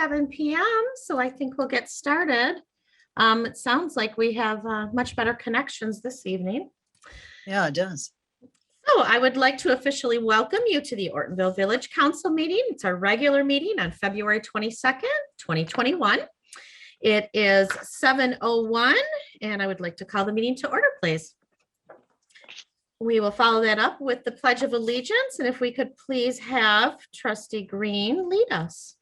7 p.m. So I think we'll get started. It sounds like we have much better connections this evening. Yeah, it does. So I would like to officially welcome you to the Ortonville Village Council meeting. It's our regular meeting on February 22nd, 2021. It is 7:01, and I would like to call the meeting to order, please. We will follow that up with the Pledge of Allegiance, and if we could please have Trustee Green lead us.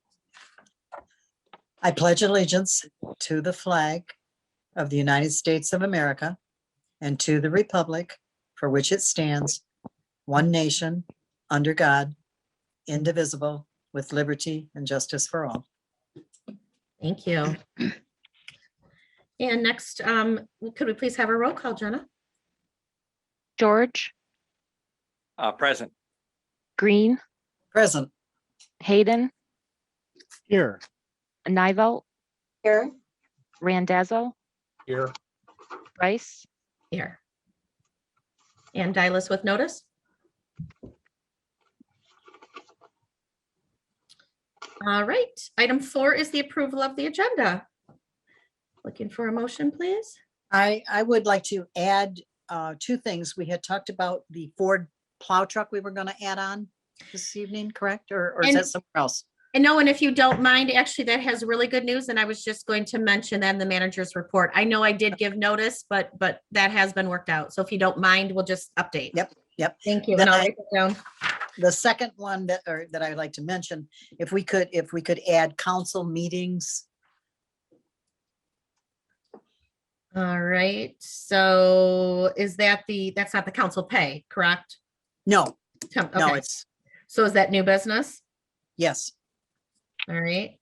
I pledge allegiance to the flag of the United States of America and to the republic for which it stands, one nation, under God, indivisible, with liberty and justice for all. Thank you. And next, could we please have a roll call, Jenna? George, Present. Green, Present. Hayden, Here. Nivelt, Here. Randazzo, Here. Rice, Here. And Dialis with notice? All right, item 4 is the approval of the agenda. Looking for a motion, please. I would like to add 2 things. We had talked about the Ford plow truck we were going to add on this evening, correct? Or is And- that somewhere else? And no, and if you don't mind, actually, that has really good news, and I was just going to mention that in the manager's report. I know I did give notice, but that has been worked out. So if you don't mind, we'll just update. Yep. Thank you. Then And I'll I- write it down. The second one that I would like to mention, if we could add council meetings. All right, so is that that's not the council pay, correct? No, no, Okay, it's, so is that new business? yes. All right,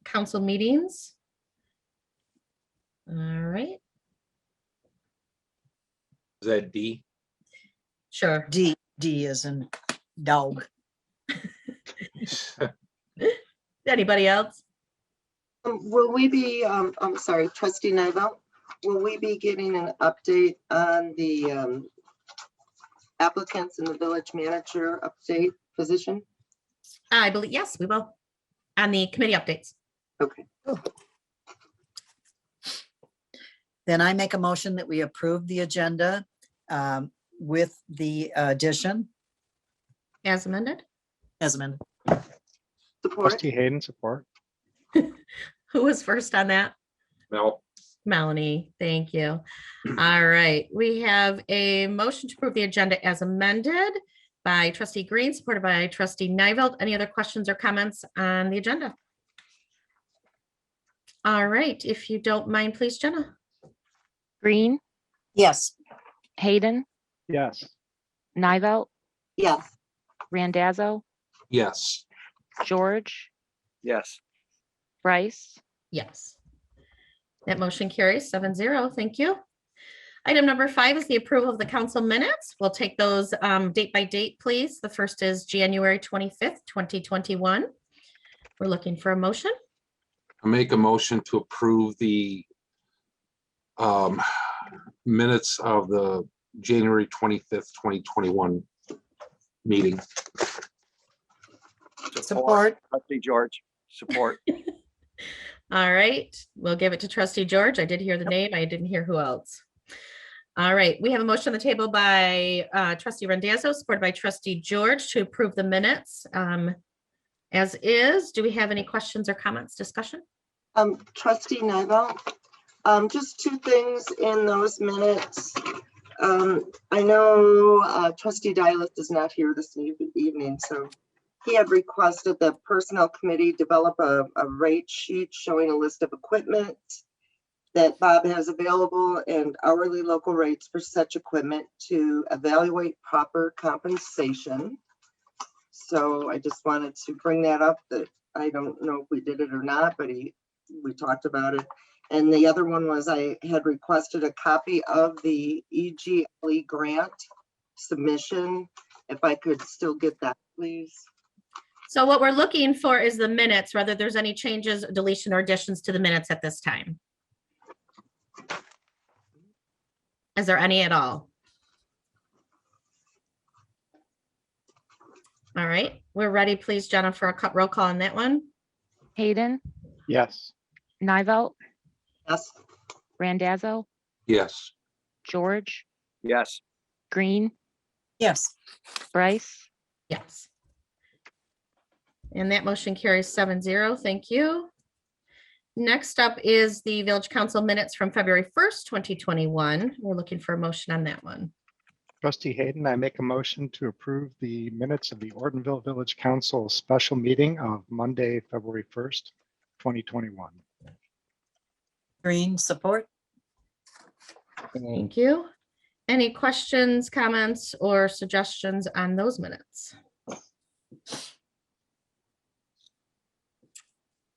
council meetings. All right, Is that D? sure. D is in dog. Anybody else? Will we be, I'm sorry, Trustee Nivell, will we be getting an update on the applicants in the village manager update position? I believe, yes, we will. On the committee updates. Okay. Then I make a motion that we approve the agenda with the addition As amended. as amended. Support? Trustee Hayden, support. Who was first on that? Mel. Melanie, thank you. All right, we have a motion to approve the agenda as amended by Trustee Green, supported by Trustee Nivelt. Any other questions or comments on the agenda? All right, if you don't mind, please, Jenna. Green, Yes. Hayden, Yes. Nivelt, Yes. Randazzo, Yes. George, Yes. Rice, Yes. That motion carries 7-0. Thank you. Item number 5 is the approval of the council minutes. We'll take those date by date, please. The first is January 25th, 2021. We're looking for a motion. I make a motion to approve the minutes of the January 25th, 2021 meeting. Support. Trustee George, support. All right, we'll give it to Trustee George. I did hear the name. I didn't hear who else. All right, we have a motion on the table by Trustee Randazzo, supported by Trustee George to approve the minutes as is. Do we have any questions or comments, discussion? Trustee Nivell, just 2 things in those minutes. I know Trustee Dialis is not here this evening, so he had requested the personnel committee develop a rate sheet showing a list of equipment that Bob has available and hourly local rates for such equipment to evaluate proper compensation. So I just wanted to bring that up, that I don't know if we did it or not, but we talked about it. And the other one was I had requested a copy of the EGLE grant submission. If I could still get that, please. So what we're looking for is the minutes, whether there's any changes, deletion, or additions to the minutes at this time. Is there any at all? All right, we're ready, please, Jenna, for a roll call on that one. Hayden, Yes. Nivelt, Yes. Randazzo, yes, George, yes, Green, yes, Bryce, Yes. And that motion carries 7-0. Thank you. Next up is the Village Council minutes from February 1st, 2021. We're looking for a motion on that one. Trustee Hayden, I make a motion to approve the minutes of the Ortonville Village Council special meeting of Monday, February 1st, 2021. Green, support. Thank you. Any questions, comments, or suggestions on those minutes?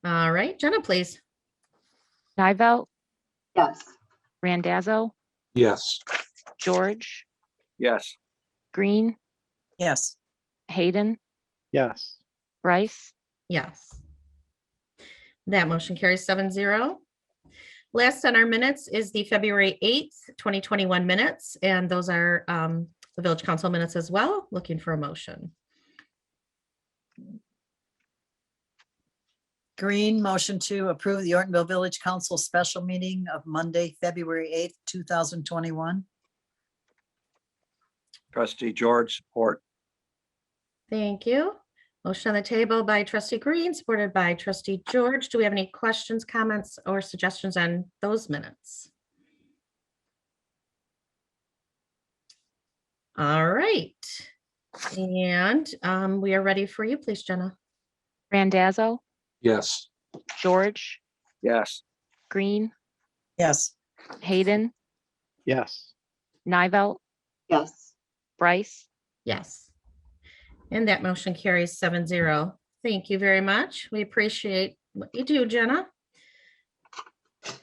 All right, Jenna, please. Nivelt, Yes. Randazzo, yes, George, yes, Green, Yes, Hayden, Yes. Bryce, Yes. That motion carries 7-0. Last on our minutes is the February 8th, 2021 minutes, and those are the Village Council minutes as well. Looking for a motion. Green, motion to approve the Ortonville Village Council special meeting of Monday, February 8th, 2021. trustee George, support, Thank you. Motion on the table by trustee Green, supported by trustee George. Do we have any questions, comments, or suggestions on those minutes? All right. And we are ready for you, please, Jenna. Randazzo, yes, George, yes, Green, Yes, Hayden, Yes. Nivelt, Yes. Bryce, Yes. And that motion carries 7-0. Thank you very much. We appreciate what you do, Jenna.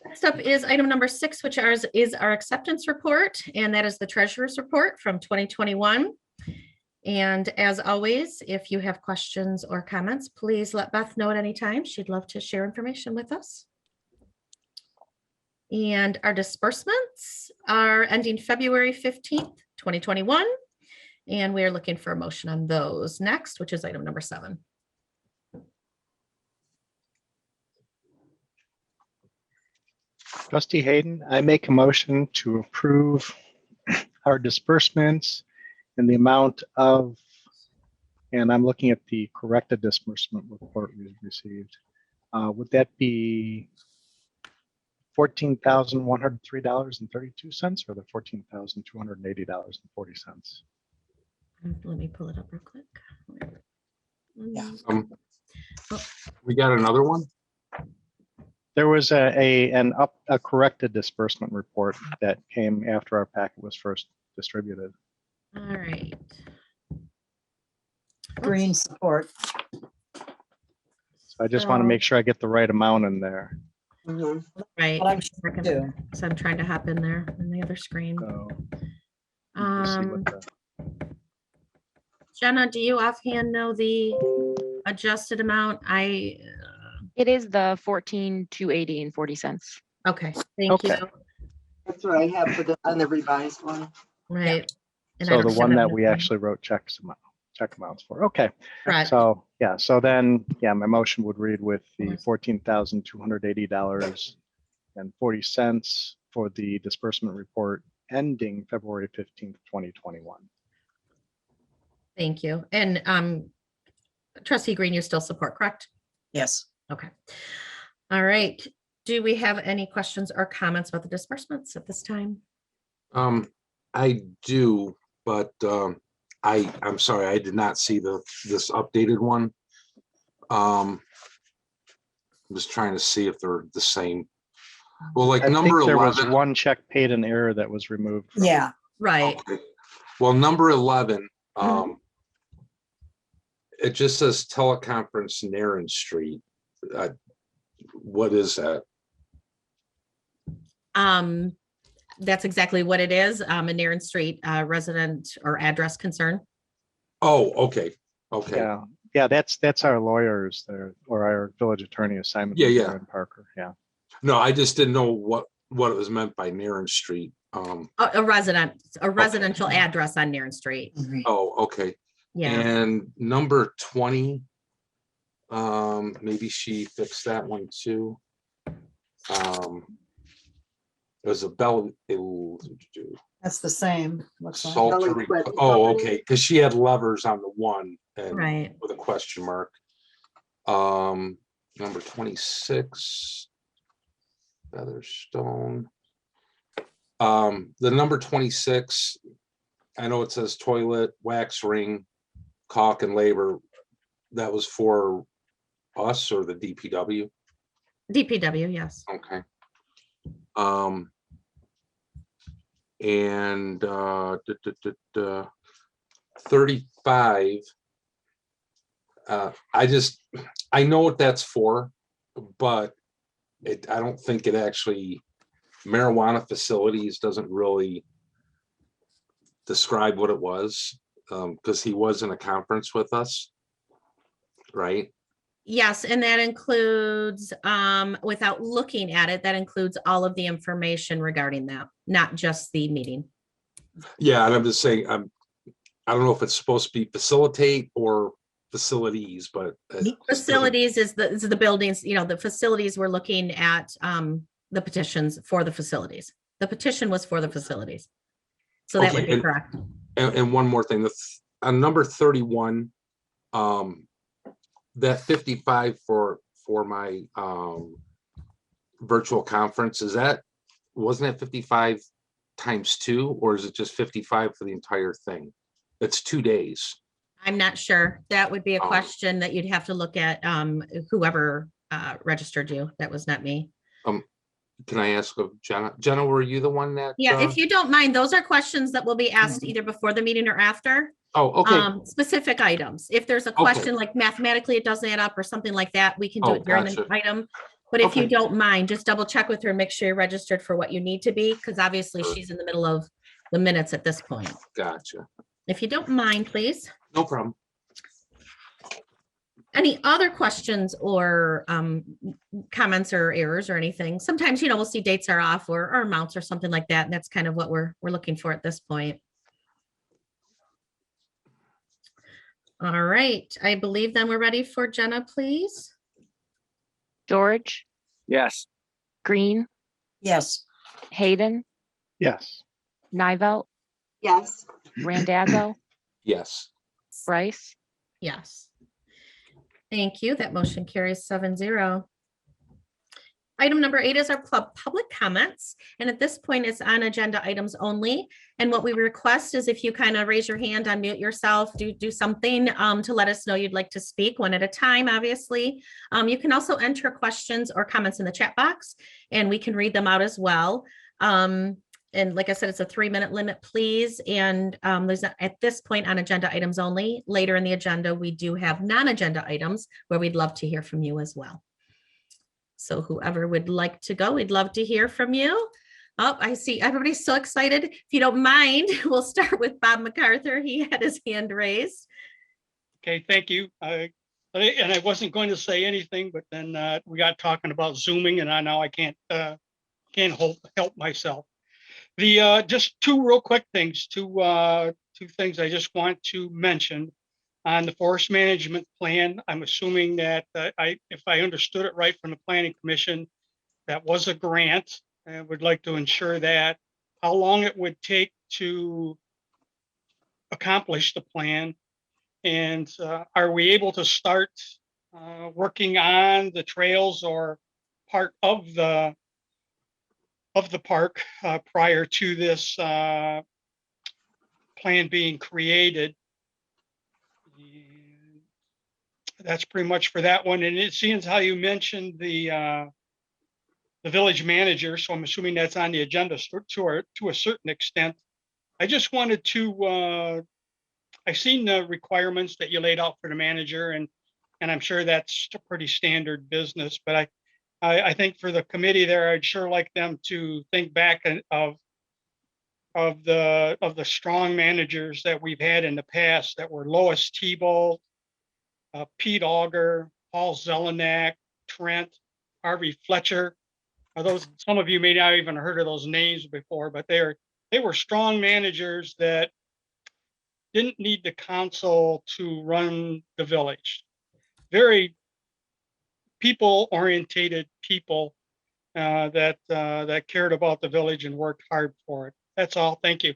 Next up is item number 6, which is our acceptance report, and that is the treasurer's report from 2021. And as always, if you have questions or comments, please let Beth know at any time. She'd love to share information with us. And our disbursements are ending February 15th, 2021. And we are looking for a motion on those next, which is item number 7. Trustee Hayden, I make a motion to approve our disbursements in the amount of, and I'm looking at the corrected disbursement report we received. Would that be $14,103.32 or the $14,280.40? Let me pull it up real quick. Yeah. we got another one? There was a corrected disbursement report that came after our packet was first distributed. All right. green, support. So I just want to make sure I get the right amount in there. Mhm. Right. What I'm trying to do. So I'm trying to hop in there on the other screen. So let's see what the- Jenna, do you offhand know the adjusted amount? It is the 14,280.40. Okay, thank you. Okay. That's what I have for on the revised one. Right. And I So don't the have one that in we front. actually wrote check amounts for. Okay. Correct. So, yeah, so then, yeah, my motion would read with the $14,280.40 for the disbursement report ending February 15th, 2021. Thank you. And trustee Green, you still support, correct? Yes, Okay. All right. Do we have any questions or comments about the disbursements at this time? I do, but I'm sorry, I did not see this updated one. I'm just trying to see if they're the same. Well, like I number think there was 11. one check paid in error that was removed. from- yeah, Right. Okay. Well, number 11, Mhm. it just says teleconference Naren Street. What is that? That's exactly what it is. A Naren Street resident or address concern. Oh, okay, okay. Yeah, yeah, that's our lawyers there, or our village attorney assignment. Yeah, yeah. Parker, yeah. No, I just didn't know what it was meant by Naren Street. A residential address on Naren Street. mhm, Oh, okay. Yeah. And number 20, Maybe she fixed that one too. There's a bell. That's the same, looks like. Salt. Belly Quid Oh, Company. okay, because she had levers on the one and Right. with a question mark. Number 26. Featherstone. The number 26, I know it says toilet, wax ring, caulk and labor. That was for us or the DPW? DPW, yes. Okay. And 35. I know what that's for, but I don't think it actually, marijuana facilities doesn't really describe what it was, because he was in a conference with us, right? Yes, and that includes, without looking at it, that includes all of the information regarding that, not just the meeting. Yeah, and I'm just saying, I don't know if it's supposed to be facilitate or facilities, but Facilities is the buildings, the facilities, we're looking at, the petitions for the facilities. The petition was for the facilities. So that would Okay, be correct. And one more thing, on number 31, that 55 for my virtual conference, wasn't it 55 times 2, or is it just 55 for the entire thing? It's 2 days. I'm not sure. That would be a Oh. question that you'd have to look at, whoever registered you. That was not me. Can I ask of Jenna? Jenna, were you the one that? Yeah, if you don't mind, those are questions that will be asked either before the meeting or after. Oh, okay. Specific items. If there's a question like mathematically it doesn't add up or something like that, we can do Oh, it during the gotcha. item. But if you Okay. don't mind, just double check with her and make sure you're registered for what you need to be, because obviously Sure. she's in the middle of the minutes at this point. Gotcha. If you don't mind, please. No problem. Any other questions or comments or errors or anything? Sometimes, we'll see dates are off or amounts or something like that. And that's kind of what we're looking for at this point. All right. I believe then we're ready for Jenna, please. George, Yes. Green, Yes, Hayden, Yes. Nivell, Yes, Randazzo, Yes. Bryce. Yes. Thank you. That motion carries 7-0. Item number 8 is our club public comments. And at this point, it's on agenda items only. And what we request is if you kind of raise your hand, unmute yourself, do something to let us know you'd like to speak, one at a time, obviously. You can also enter questions or comments in the chat box and we can read them out as well. And like I said, it's a 3-minute limit, please. And there's at this point on agenda items only. Later in the agenda, we do have non-agenda items where we'd love to hear from you as well. So whoever would like to go, we'd love to hear from you. Oh, I see everybody's so excited. If you don't mind, we'll start with Bob MacArthur. He had his hand raised. Okay, thank you. And I wasn't going to say anything, but then we got talking about Zooming, and now I can't help myself. The just two real quick things, two things I just want to mention on the forest management plan. I'm assuming that if I understood it right from the Planning Commission, that was a grant. I would like to ensure that how long it would take to accomplish the plan, and are we able to start working on the trails or part of the park prior to this plan being created? That's pretty much for that one. And it seems how you mentioned the village manager, so I'm assuming that's on the agenda to a certain extent. I just wanted to, I've seen the requirements that you laid out for the manager, and I'm sure that's a pretty standard business, but I think for the committee there, I'd sure like them to think back of the strong managers that we've had in the past that were Lois Tebow, Pete Auger, Paul Zelenak, Trent, Harvey Fletcher. Some of you may not even heard of those names before, but they were strong managers that didn't need the council to run the village. Very people-orientated people that cared about the village and worked hard for it. That's all. Thank you.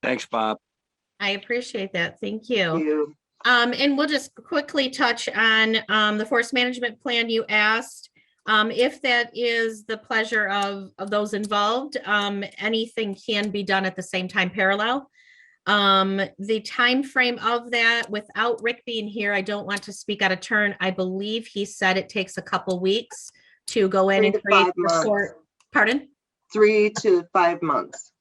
Thanks, Bob. I appreciate that. Thank you. You, And we'll just quickly touch on the forest management plan you asked. If that is the pleasure of those involved, anything can be done at the same time parallel. The time frame of that, without Rick being here, I don't want to speak out of turn. I believe he said it takes a couple weeks to go in 3 and to create 5 the months. report. Pardon? 3 to 5 months.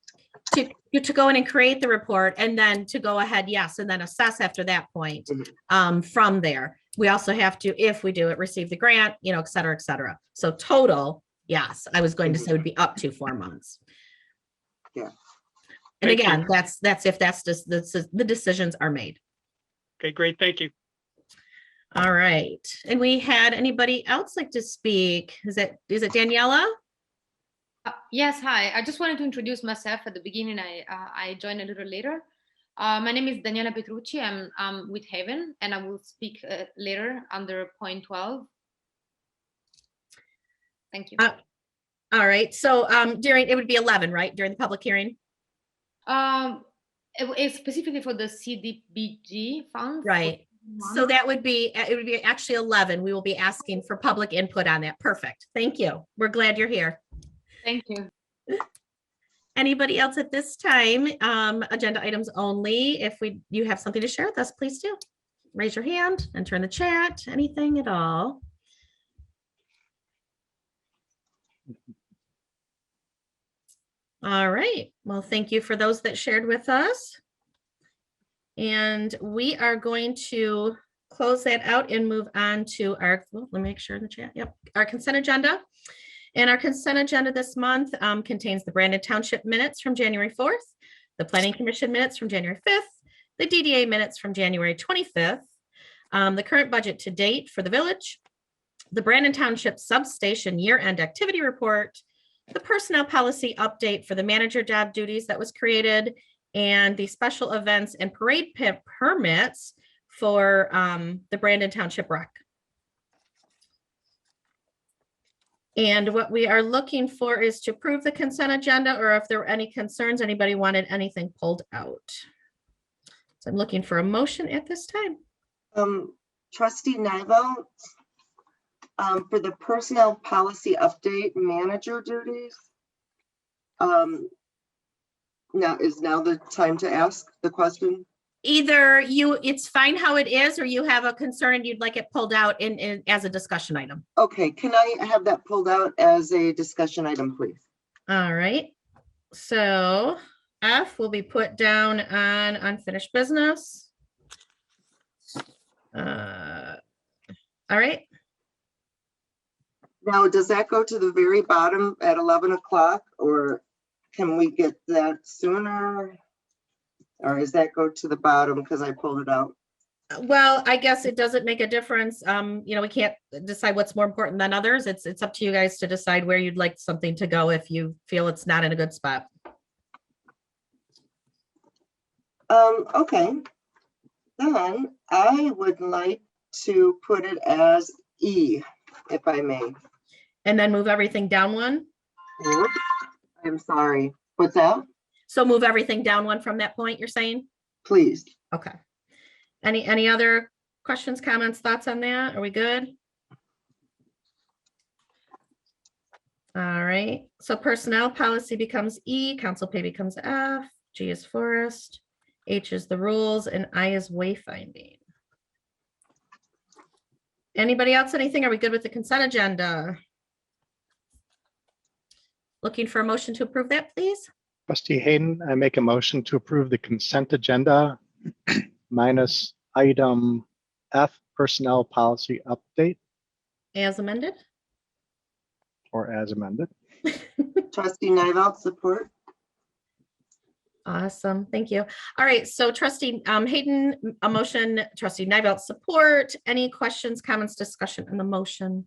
To go in and create the report and then to go ahead, yes, and then assess after that point. From there, we also have to, if we do it, receive the grant, you know, et cetera, et cetera. So total, yes, I was going to say would be up to 4 months. Yeah. And Thank you. again, that's if that's just the decisions are made. Okay, great. Thank you. All right. And we had anybody else like to speak? Is it Daniela? Yes, hi. I just wanted to introduce myself at the beginning. I joined a little later. My name is Daniela Petrucci. I'm with Haven, and I will speak later under point 12. Thank you. All right. So it would be 11, right? During the public hearing? It's specifically for the Cdbg funds. Right. So that would be, it would be actually 11. We will be asking for public input on that. Perfect. Thank you. We're glad you're here. Thank you. Anybody else at this time? Agenda items only. If you have something to share with us, please do. Raise your hand, enter in the chat, anything at all. All right. Well, thank you for those that shared with us. And we are going to close that out and move on to our, let me make sure in the chat. Yep. Our consent agenda. And our consent agenda this month contains the Brandon Township minutes from January 4th, the Planning Commission minutes from January 5th, the DDA minutes from January 25th, the current budget to date for the village, the Brandon Township substation year-end activity report, the personnel policy update for the manager job duties that was created, and the special events and parade permits for the Brandon Township Rec. And what we are looking for is to approve the consent agenda, or if there were any concerns, anybody wanted anything pulled out. So I'm looking for a motion at this time. Trustee Nivell, for the personnel policy update manager duties. Now is the time to ask the question? Either it's fine how it is, or you have a concern and you'd like it pulled out as a discussion item. Okay, can I have that pulled out as a discussion item, please? All right. So F will be put down on unfinished business. All right. Now, does that go to the very bottom at 11 o'clock, or can we get that sooner? Or does that go to the bottom because I pulled it out? Well, I guess it doesn't make a difference. We can't decide what's more important than others. It's up to you guys to decide where you'd like something to go if you feel it's not in a good spot. Okay. Then I would like to put it as E, if I may. And then move everything down one. Whoops, I'm sorry. What's that? So move everything down one from that point, you're saying? Please. Okay. Any other questions, comments, thoughts on that? Are we good? All right. So personnel policy becomes E, council pay becomes F, G is forest, H is the rules, and I is wayfinding. Anybody else, anything? Are we good with the consent agenda? Looking for a motion to approve that, please? Trustee Hayden, I make a motion to approve the consent agenda minus item F, personnel policy update, As amended? or as amended. Trustee Nivell, support. Awesome, thank you. All right, so trustee Hayden, a motion, trustee Nivell, support. Any questions, comments, discussion on the motion?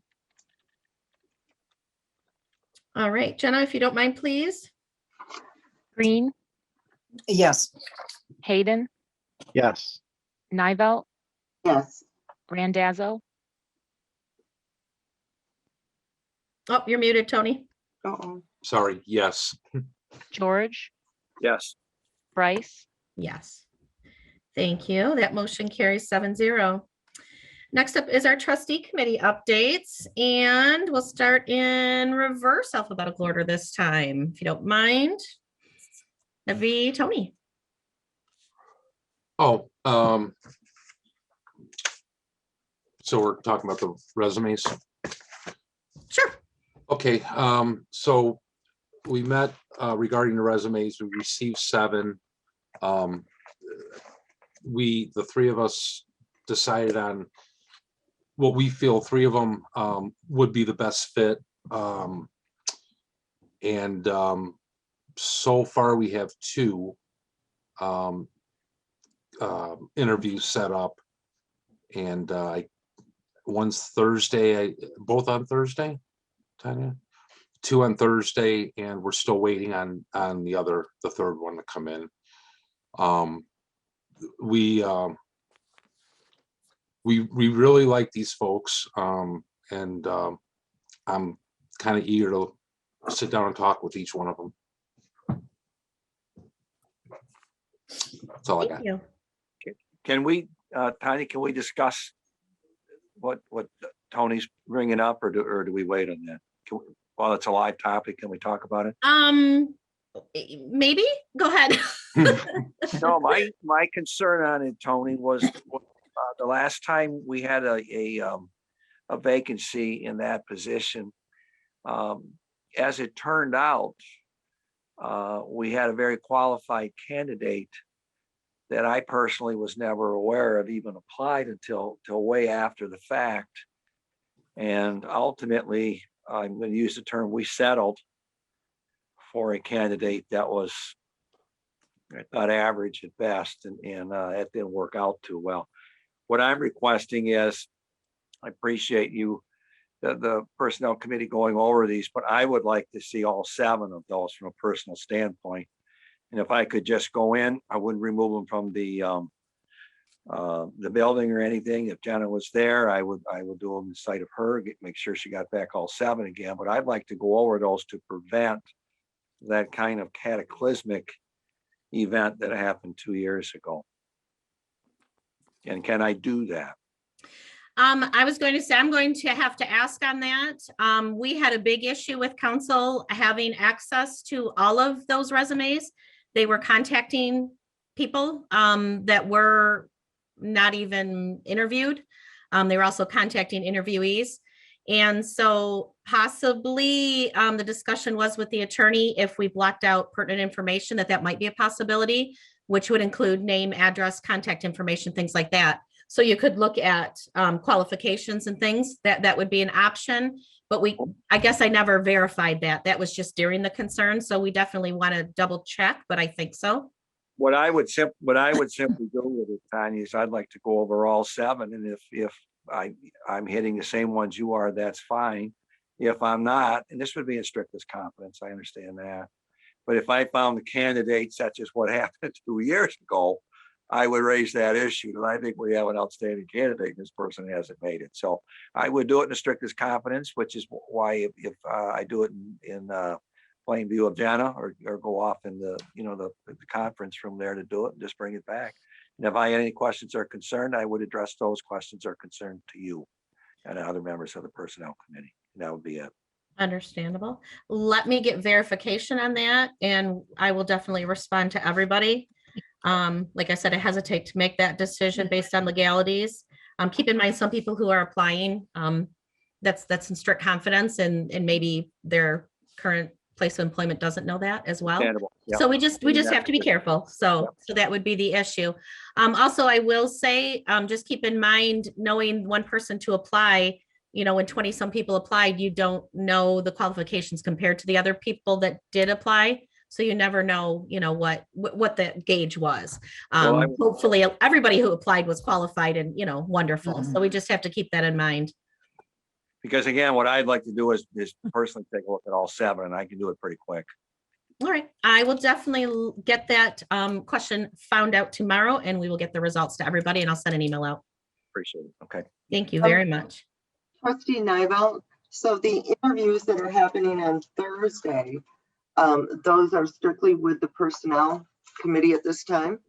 All right, Jenna, if you don't mind, please. Green, Yes. Hayden, Yes. Nivell, Yes. Randazzo, Oh, you're muted, Tony. Uh-oh. Sorry, yes. George, Yes. Bryce, Yes. Thank you. That motion carries 7-0. Next up is our trustee committee updates, and we'll start in reverse alphabetical order this time, if you don't mind. That'd be Tony. Oh, so we're talking about the resumes. Sure. Okay, so we met regarding the resumes. We received 7. The 3 of us decided on what we feel 3 of them would be the best fit. And so far we have 2 interviews set up, and one's Thursday, both on Thursday, Tanya? 2 on Thursday, and we're still waiting on the 3rd one to come in. We really like these folks, and I'm kind of eager to sit down and talk with each one of them. That's all I got. Thank you. Can we, Tanya, can we discuss what Tony's bringing up, or do we wait on that? While it's a live topic, can we talk about it? Maybe go ahead. No, my concern on it, Tony, was the last time we had a vacancy in that position. As it turned out, we had a very qualified candidate that I personally was never aware of even applied until way after the fact. And ultimately, I'm going to use the term, we settled for a candidate that was, I thought, average at best, and it didn't work out too well. What I'm requesting is, I appreciate you, the personnel committee, going over these, but I would like to see all 7 of those from a personal standpoint. And if I could just go in, I wouldn't remove them from the building or anything. If Jenna was there, I would do them in sight of her, make sure she got back all 7 again. But I'd like to go over those to prevent that kind of cataclysmic event that happened 2 years ago. And can I do that? I was going to say, I'm going to have to ask on that. We had a big issue with council having access to all of those resumes. They were contacting people that were not even interviewed. They were also contacting interviewees. And so possibly the discussion was with the attorney, if we blocked out pertinent information, that might be a possibility, which would include name, address, contact information, things like that. So you could look at qualifications and things. That would be an option. But I guess I never verified that. That was just during the concern. So we definitely want to double check, but I think so. What I would simply do with it, Tanya, is I'd like to go over all 7. And if I'm hitting the same ones you are, that's fine. If I'm not, and this would be in strictest confidence, I understand that. But if I found the candidate such as what happened 2 years ago, I would raise that issue. And I think we have an outstanding candidate. This person hasn't made it. So I would do it in the strictest confidence, which is why if I do it in plain view of Jenna, or go off in the conference room there to do it and just bring it back. And if I had any questions or concern, I would address those questions or concern to you and other members of the personnel committee. And that would be it. Understandable. Let me get verification on that, and I will definitely respond to everybody. Like I said, I hesitate to make that decision based on legalities. Keep in mind, some people who are applying, that's in strict confidence, and maybe their current place of employment doesn't know that as well. Yep. So we just have to be careful. So that would be the issue. Also, I will say, just keep in mind, knowing one person to apply, when 20 some people applied, you don't know the qualifications compared to the other people that did apply. So you never know, what the gauge was. Hopefully everybody who applied was qualified and, wonderful. So we just have to keep that in mind. Because again, what I'd like to do is personally take a look at all 7, and I can do it pretty quick. All right. I will definitely get that question found out tomorrow, and we will get the results to everybody, and I'll send an email out. Appreciate it. Okay. Thank you very much. Trustee Nivell, So the interviews that are happening on Thursday, those are strictly with the Personnel Committee at this time?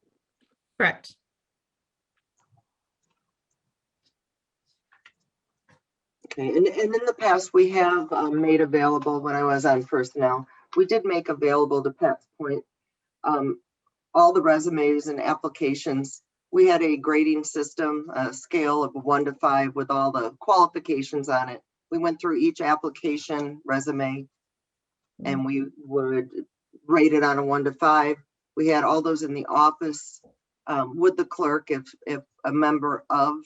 Correct. Okay, and in the past, we have made available, when I was on Personnel, we did make available, to Pat's point, all the resumes and applications. We had a grading system, a scale of 1 to 5 with all the qualifications on it. We went through each application resume and we would rate it on a 1 to 5. We had all those in the office with the clerk. If a member of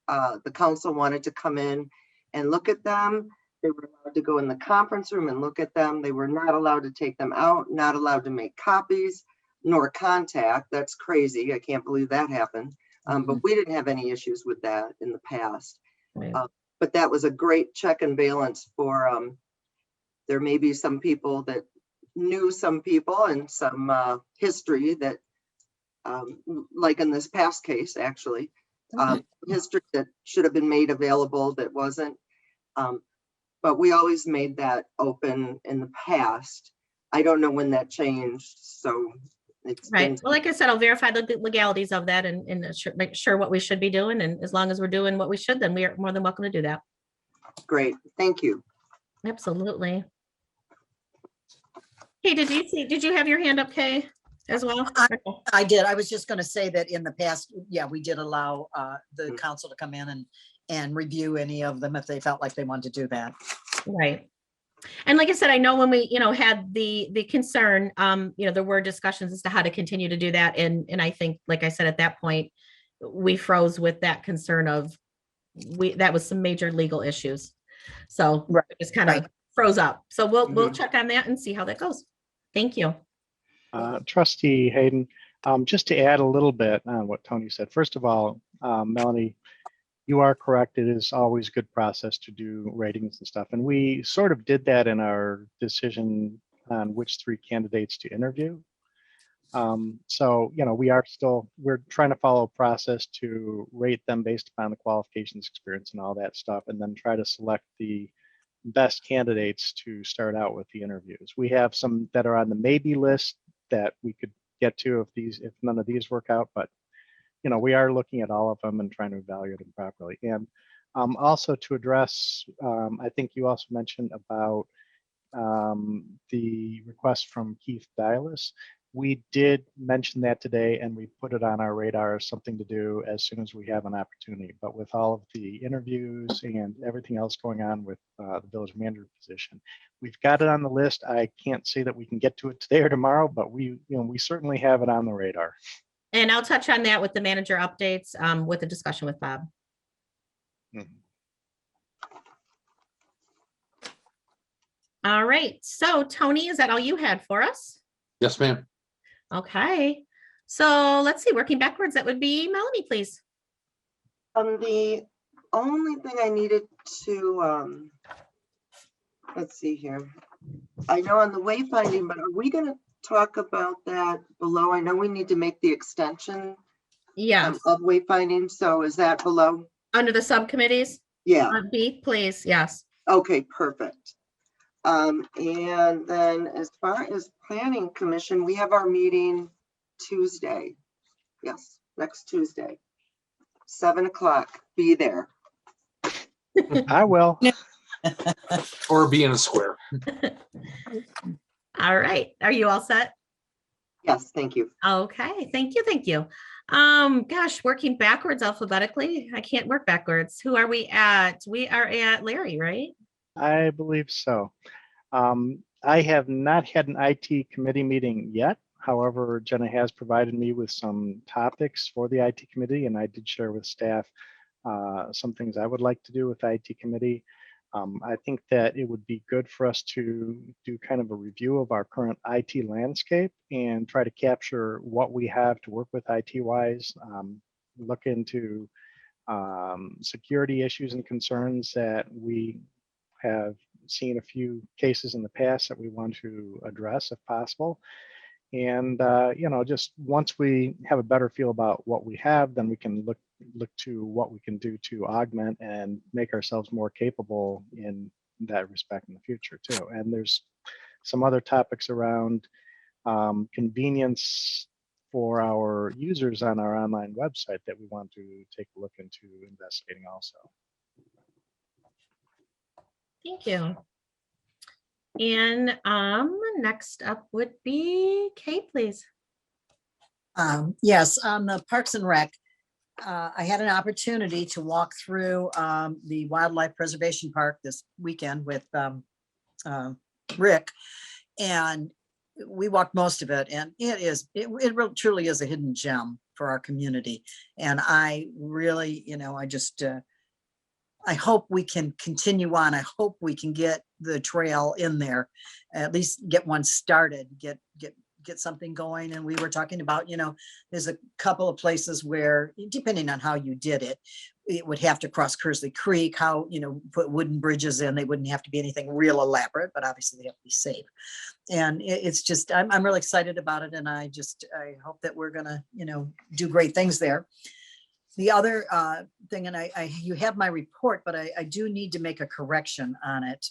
the council wanted to come in and look at them, they were allowed to go in the conference room and look at them. They were not allowed to take them out, not allowed to make copies, nor contact. That's crazy. I can't believe that happened. But we didn't have any issues with that in the past. Right. But that was a great check and balance for, there may be some people that knew some people and some history that, like in this past case, actually, history that should have been made available that wasn't. But we always made that open in the past. I don't know when that changed, so it's Right. been Well, like I said, I'll verify the legalities of that and make sure what we should be doing. And as long as we're doing what we should, then we are more than welcome to do that. great. Thank you. Absolutely. Hey, did you have your hand up, Kay, as well? I did. I was just going to say that in the past, yeah, we did allow the council to come in and review any of them if they felt like they wanted to do that. Right. And like I said, I know when we, had the concern, there were discussions as to how to continue to do that. And I think, like I said, at that point, we froze with that concern of that was some major legal issues. So Right. it just kind of froze up. So we'll Mhm. check on that and see how that goes. Thank you. Trustee Hayden, just to add a little bit on what Tony said. First of all, Melanie, you are correct. It is always a good process to do ratings and stuff. And we sort of did that in our decision on which 3 candidates to interview. So, we're trying to follow a process to rate them based upon the qualifications, experience, and all that stuff, and then try to select the best candidates to start out with the interviews. We have some that are on the maybe list that we could get to if none of these work out, but we are looking at all of them and trying to evaluate them properly. And also to address, I think you also mentioned about the request from Keith Dialis. We did mention that today, and we put it on our radar as something to do as soon as we have an opportunity. But with all of the interviews and everything else going on with the village manager position, we've got it on the list. I can't say that we can get to it today or tomorrow, but we certainly have it on the radar. And I'll touch on that with the manager updates with the discussion with Bob. Mhm. All right. So Tony, is that all you had for us? Yes, ma'am. Okay. So let's see, working backwards, that would be Melanie, please. The only thing I needed to, let's see here. I know on the wayfinding, but are we going to talk about that below? I know we need to make the extension Yes, of wayfinding. So is that below? under the subcommittees. Yeah. B, please. Yes. Okay, perfect. And then as far as planning commission, we have our meeting Tuesday. Yes, next Tuesday, 7 o'clock. Be there. I will. Or be in a square. All right. Are you all set? Yes, thank you. Okay. Thank you. Thank you. Gosh, working backwards alphabetically. I can't work backwards. Who are we at? We are at Larry, right? I believe so. I have not had an IT committee meeting yet. However, Jenna has provided me with some topics for the IT committee, and I did share with staff some things I would like to do with the IT committee. I think that it would be good for us to do kind of a review of our current IT landscape and try to capture what we have to work with IT-wise, look into security issues and concerns that we have seen a few cases in the past that we want to address if possible. And, just once we have a better feel about what we have, then we can look to what we can do to augment and make ourselves more capable in that respect in the future too. And there's some other topics around convenience for our users on our online website that we want to take a look into investigating also. Thank you. And next up would be Kate, please. Yes, on the Parks and Rec, I had an opportunity to walk through the Wildlife Preservation Park this weekend with Rick, and we walked most of it, and it really truly is a hidden gem for our community. And I really, I hope we can continue on. I hope we can get the trail in there, at least get one started, get something going. And we were talking about, there's a couple of places where, depending on how you did it, it would have to cross Kersley Creek, how, put wooden bridges in. They wouldn't have to be anything real elaborate, but obviously they have to be safe. And it's just, I'm really excited about it. And I hope that we're gonna, do great things there. The other thing, and you have my report, but I do need to make a correction on it,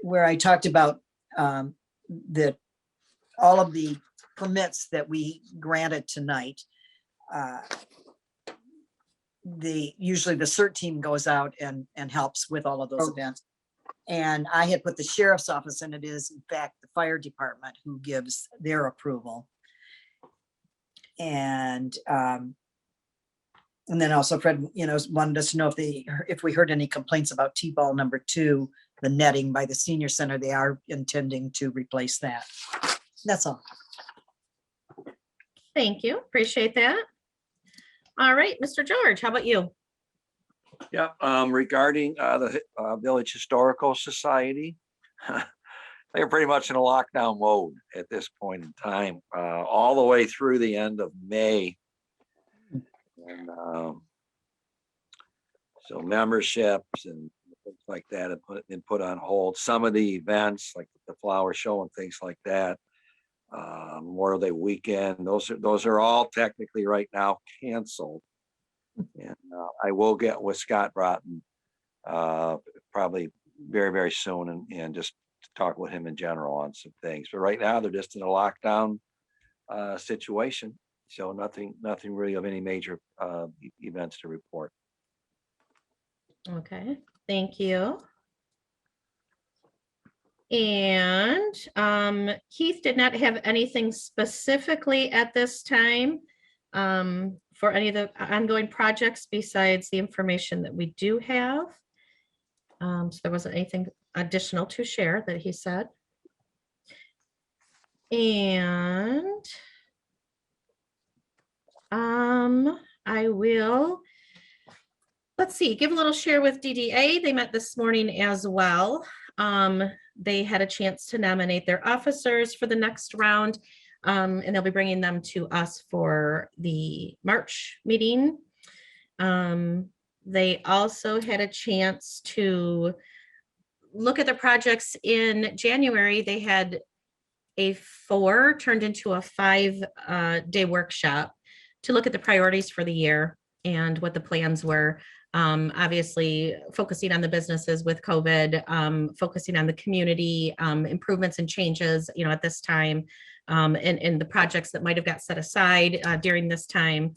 where I talked about that all of the permits that we granted tonight, usually the CERT team goes out and helps with all of those events. And I had put the sheriff's office, and it is in fact the fire department who gives their approval. And then also Fred, wanted us to know if we heard any complaints about T-ball number 2, the netting by the senior center. They are intending to replace that. That's all. Thank you. Appreciate that. All right, Mr. George, how about you? Yeah, regarding the Village Historical Society, they're pretty much in a lockdown mode at this point in time, all the way through the end of May. And so memberships and things like that have been put on hold. Some of the events, like the flower show and things like that, Memorial Day weekend, those are all technically right now canceled. And I will get with Scott Broughton probably very, very soon and just talk with him in general on some things. But right now they're just in a lockdown situation. So nothing really of any major events to report. Okay, thank you. And Keith did not have anything specifically at this time for any of the ongoing projects besides the information that we do have. So there wasn't anything additional to share that he said. And I will, let's see, give a little share with DDA. They met this morning as well. They had a chance to nominate their officers for the next round, and they'll be bringing them to us for the March meeting. They also had a chance to look at the projects in January. They had a 4 turned into a 5-day workshop to look at the priorities for the year and what the plans were. Obviously focusing on the businesses with COVID, focusing on the community, improvements and changes, at this time, and the projects that might have got set aside during this time,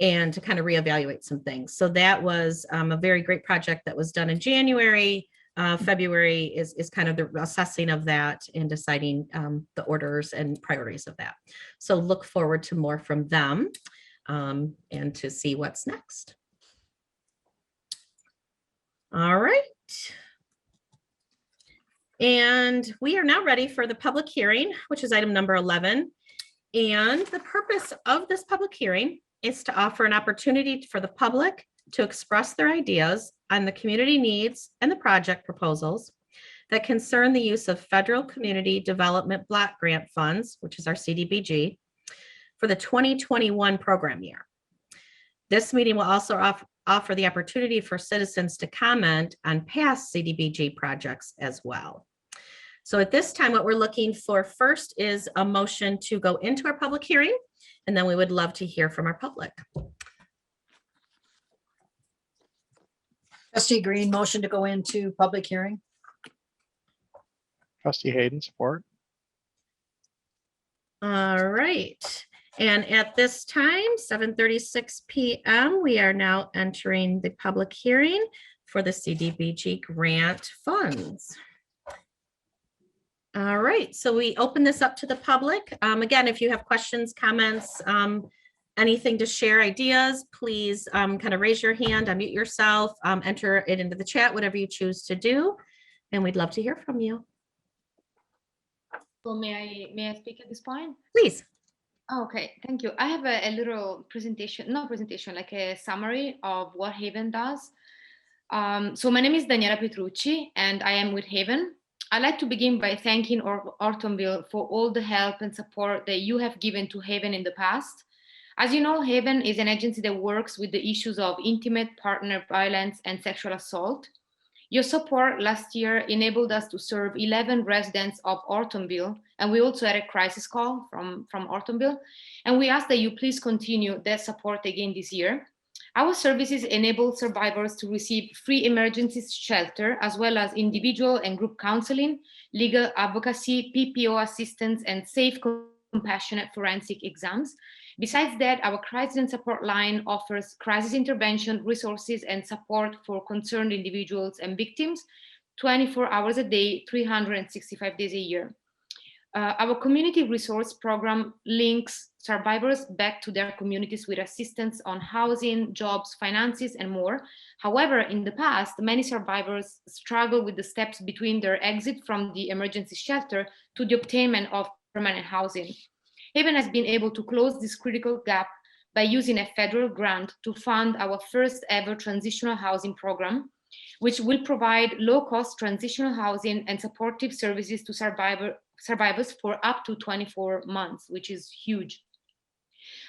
and to kind of reevaluate some things. So that was a very great project that was done in January. February is kind of the assessing of that and deciding the orders and priorities of that. So look forward to more from them and to see what's next. All right. And we are now ready for the public hearing, which is item number 11. And the purpose of this public hearing is to offer an opportunity for the public to express their ideas on the community needs and the project proposals that concern the use of federal community development block grant funds, which is our CDBG, for the 2021 program year. This meeting will also offer the opportunity for citizens to comment on past CDBG projects as well. So at this time, what we're looking for first is a motion to go into our public hearing, and then we would love to hear from our public. Trustee Green, motion to go into public hearing. Trustee Hayden, support. All right. And at this time, 7:36 PM, we are now entering the public hearing for the CDBG grant funds. All right, so we open this up to the public. Again, if you have questions, comments, anything to share, ideas, please kind of raise your hand, unmute yourself, enter it into the chat, whatever you choose to do. And we'd love to hear from you. So may I speak at this point? Please. Okay, thank you. I have a little presentation, not presentation, like a summary of what Haven does. So my name is Daniela Petrucci and I am with Haven. I'd like to begin by thanking Ortonville for all the help and support that you have given to Haven in the past. As you know, Haven is an agency that works with the issues of intimate partner violence and sexual assault. Your support last year enabled us to serve 11 residents of Ortonville, and we also had a crisis call from Ortonville, and we ask that you please continue that support again this year. Our services enable survivors to receive free emergency shelter, as well as individual and group counseling, legal advocacy, PPO assistance, and safe, compassionate forensic exams. Besides that, our crisis and support line offers crisis intervention resources and support for concerned individuals and victims 24 hours a day, 365 days a year. Our community resource program links survivors back to their communities with assistance on housing, jobs, finances, and more. However, in the past, many survivors struggle with the steps between their exit from the emergency shelter to the obtainment of permanent housing. Haven has been able to close this critical gap by using a federal grant to fund our first ever transitional housing program, which will provide low-cost transitional housing and supportive services to survivors for up to 24 months, which is huge.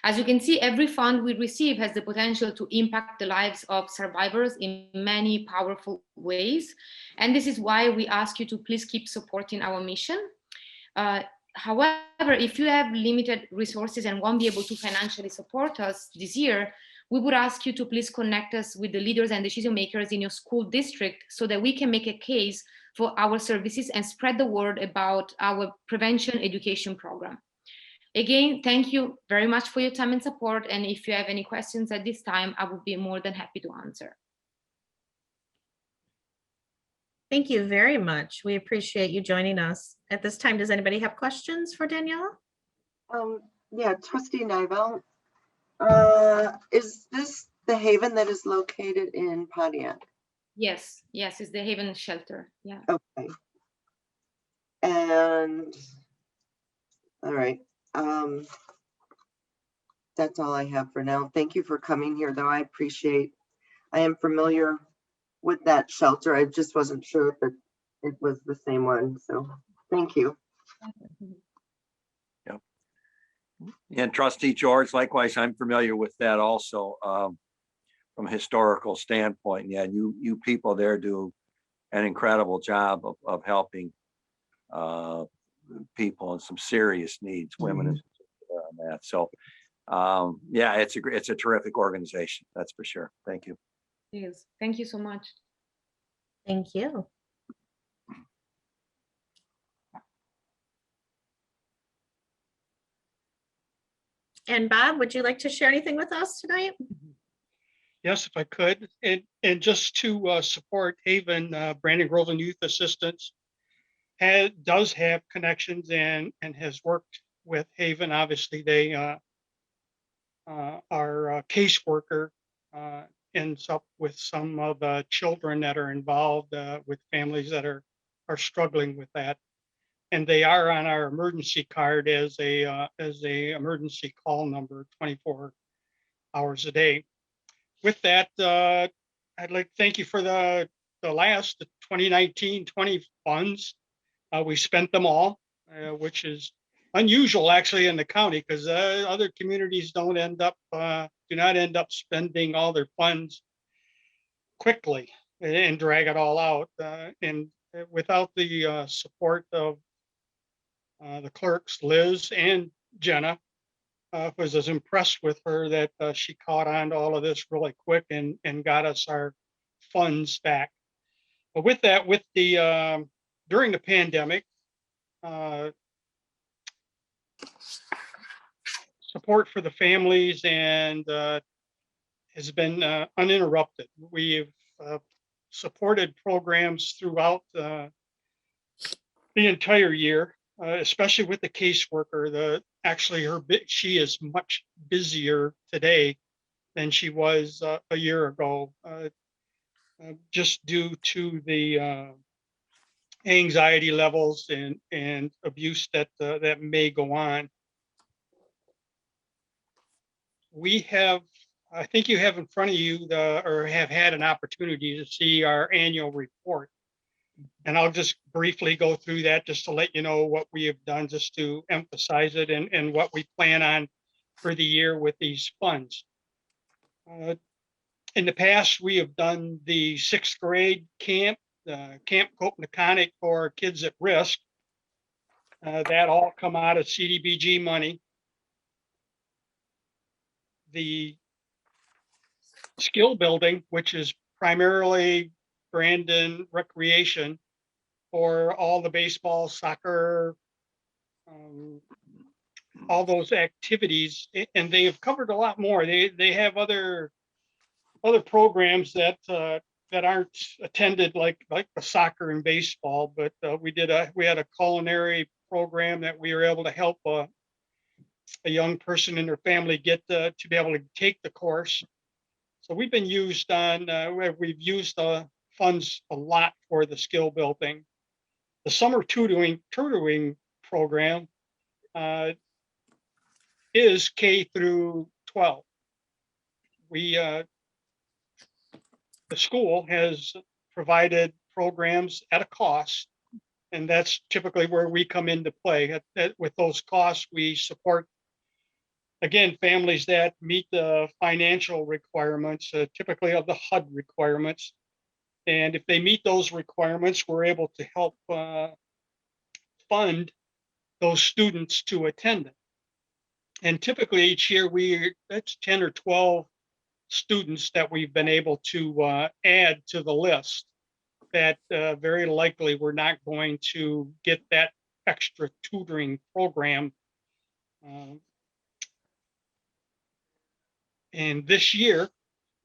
As you can see, every fund we receive has the potential to impact the lives of survivors in many powerful ways. And this is why we ask you to please keep supporting our mission. However, if you have limited resources and won't be able to financially support us this year, we would ask you to please connect us with the leaders and decision makers in your school district so that we can make a case for our services and spread the word about our prevention education program. Again, thank you very much for your time and support. And if you have any questions at this time, I would be more than happy to answer. Thank you very much. We appreciate you joining us. At this time, does anybody have questions for Daniela? Yeah, Trustee Nivell, is this the Haven that is located in Pontiac? Yes, it's the Haven shelter. Yeah. Okay. And all right. That's all I have for now. Thank you for coming here, though. I am familiar with that shelter. I just wasn't sure if it was the same one. So thank you. Yep. And Trustee George, likewise, I'm familiar with that also from a historical standpoint. Yeah, you people there do an incredible job of helping people in some serious needs, women and on that. So yeah, it's a terrific organization, that's for sure. Thank you. Yes, thank you so much. Thank you. And Bob, would you like to share anything with us tonight? Yes, if I could. And just to support Haven, Brandon Groveland Youth Assistance does have connections and has worked with Haven. Obviously, they are a caseworker, ends up with some of the children that are involved with families that are struggling with that. And they are on our emergency card as a emergency call number 24 hours a day. With that, I'd like to thank you for the 2019-20 funds. We spent them all, which is unusual actually in the county, because other communities do not end up spending all their funds quickly and drag it all out. And without the support of the clerks, Liz and Jenna, was as impressed with her that she caught on to all of this really quick and got us our funds back. But with that, with the during the pandemic, support for the families and has been uninterrupted. We've supported programs throughout the entire year, especially with the caseworker. She is much busier today than she was a year ago, just due to the anxiety levels and abuse that may go on. We have, I think you have in front of you or have had an opportunity to see our annual report. And I'll just briefly go through that just to let you know what we have done, just to emphasize it and what we plan on for the year with these funds. In the past, we have done the 6th grade camp, Camp Copnaconic for kids at risk. That all come out of CDBG money. The skill building, which is primarily Brandon recreation for all the baseball, soccer, all those activities, and they have covered a lot more. They have other programs that aren't attended like the soccer and baseball, but we had a culinary program that we were able to help a young person and their family get to be able to take the course. So we've used the funds a lot for the skill building. The summer tutoring program is K through 12. The school has provided programs at a cost, and that's typically where we come into play. With those costs, we support, again, families that meet the financial requirements, typically of the HUD requirements. And if they meet those requirements, we're able to help fund those students to attend it. And typically each year that's 10 or 12 students that we've been able to add to the list that very likely we're not going to get that extra tutoring program. And this year,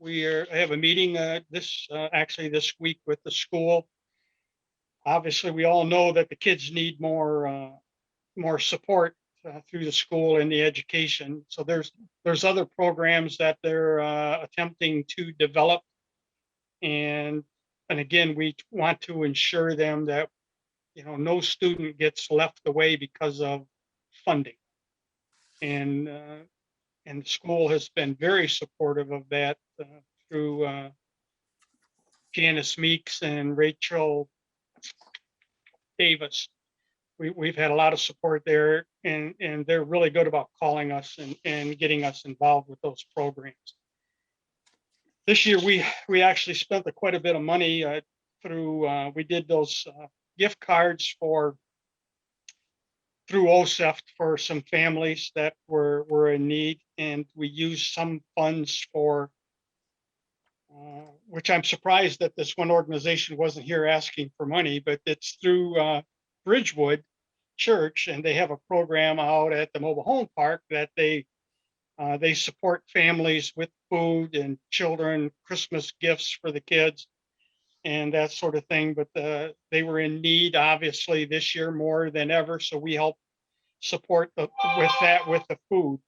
I have a meeting this week with the school. Obviously, we all know that the kids need more support through the school and the education. So there's other programs that they're attempting to develop, and again, we want to ensure them that no student gets left away because of funding, and the school has been very supportive of that through Janice Meeks and Rachel Davis. We've had a lot of support there, and they're really good about calling us and getting us involved with those programs. This year, we actually spent quite a bit of money we did those gift cards through OSEF for some families that were in need, and we used some funds for which I'm surprised that this one organization wasn't here asking for money, but it's through Bridgewood Church, and they have a program out at the mobile home park that they support families with food and children, Christmas gifts for the kids and that sort of thing. But they were in need, obviously, this year more than ever. So we help support with the food.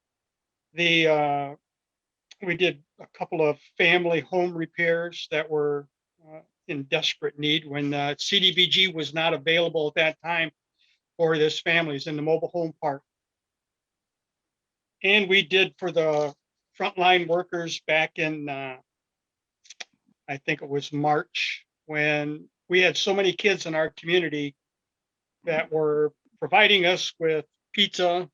We did a couple of family home repairs that were in desperate need when Cdbg was not available at that time for this families in the mobile home park. And we did for the frontline workers back in, I think it was March, when we had so many kids in our community that were providing us with pizza,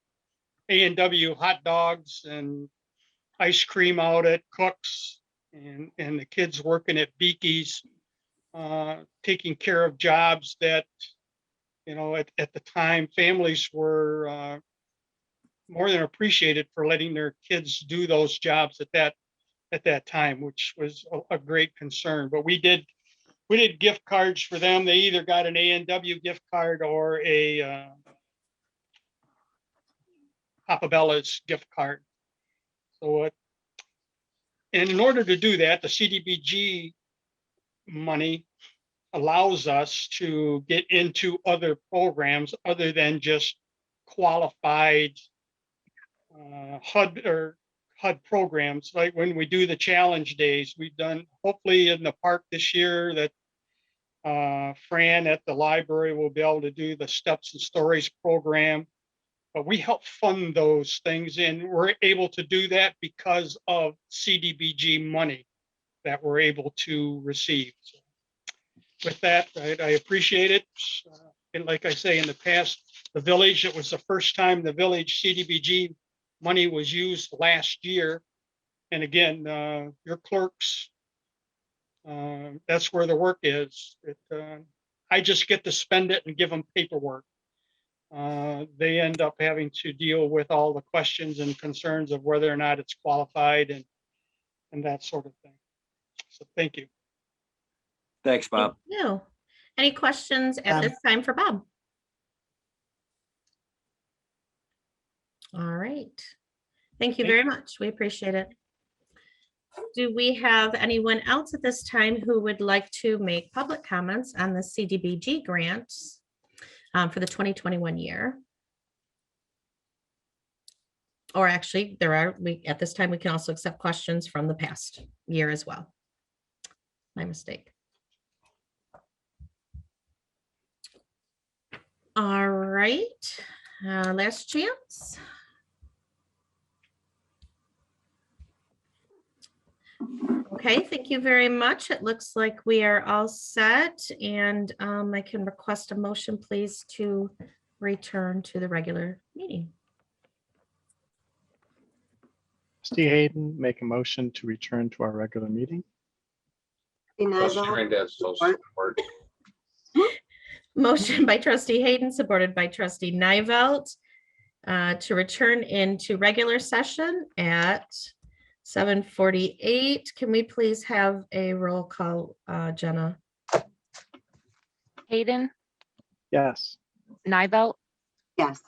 A&W hot dogs, and ice cream out at Cook's, and the kids working at Beaky's, taking care of jobs that, at the time, families were more than appreciated for letting their kids do those jobs at at that time, which was a great concern. But we did gift cards for them. They either got an A&W gift card or a Papa Bella's gift card. So, and in order to do that, the CDBG money allows us to get into other programs other than just qualified HUD programs. Like when we do the challenge days, we've done, hopefully in the park this year, that Fran at the library will be able to do the Steps and Stories program. But we help fund those things, and we're able to do that because of CDBG money that we're able to receive. So with that, I appreciate it. And like I say, in the past, the village, it was the first time the village CDBG money was used last year. And again, your clerks, that's where the work is. I just get to spend it and give them paperwork. They end up having to deal with all the questions and concerns of whether or not it's qualified and that sort of thing. So thank you. Thanks, Bob. Thank you. Any questions at this time for Bob? All right. Thank you very much. We appreciate it. Do we have anyone else at this time who would like to make public comments on the CDBG grants for the 2021 year? Or actually, at this time, we can also accept questions from the past year as well. My mistake. All right, last chance. Okay, thank you very much. It looks like we are all set, and I can request a motion, please, to return to the regular meeting. Trustee Hayden, make a motion to return to our regular meeting. Motion by Trustee Hayden, supported by Trustee Nivelt, to return into regular session at 7:48. Can we please have a roll call, Jenna? Hayden, Yes. Nivelt, Yes.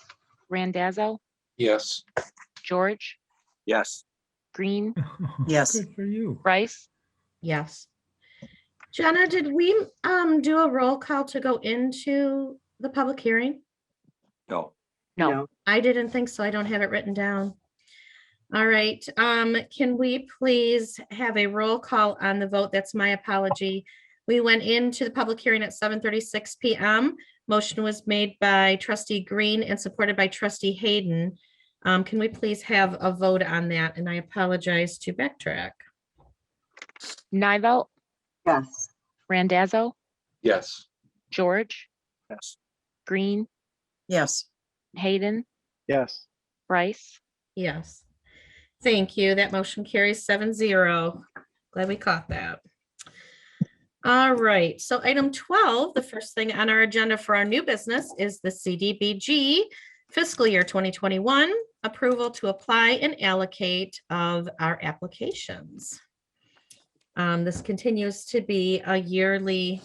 Randazzo, Yes. George, Yes. Green, Yes. Good for you. Bryce, Yes. Jenna, did we do a roll call to go into the public hearing? No. no. I didn't think so. I don't have it written down. All right, can we please have a roll call on the vote? That's my apology. We went into the public hearing at 7:36 p.m. Motion was made by Trustee Green and supported by Trustee Hayden. Can we please have a vote on that? And I apologize to backtrack. Nivelt, Yes. Randazzo, Yes. George, Yes. Green, Yes. Hayden, Yes. Bryce, Yes. Thank you. That motion carries 7-0. Glad we caught that. All right, so item 12, the first thing on our agenda for our new business is the CDBG fiscal year 2021 approval to apply and allocate of our applications. This continues to be a yearly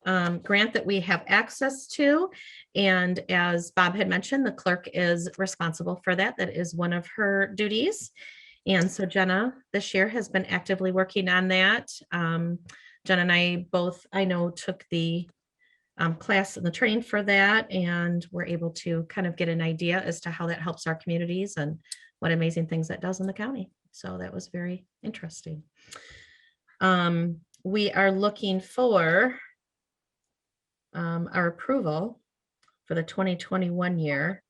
grant that we have access to. And as Bob had mentioned, the clerk is responsible for that. That is one of her duties. And so Jenna this year has been actively working on that. Jenna and I both, I know, took the class and the training for that, and we're able to kind of get an idea as to how that helps our communities and what amazing things that does in the county. So that was very interesting. We are looking for our approval for the 2021 year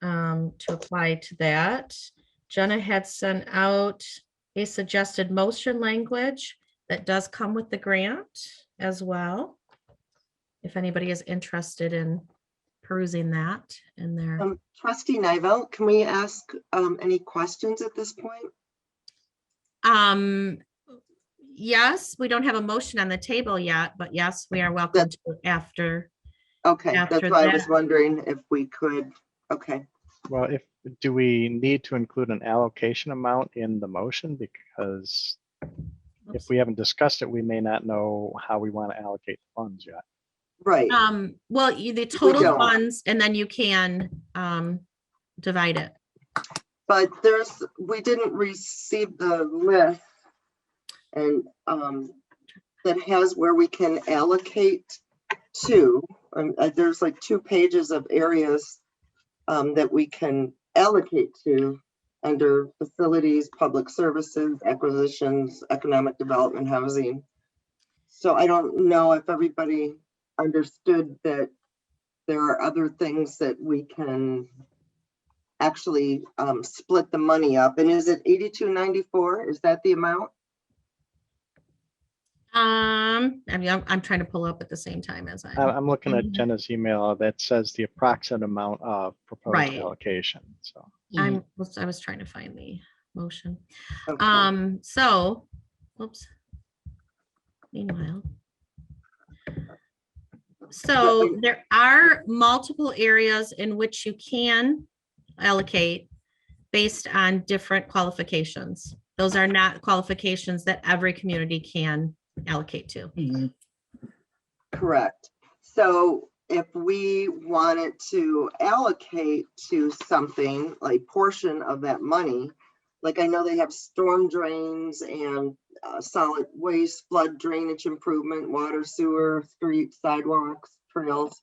to apply to that. Jenna had sent out a suggested motion language that does come with the grant as well. If anybody is interested in perusing that in there. Trustee Nivelt, can we ask any questions at this point? Yes, we don't have a motion on the table yet, but yes, we are welcome to after. Okay, After that's why I was that. wondering if we could. Okay. Well, do we need to include an allocation amount in the motion? Because if we haven't discussed it, we may not know how we want to allocate the funds yet. Right, Well, the total don't. funds, and then you can divide it. but we didn't receive the list and that has where we can allocate to. There's like 2 pages of areas that we can allocate to under facilities, public services, acquisitions, economic development, housing. So I don't know if everybody understood that there are other things that we can actually split the money up. And is it 8294? Is that the amount? I mean, I'm trying to pull up at the same time as I'm looking at Mhm. Jenna's email that says the approximate amount of proposed Right. allocation. So I was trying to find the motion. Okay. So, oops. Meanwhile. So there are multiple areas in which you can allocate based on different qualifications. Those are not qualifications that every community can allocate to. Mhm. Correct. So if we wanted to allocate to something, like portion of that money, like I know they have storm drains and solid waste, flood drainage improvement, water, sewer, street, sidewalks, trails.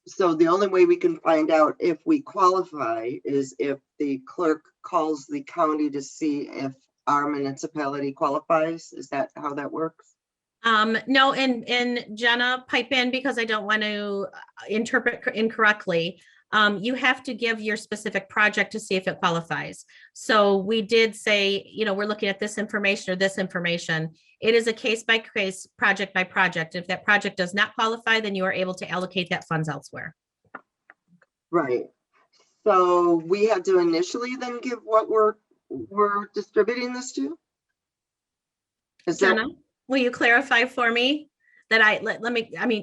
So the only way we can find out if we qualify is if the clerk calls the county to see if our municipality qualifies. Is that how that works? No, and Jenna, pipe in because I don't want to interpret incorrectly. You have to give your specific project to see if it qualifies. So we did say, we're looking at this information or this information. It is a case by case, project by project. If that project does not qualify, then you are able to allocate that funds elsewhere. Right. So we had to initially then give what we're distributing this to? Is that, Jenna, will you clarify for me that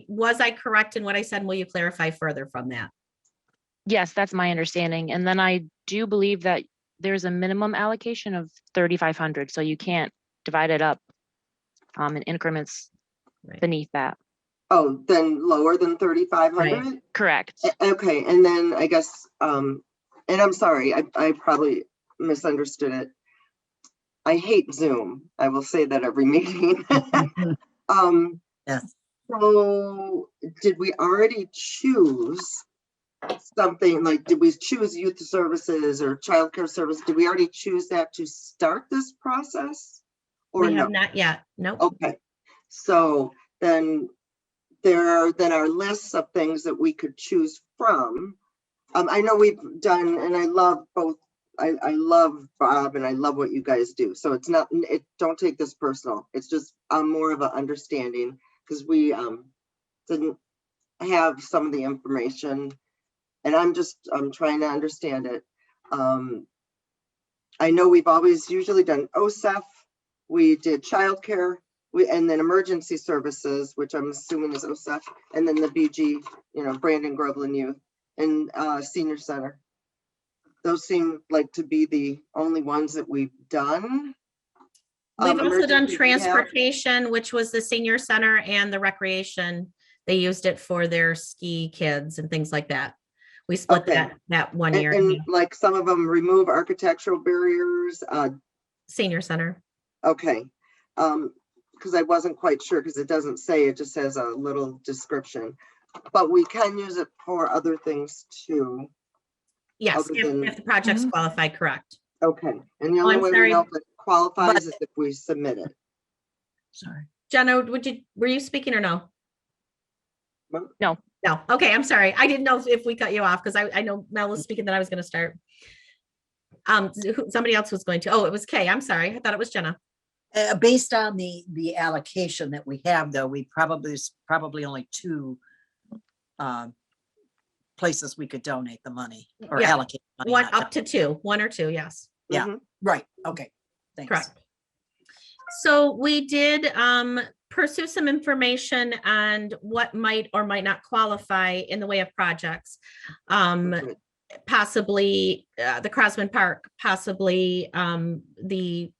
was I correct in what I said? Will you clarify further from that? Yes, that's my understanding. And then I do believe that there's a minimum allocation of 3,500, so you can't divide it up in increments Right. beneath that. oh, then lower than 3,500? Correct. Okay, and then I guess, and I'm sorry, I probably misunderstood it. I hate Zoom. I will say that every meeting. Yes. So did we already choose something, like, did we choose youth services or childcare service? Did we already choose that to start this process? Or We no? have not yet. Nope. Okay, so then there are lists of things that we could choose from. I know we've done, and I love both. I love Bob and I love what you guys do. So it's not, don't take this personal. It's just more of an understanding because we didn't have some of the information, and I'm trying to understand it. I know we've always usually done OSEF. We did childcare, and then emergency services, which I'm assuming is OSEF, and then the BG, Brandon Groveland Youth, and senior center. Those seem like to be the only ones that we've done. We've also done Emergency rehab. transportation, which was the senior center and the recreation. They used it for their ski kids and things like that. We split Okay. that one year. And like some of them remove architectural barriers. Senior center. Okay. Because I wasn't quite sure, because it doesn't say, it just has a little description. But we can use it for other things too. Yes, Other than- if the projects qualify, correct. Okay, and the Oh, only I'm way sorry. we know if it qualifies is if we submit it. Sorry. Jenna, were you speaking or no? No. No. Okay, I'm sorry. I didn't know if we cut you off because I know Mel was speaking that I was going to start. Somebody else was going to. Oh, it was Kay. I'm sorry. I thought it was Jenna. Based on the allocation that we have, though, we probably only 2 places we could donate the money or Yeah. allocate money. One not up to 2, 1 or 2. Yes. Yeah. Mhm. Right, okay, thanks. Correct. So we did pursue some information on what might or might not qualify in the way of projects. Okay. possibly the Crossman Park, possibly the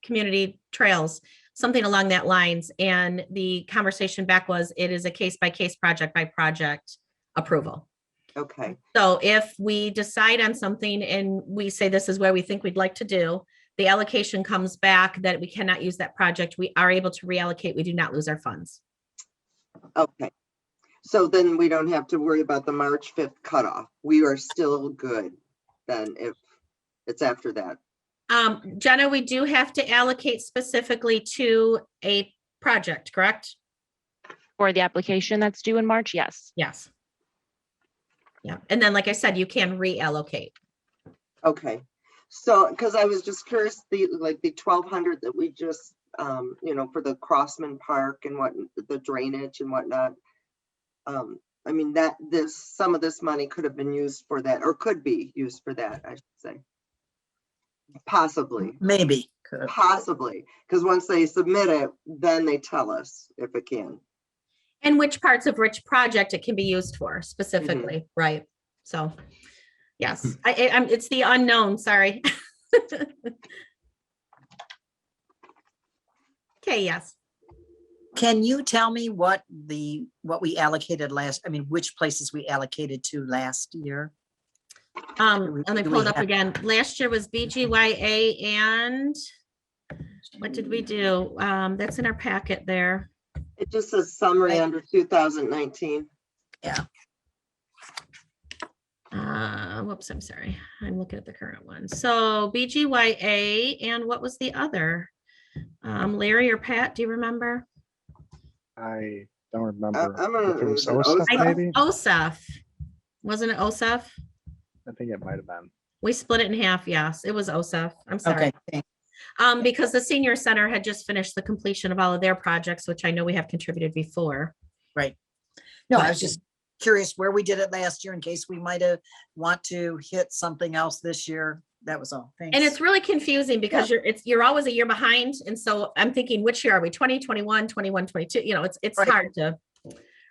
community trails, something along that lines. And the conversation back was, it is a case by case, project by project approval. Okay, So if we decide on something and we say this is where we think we'd like to do, the allocation comes back that we cannot use that project, we are able to reallocate. We do not lose our funds. okay. So then we don't have to worry about the March 5th cutoff. We are still good then if it's after that. Jenna, we do have to allocate specifically to a project, correct? For the application that's due in March, yes. Yes. Yeah, and then like I said, you can reallocate. Okay, so, because I was just curious, the 1,200 that we just, for the Crossman Park and what, the drainage and whatnot. I mean, some of this money could have been used for that, or could be used for that, I should say. Possibly, Maybe. possibly, because once they submit it, then they tell us if it can. And which parts of which project it can be used for specifically, right? So, yes, it's the unknown, sorry. Okay, yes. Can you tell me what we allocated which places we allocated to last year? Let me do pull we it up have- again. Last year was BGYA and what did we do? That's in our packet there. It just says summary Right. under 2019. Whoops, I'm sorry. I'm looking at the current one. So BGYA and what was the other? Larry or Pat, do you remember? I don't remember. I'm If it was is it OSEF, OSEF? maybe? OSEF. Wasn't it OSEF? I think it might have been. We split it in half. Yes, it was OSEF. I'm sorry. Okay, thank- Because the senior center had just finished the completion of all of their projects, which I know we have contributed before. right. No, I was just curious where we did it last year in case we might have want to hit something else this year. That was all. Thanks. And it's really confusing because you're always a year behind. And so I'm thinking, which year are we? 20, 21, 21, 22? It's Right. hard to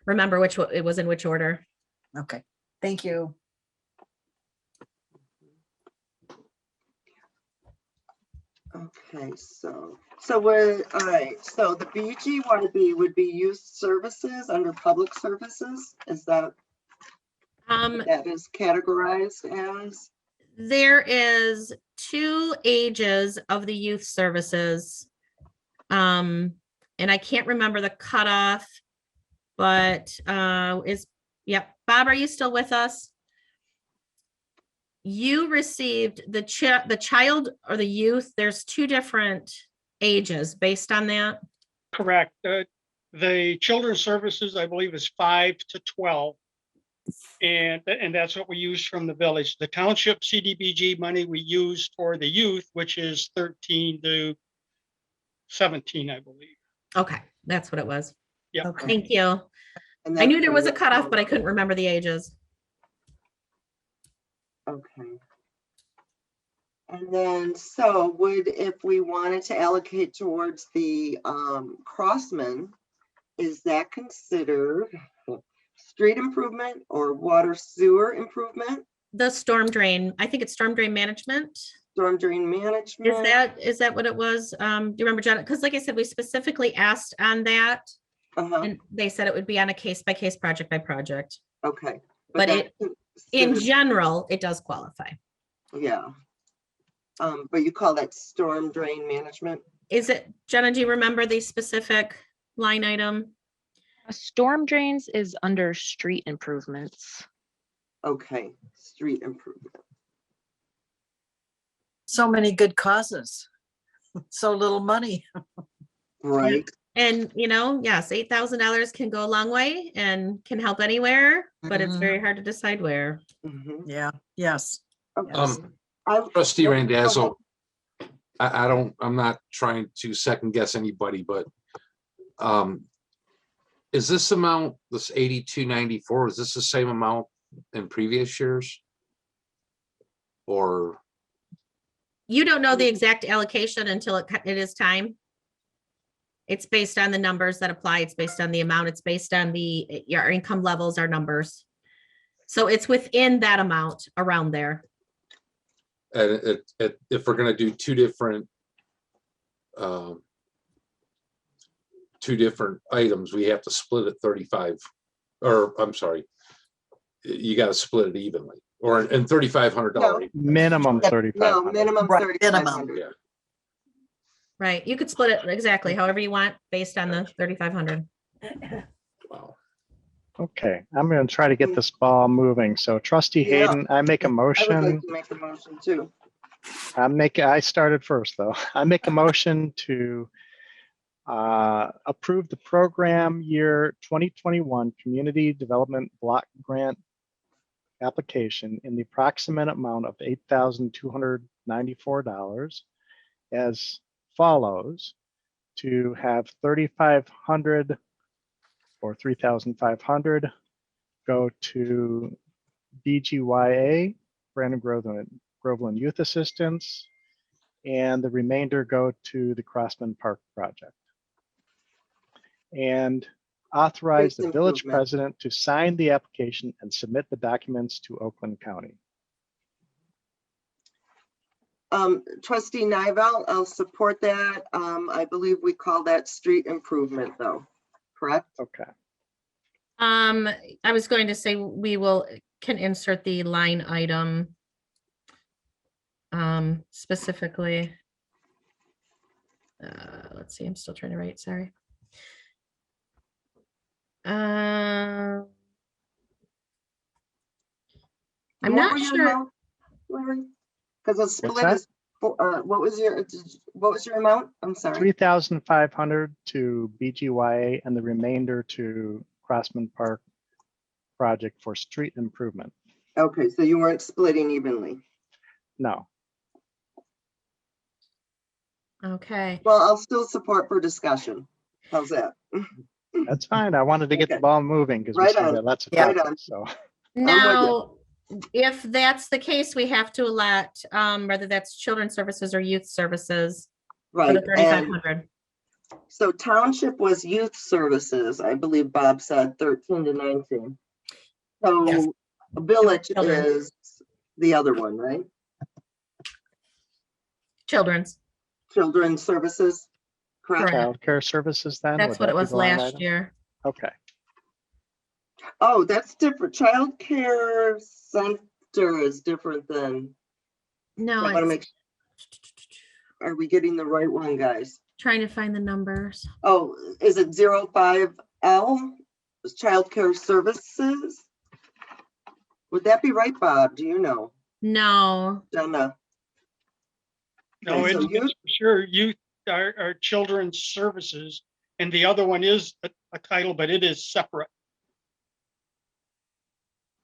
remember which it was in which order. Okay, thank you. Okay, so we're, all right, so the BGYB would be youth services under public services, is that is categorized as? There is 2 ages of the youth services. And I can't remember the cutoff, but yep. Bob, are you still with us? You received the child or the youth. There's 2 different ages based on that. Correct. The children's services, I believe, is 5 to 12. And that's what we use from the village. The township CDBG money we use for the youth, which is 13 to 17, I believe. Okay, that's what it was. Yep. Okay. Thank you. And I knew that's there was a the- cutoff, but I couldn't remember the ages. Okay. And then, so if we wanted to allocate towards the Crossman, is that considered street improvement or water sewer improvement? The storm drain, I think it's storm drain management. Storm drain management? Is that what it was? Do you remember, Jenna? Because like I said, we specifically asked on that Uh-huh, and they said it would be on a case by case, project by project. okay. But that's In considered- general, it does qualify. Yeah. But you call that storm drain management? Is it, Jenna, do you remember the specific line item? Storm drains is under street improvements. Okay, street improvement. So many good causes. So little money. Right, And, yes, $8,000 can go a long way and can help anywhere, but it's Mhm. very hard to decide where. mhm. Yeah, yes. Okay. Yes. Trustee Go Randazzo, I'm not trying to second guess anybody, but is this amount, this 8294, is this the same amount in previous years? Or, You don't know the exact allocation until it is time. It's based on the numbers that apply. It's based on the amount. It's based on your income levels, our numbers. So it's within that amount around there. And if we're gonna do two different items, we have to split it 35, or I'm sorry, you gotta split it evenly, or in $3,500. Minimum Yep. 3,500. No, minimum Right, 3,500. Yeah. Right. You could split it exactly however you want based on the 3,500. Wow. Okay, I'm going to try to get this ball moving. So Trustee Yeah. Hayden, I make a I would like motion. to make a motion too. I started first though. I make a motion to approve the program year 2021 Community Development Block Grant application in the approximate amount of $8,294 as follows: to have 3,500 or 3,500 go to BGYA, Brandon Groveland Youth Assistance, and the remainder go to the Crossman Park project. And authorize the Street village improvement. president to sign the application and submit the documents to Oakland County. Trustee Nivell, I'll support that. I believe we call that street improvement though, correct? Okay. I was going to say can insert the line item specifically. Let's see, I'm still trying to write, sorry. I'm not sure. Because the split that? is, what was your amount? I'm sorry. 3,500 to BGYA and the remainder to Crossman Park project for street improvement. Okay, so you weren't splitting evenly. No. Okay. Well, I'll still support for discussion. How's that? That's fine. I wanted to get the Okay. ball moving because we Right still on. got lots of Right topics. So Now, if that's the case, we have to allot, whether that's children's services or youth services for Right. the And 3,500. so township was youth services, I believe Bob said 13 to 19. So Yes. village Children. is the other one, right? Children's. Children's services, correct? Correct. child care services then? That's Would what that it be was the line last item? year. Okay. Oh, that's different. Child care center is different than, No, I want to it's make, are we getting the right one, guys? trying to find the numbers. Oh, is it 05L? Is child care services? Would that be right, Bob? Do you know? No. Jenna? No, Okay, so it's for sure youth are children's services, and the other one is a title, but it is separate.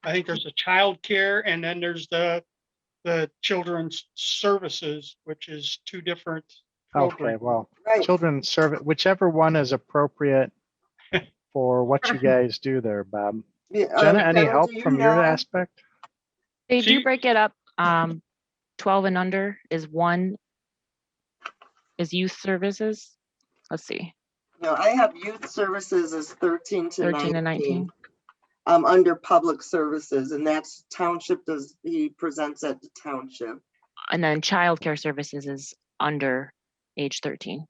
I think there's a child care, and then there's the children's services, which is two different Okay. programs. Well, Right. children's service, whichever one is appropriate for what you guys do there, Bob. Yeah, Jenna, any Jenna, help do you from your know? aspect? They do See- break it up. 12 and under is youth services. Let's see, No, I have youth services as 13 to 13 and 19. Under public services, and that's township he presents at the township. And then childcare services is under age 13.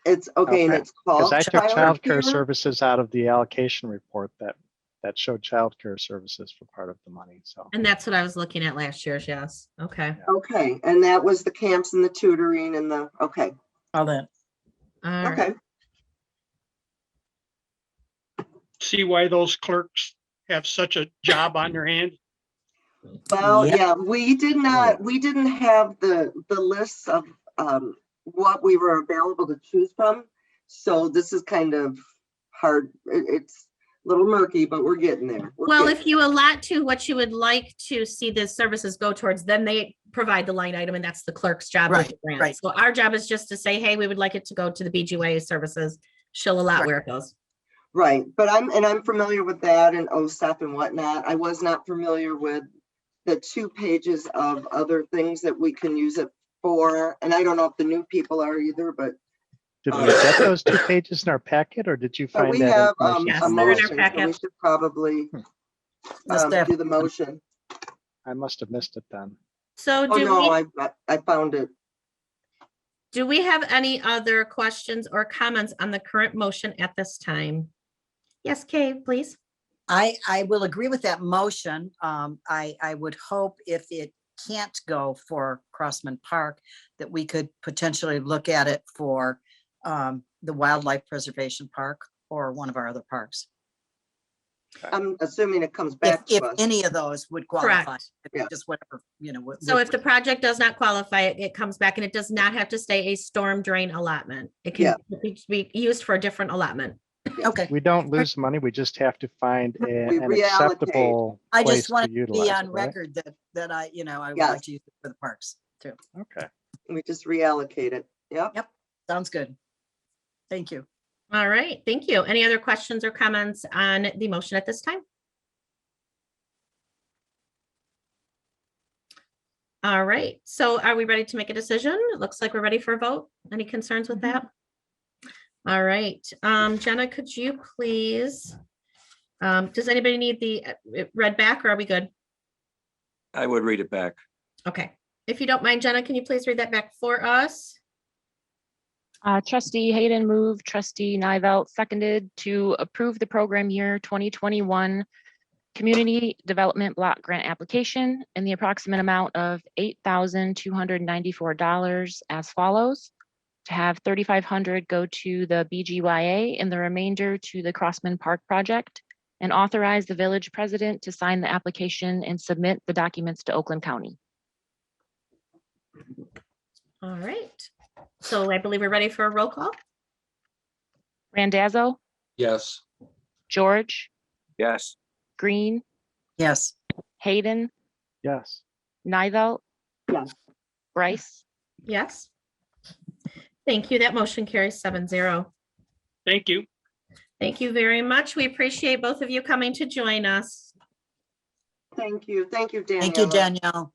It's okay, and Okay. it's called Because I took child care care? services out of the allocation report that showed child care services for part of the money. So And that's what I was looking at last year's, yes. Okay. Okay, and that was the camps and the tutoring and the, okay, All that. All right. okay. See why those clerks have such a job on their hands? Well, Yep. yeah, we didn't have the lists of what we were available to choose from. So this is kind of hard. It's a little murky, but we're getting there. Well, if you allot to what you would like to see the services go towards, then they provide the line item, and that's the clerk's job with the Right, grant. right. So our job is just to say, hey, we would like it to go to the BGA services. She'll allot Right. where it goes. Right, but I'm familiar with that and OSEP and whatnot. I was not familiar with the 2 pages of other things that we can use it for. And I don't know if the new people are either, but did we get those 2 pages in our packet, or did you find we that have information Yes, a they're in our motion, so we packet. should probably Steph. do the motion. I must have missed it then. So Oh, no, do I found it. we have any other questions or comments on the current motion at this time? Yes, Kay, please. I will agree with that motion. I would hope if it can't go for Crossman Park, that we could potentially look at it for the Wildlife Preservation Park or one of our other parks. I'm assuming it comes back If to us. any of those would qualify, Correct. Yeah. just whatever, So if the project does not qualify, it comes back and it does not have to stay a storm drain allotment. It can be used for a different allotment. Okay, We don't lose money. We just have to find We an reallocate. acceptable I place just to want to be utilize on it, right? record that I would Yes. like to use it for the parks too. Okay. We just reallocate it. Yep. Sounds good. Thank you. All right, thank you. Any other questions or comments on the motion at this time? All right, so are we ready to make a decision? It looks like we're ready for a vote. Any concerns with that? All right, Jenna, could you please, does anybody need the read back or are we good? I would read it back. Okay, if you don't mind, Jenna, can you please read that back for us? Trustee Hayden moved, trustee Nivelt seconded to approve the program year 2021 Community Development Block Grant application in the approximate amount of $8,294 as follows. To have $3,500 go to the BGYA and the remainder to the Crossman Park project, and authorize the village president to sign the application and submit the documents to Oakland County. All right, so I believe we're ready for a roll call. Randazzo, Yes. George, Yes. Green, Yes. Hayden, Yes. Nivelt. Yes. Bryce. Yes. Thank you. That motion carries 7-0. Thank you. Thank you very much. We appreciate both of you coming to join us. Thank you. Thank you, Danielle. Thank you, Danielle.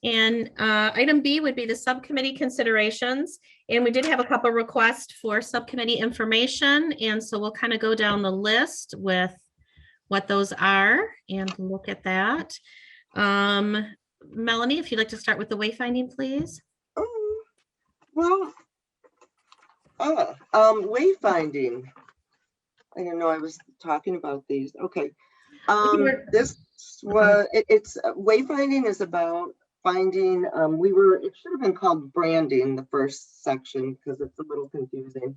And item B would be the subcommittee considerations. And we did have a couple requests for subcommittee information. And so we'll kind of go down the list with what those are and look at that. Melanie, if you'd like to start with the wayfinding, please. Well, wayfinding. I didn't know I was talking about these. Okay. This was, it's wayfinding is about finding, it should have been called branding, the first section, because it's a little confusing.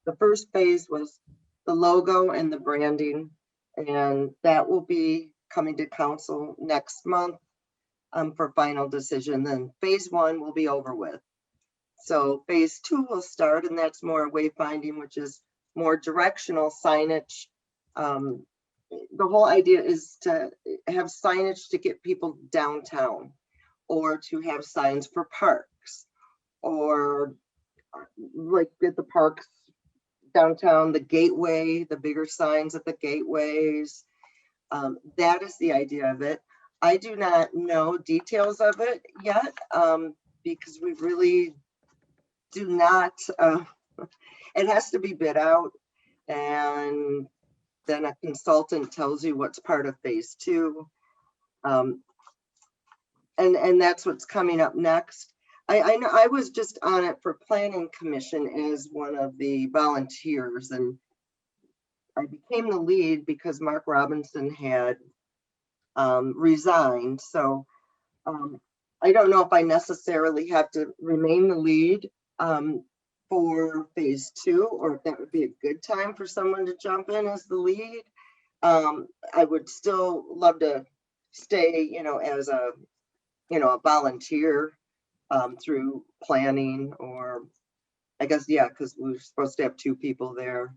The first phase was the logo and the branding, and that will be coming to council next month for final decision. Then phase 1 will be over with. So phase 2 will start, and that's more wayfinding, which is more directional signage. The whole idea is to have signage to get people downtown, or to have signs for parks, or like at the parks downtown, the gateway, the bigger signs at the gateways. That is the idea of it. I do not know details of it yet, because we really do not, it has to be bid out, and then a consultant tells you what's part of phase 2. And that's what's coming up next. I know I was just on it for planning commission as one of the volunteers, and I became the lead because Mark Robinson had resigned. So I don't know if I necessarily have to remain the lead for phase 2, or if that would be a good time for someone to jump in as the lead. I would still love to stay, as a volunteer through planning, or I guess, yeah, because we're supposed to have 2 people there.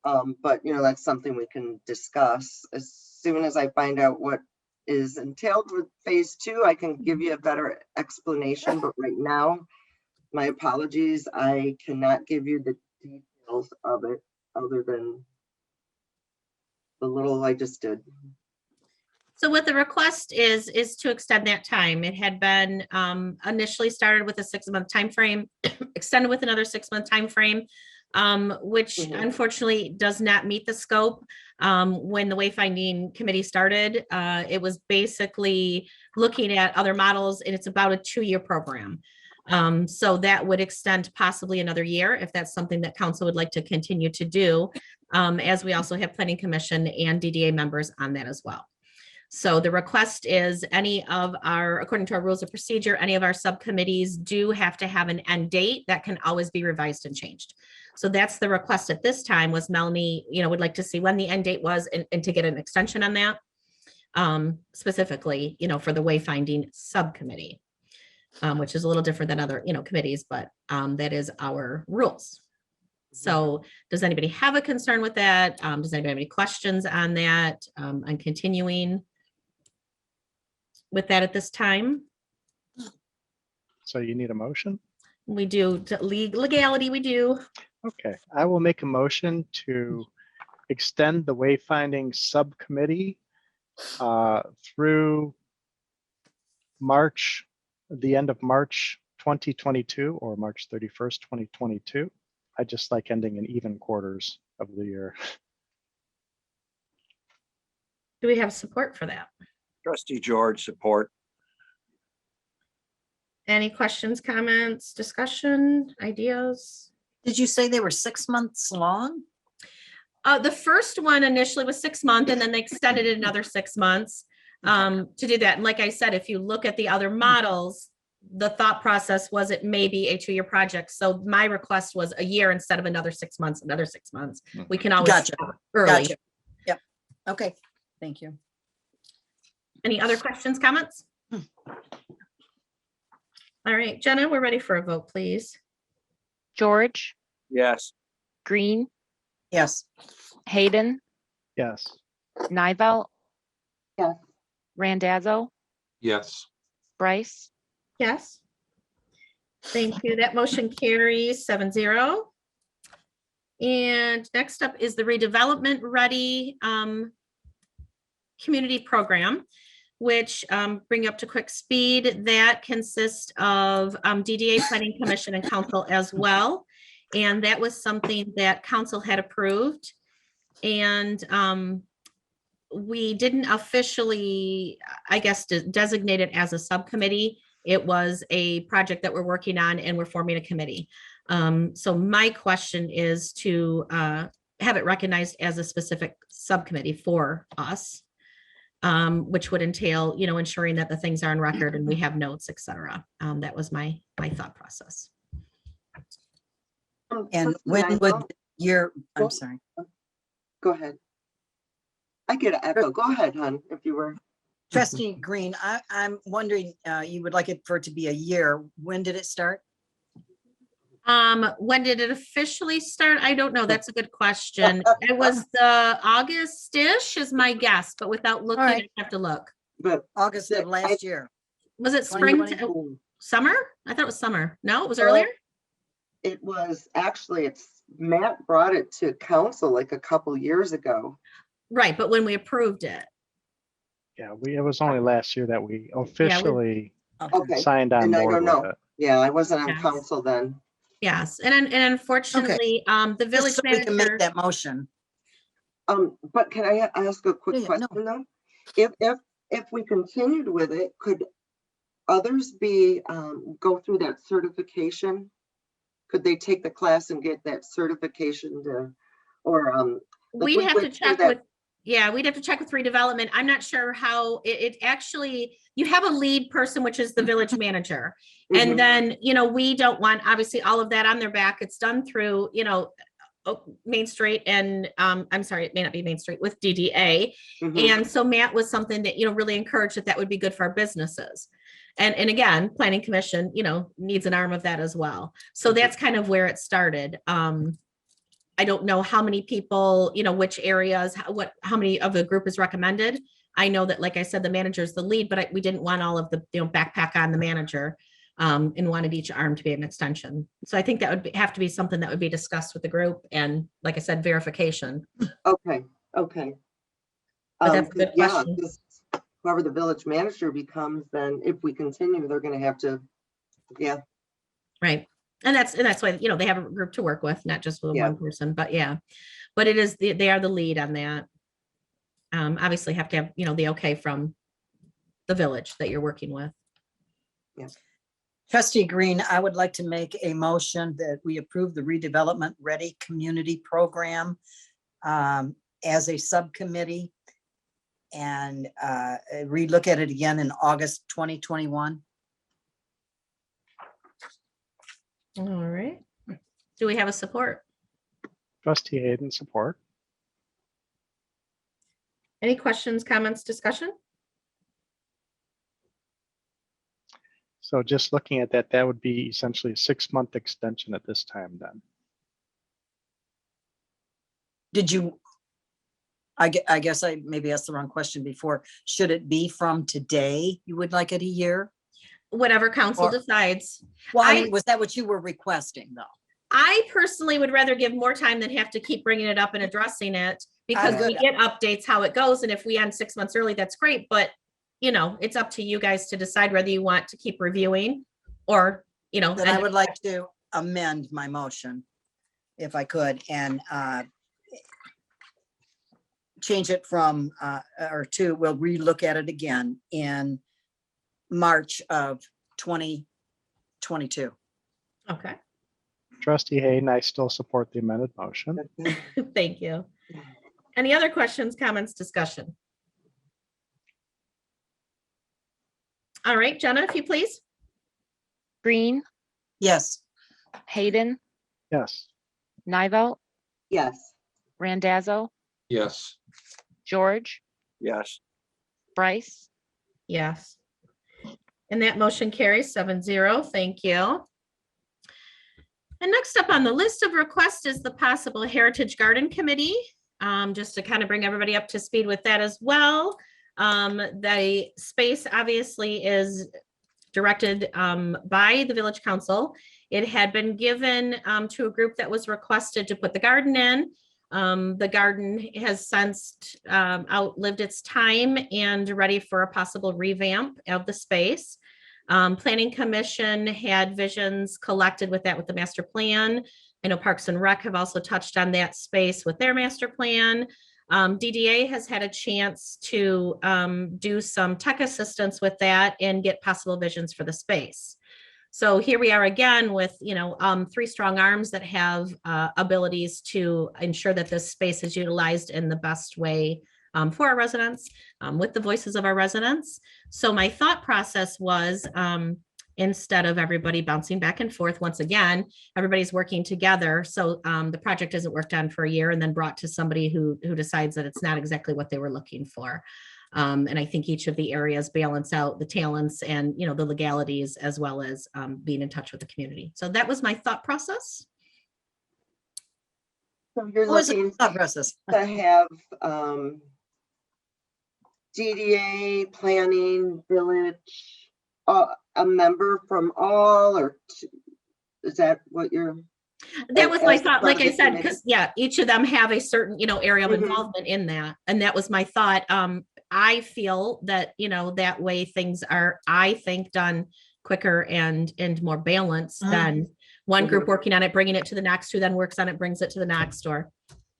But that's something we can discuss. As soon as I find out what is entailed with phase 2, I can give you a better explanation. But right now, my apologies, I cannot give you the details of it other than the little I just did. So what the request is to extend that time. It had been initially started with a 6-month time frame, extended with another 6-month time frame. which Mhm. unfortunately does not meet the scope. When the Wayfinding Committee started, it was basically looking at other models, and it's about a 2-year program. So that would extend possibly another year if that's something that council would like to continue to do, as we also have Planning Commission and DDA members on that as well. So the request is according to our rules of procedure, any of our subcommittees do have to have an end date that can always be revised and changed. So that's the request at this time. Was Melanie, would like to see when the end date was and to get an extension on that, specifically, for the Wayfinding subcommittee, which is a little different than other, committees, but that is our rules. So does anybody have a concern with that? Does anybody have any questions on that, on continuing with that at this time? So you need a motion? We do, legality, we do. Okay, I will make a motion to extend the wayfinding subcommittee through the end of March 2022 or March 31st, 2022. I just like ending in even quarters of the year. Do we have support for that? Trustee George, support. Any questions, comments, discussion, ideas? Did you say they were 6 months long? The first one initially was 6 months, and then they extended it another 6 months to do that. And like I said, if you look at the other models, the thought process was it may be a 2-year project. So my request was a year instead of another 6 months, another 6 months. We can always Gotcha. stop early. Gotcha. Yep. Okay. Thank you. Any other questions, comments? All right, Jenna, we're ready for a vote, please. George, Yes. Green, Yes. Hayden, Yes. Nivell, Yes. Randazzo, Yes. Bryce, Yes. Thank you. That motion carries 7-0. And next up is the redevelopment ready community program, which bring up to quick speed. That consists of DDA, Planning Commission, and Council as well. And that was something that Council had approved. And we didn't officially, I guess, designate it as a subcommittee. It was a project that we're working on, and we're forming a committee. So my question is to have it recognized as a specific subcommittee for us, which would entail, ensuring that the things are on record and we have notes, et cetera. That was my thought process. And Trustee when would Nivell, I'm sorry. Go ahead. I get an echo. Go ahead, hon, if you were. Trustee Green, I'm wondering, you would like it for it to be a year. When did it start? When did it officially start? I don't know. That's a good question. It was the August-ish is my guess, but without looking, right. I have to look. But August of last year. Was it spring, 2020. summer? I thought it was summer. No, it was Well, earlier? it was actually, Matt brought it to council like a couple years ago. Right, but when we approved it. Yeah, it was only last year that we officially Okay. signed on And I board don't with know. it. Yeah, I wasn't on Yes. council then. Yes, and unfortunately, the Just village so we can manager. make that motion. But can I ask a quick Yeah, no. question though? If we continued with it, could others go through that certification? Could they take the class and get that certification We'd have to went through check that- with, we'd have to check with redevelopment. I'm not sure how it actually, you have a lead person, which is the village manager. Mhm. And then, we don't want, obviously, all of that on their back. It's done through, Main Street and, I'm sorry, it may not be Main Street, with DDA. Mhm. And so Matt was something that, really encouraged that would be good for our businesses. And again, Planning Commission, needs an arm of that as well. So that's kind of where it started. I don't know how many people, which areas, how many of the group is recommended. I know that, like I said, the manager's the lead, but we didn't want all of the, backpack on the manager, and wanted each arm to be an extension. So I think that would have to be something that would be discussed with the group and, like I said, verification. Okay. But that's a good question. Just whoever the village manager becomes, then if we continue, they're gonna have to, Right. And that's why, they have a group to work with, not just with Yeah. one person, but yeah. But it is, they are the lead on that. Obviously have to have, the okay from the village that you're working with. Trustee Green, I would like to make a motion that we approve the redevelopment ready community program as a subcommittee and relook at it again in August 2021. All right. Do we have a support? Trustee Hayden, support. Any questions, comments, discussion? So just looking at that, that would be essentially a 6-month extension at this time then. Did you, I guess I maybe asked the wrong question before. Should it be from today? You would like it a year? Whatever council Or- decides. Well, I I- mean, was that what you were requesting though? I personally would rather give more time than have to keep bringing it up and addressing it because we good. get updates how it goes. And if we end 6 months early, that's great. But, it's up to you guys to decide whether you want to keep reviewing or, Then I and- would like to amend my motion if I could and change it from or to, we'll relook at it again in March of 2022. Okay, Trustee Hayden, I still support the amended motion. thank you. Any other questions, comments, discussion? All right, Jenna, if you please. Green, Yes, Hayden, Yes. Nivell, Yes. Randazzo, Yes. George, Yes. Bryce, Yes. And that motion carries 7-0. Thank you. And next up on the list of requests is the possible Heritage Garden Committee. Just to kind of bring everybody up to speed with that as well. The space obviously is directed by the Village Council. It had been given to a group that was requested to put the garden in. The garden has since outlived its time and ready for a possible revamp of the space. Planning Commission had visions collected with that with the master plan. I know Parks and Rec have also touched on that space with their master plan. DDA has had a chance to do some tech assistance with that and get possible visions for the space. So here we are again with, 3 strong arms that have abilities to ensure that this space is utilized in the best way for our residents, with the voices of our residents. So my thought process was, instead of everybody bouncing back and forth, once again, everybody's working together. So the project isn't worked on for a year and then brought to somebody who decides that it's not exactly what they were looking for. And I think each of the areas balance out the talents and, the legalities as well as being in touch with the community. So that was my thought process. So you're what was the looking thought process? to have DDA, planning, village, a member from all, or is that what you're? That was my as the thought, like I project said, committee? because each of them have a certain, area of Mhm. involvement in that. And that was my thought. I feel that, that way things are, I think, done quicker and more balanced than one group working on it, bringing it to the next, who then works on it, brings it to the next, or.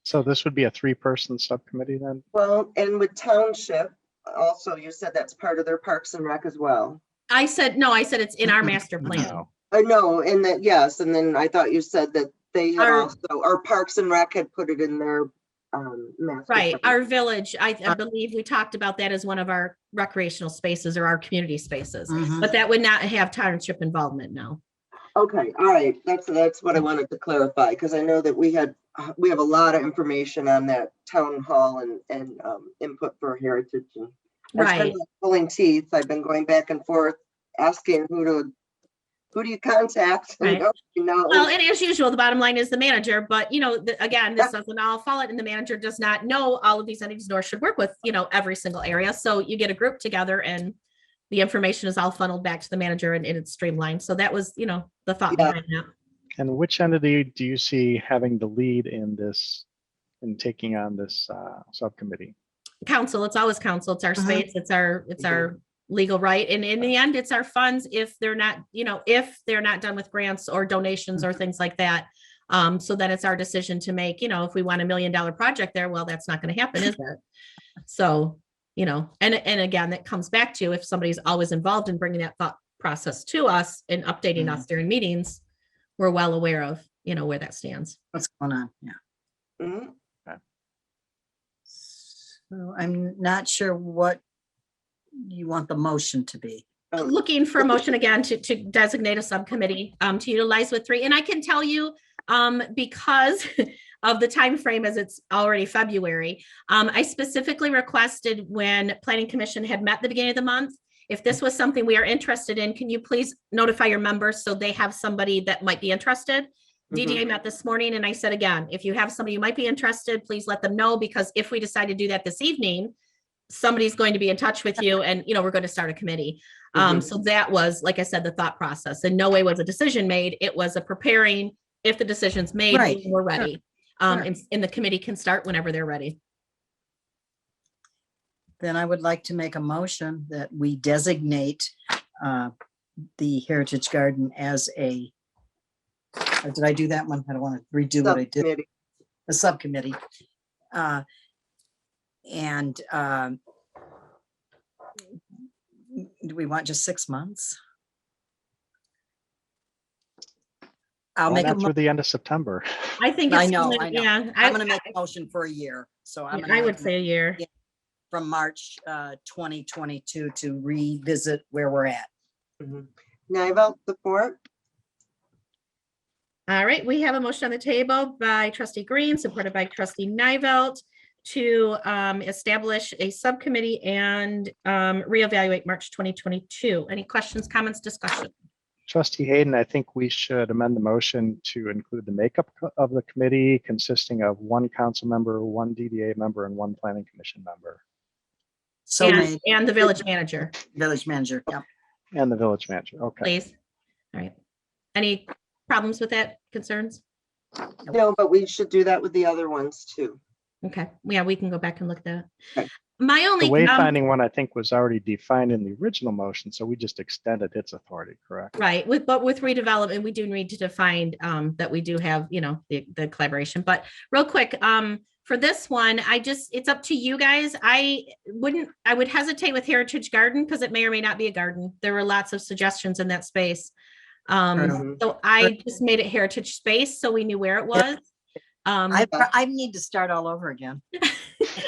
So this would be a 3-person subcommittee then? Well, and with township, also, you said that's part of their Parks and Rec as well. I said it's in our master plan. No. I know, and that, yes, and then I thought you said that they had Our- also, or Parks and Rec had put it in their master. Right, plan. our village, I believe we talked about that as one of our recreational spaces or our community spaces, Mhm. but that would not have township involvement now. Okay, all right, that's what I wanted to clarify, because I know that we have a lot of information on that town hall and input for heritage. And it's been Right, like pulling teeth. I've been going back and forth, asking who do you contact? And Right. nobody knows. well, and as usual, the bottom line is the manager, but again, this doesn't all fall it, and the manager does not know all of these entities, nor should work with, every single area. So you get a group together and the information is all funneled back to the manager and it's streamlined. So that was, the thought Yeah. behind that. And which entity do you see having the lead in this, in taking on this subcommittee? Council, it's always council. It's our Mhm. space. It's our legal right. And in the end, it's our funds if they're not, if they're not done with grants or donations or things like that. So then it's our decision to make, if we want $1 million project there, well, that's not going to happen, is it? So, and again, that comes back to if somebody's always involved in bringing that thought process to us and updating us during meetings, we're well aware of, where that stands. What's going on? Yeah. Mhm. So I'm not sure what you want the motion to be. Looking for a motion again to designate a subcommittee to utilize with 3. And I can tell you, because of the time frame as it's already February, I specifically requested when Planning Commission had met the beginning of the month, if this was something we are interested in, can you please notify your members so they have somebody that might be interested? DDA met this morning and I said, again, if you have somebody who might be interested, please let them know, because if we decide to do that this evening, somebody's going to be in touch with you and, we're going to start a committee. So that was, like I said, the thought process. In no way was a decision made. It was a preparing, if the decision's made, Right. we're ready. Sure. And the committee can start whenever they're ready. Then I would like to make a motion that we designate the Heritage Garden as a, or did I do that one? I don't want to redo what I did. Subcommittee. A subcommittee. And do we want just 6 months? I'll Well, make a, not through the end of September. I think I it's, know. yeah, I'm gonna make a motion for a year. So I'm gonna I would make say a year. from March 2022 to revisit where we're at. Nivell, support. All right, we have a motion on the table by trustee Green, supported by trustee Nivelt, to establish a subcommittee and reevaluate March 2022. Any questions, comments, discussion? Trustee Hayden, I think we should amend the motion to include the makeup of the committee consisting of 1 council member, 1 DDA member, and 1 planning commission member, So made, And the village manager, village manager. Yep. and the village manager. Okay. please. All right. Any problems with that, concerns? No, but we should do that with the other ones too. Okay, yeah, we can go back and look at that. Okay. My The only, wayfinding one, I think, was already defined in the original motion, so we just extended its authority, correct? right, but with redevelopment, we do need to define that we do have, the collaboration. But real quick, for this one, it's up to you guys. I would hesitate with Heritage Garden because it may or may not be a garden. There were lots of suggestions in that space. So I just made it Heritage Space so we knew where it was. I need to start all over again.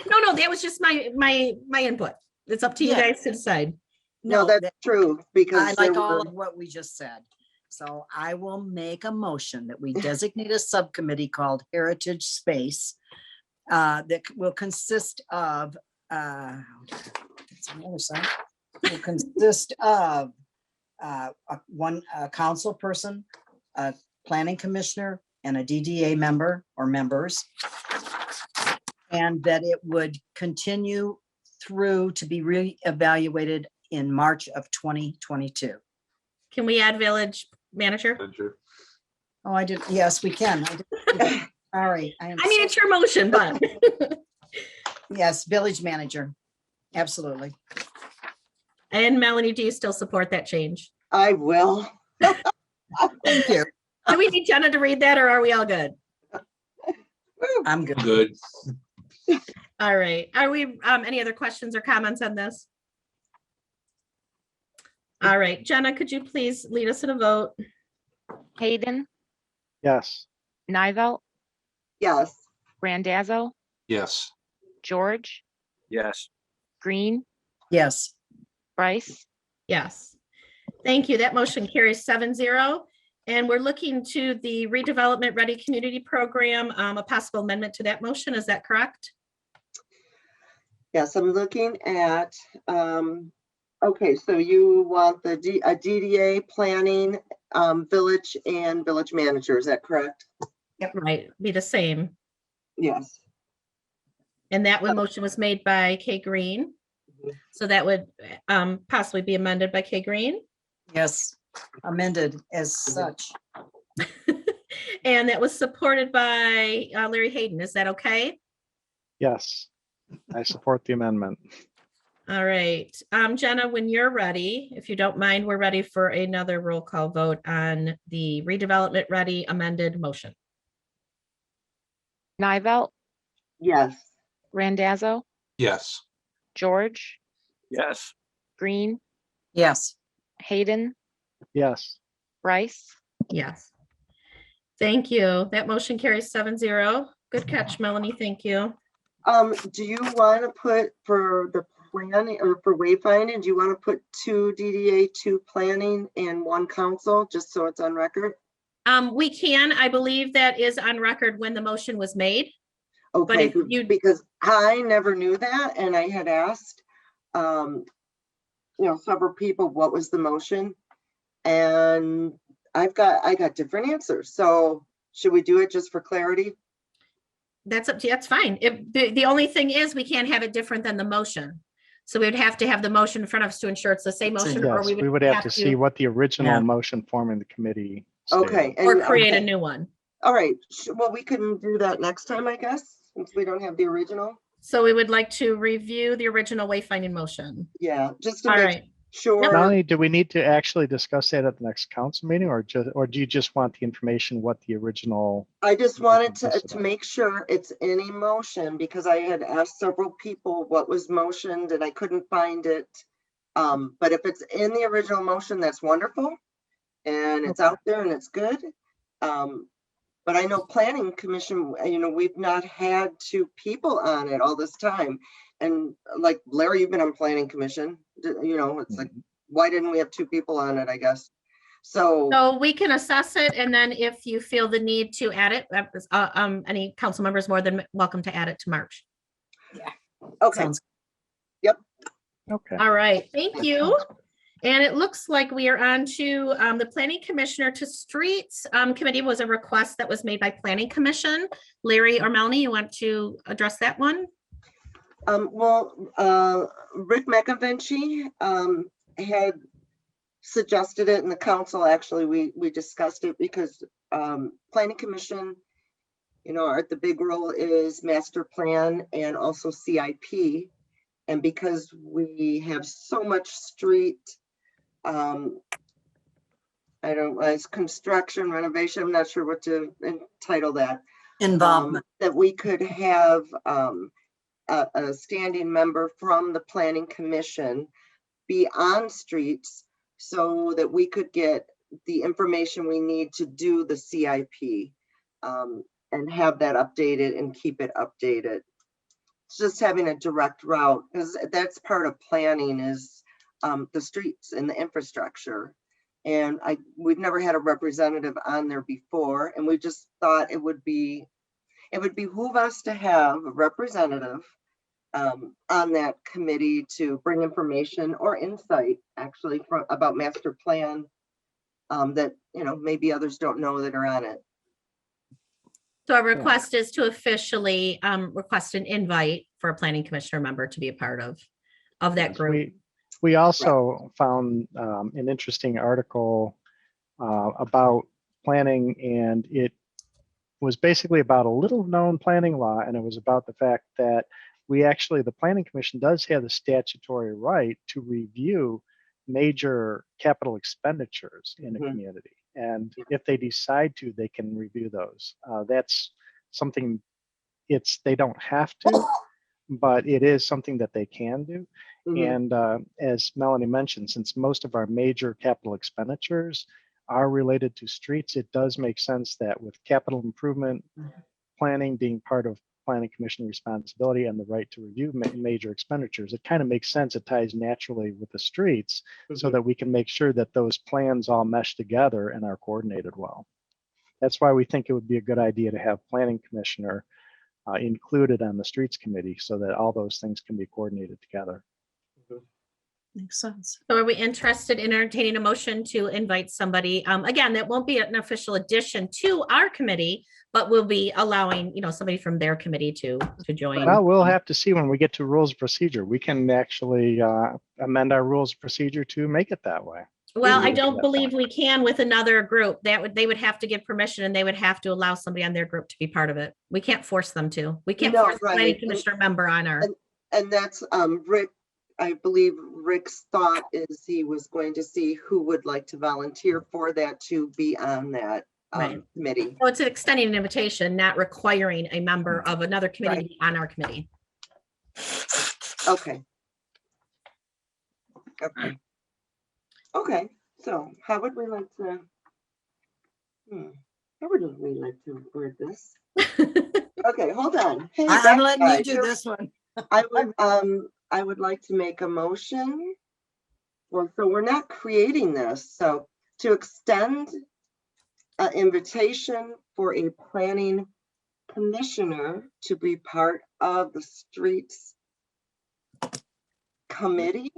No, that was just my input. It's up to you Yeah. guys to decide. No, that's true I because like there all were- of what we just said. So I will make a motion that we designate a subcommittee called Heritage Space that will consist of, it's on the other side, will consist of one council person, a planning commissioner, and a DDA member or members. And that it would continue through to be reevaluated in March of 2022. Can we add village manager? Oh, I did, yes, we can. Sorry. I mean, it's your motion, but Yes, village manager. Absolutely. and Melanie, do you still support that change? I will. Thank you. Do we need Jenna to read that or are we all good? I'm good. Good. All right. Are we, any other questions or comments on this? All right, Jenna, could you please lead us in a vote? Hayden, Yes. Nivell, Yes. Randazzo, Yes. George, Yes. Green, Yes. Bryce, Yes. Thank you. That motion carries 7-0. And we're looking to the redevelopment ready community program, a possible amendment to that motion. Is that correct? Yes, I'm looking at, okay, so you want a DDA planning, village and village manager, is that correct? Right, be the same. Yes. And that one motion was made by Kay Green. So that would possibly be amended by Kay Green. Yes. Amended as such. And that was supported by Larry Hayden. Is that okay? Yes. I support the amendment. All right, Jenna, when you're ready, if you don't mind, we're ready for another roll call vote on the redevelopment ready amended motion. Nivelt, Yes. Randazzo, Yes. George, Yes. Green, Yes. Hayden, Yes. Bryce. Yes. Thank you. That motion carries 7-0. Good catch, Melanie. Thank you. Do you want to put for the planning or for wayfinding, do you want to put 2 DDA, 2 planning and 1 council, just so it's on record? We can, I believe that is on record when the motion was made. Okay, if you- because I never knew that, and I had asked, several people, what was the motion? And I got different answers. So should we do it just for clarity? That's up to you. That's fine. If the only thing is we can't have it different than the motion. So we would have to have the motion in front of us to ensure it's the same motion. Or Yes, we would have to see what the original Yeah. motion forming the committee Okay. stated. Or and- create a okay. new one. All right, well, we can do that next time, I guess, since we don't have the original. So we would like to review the original wayfinding motion. Yeah, just to All make right. sure. Melanie, do we need to actually discuss that at the next council meeting, or do you just want the information, what the original? I just wanted Yes, to make sure it's in a motion, because I had asked several people what was motioned and I couldn't find it. But if it's in the original motion, that's wonderful. And it's out there and it's good. But I know planning commission, we've not had 2 people on it all this time. And like Larry, you've been on planning commission, it's like, why didn't we have 2 people on it, I guess? So we can assess it, and then if you feel the need to add it, any council members more than welcome to add it to March. okay, Sounds Okay. All right, thank you. And it looks like we are on to the Planning Commissioner to Streets Committee was a request that was made by Planning Commission. Larry or Melanie, you want to address that one? Rick McAvinci had suggested it in the council. Actually, we discussed it because planning commission, the big role is master plan and also CIP. And because we have so much street, it's construction, renovation, I'm not sure what to entitle that. involvement. That we could have a standing member from the planning commission be on streets so that we could get the information we need to do the CIP and have that updated and keep it updated. It's just having a direct route, because that's part of planning is the streets and the infrastructure. And we've never had a representative on there before, and we just thought it would behoove us to have a representative on that committee to bring information or insight actually about master plan that maybe others don't know that are on it. So our request is to officially request an invite for a planning commissioner member to be a part of that group. We also found an interesting article about planning, and it was basically about a little known planning law, and it was about the fact that the planning commission does have the statutory right to review major capital expenditures in a community. And if they decide to, they can review those. That's something they don't have to, but it is something that they can do. And as Melanie mentioned, since most of our major capital expenditures are related to streets, it does make sense that with capital improvement planning being part of planning commission responsibility and the right to review major expenditures, it kind of makes sense. It ties naturally with the streets so that we can make sure that those plans all mesh together and are coordinated well. That's why we think it would be a good idea to have planning commissioner included on the streets committee so that all those things can be coordinated together. Makes sense. So are we interested in entertaining a motion to invite somebody? Again, that won't be an official addition to our committee, but we'll be allowing, somebody from their committee to join. Well, we'll have to see when we get to rules of procedure. We can actually amend our rules of procedure to make it that way. Well, I don't believe we can with another group. They would have to give permission, and they would have to allow somebody on their group to be part of it. We can't force them to. We can't force a planning commissioner member on our. And that's Rick I believe Rick's thought is he was going to see who would like to volunteer for that to be on that Right. committee. So it's extending an invitation, not requiring a member of another committee to be on our committee. Okay. Okay. Okay, so how would we like to, how would we like to word this? Okay, hold on. Hey, I'm that letting guy. you do this one. I would like to make a motion. Well, so we're not creating this, so to extend an invitation for a planning commissioner to be part of the streets committee?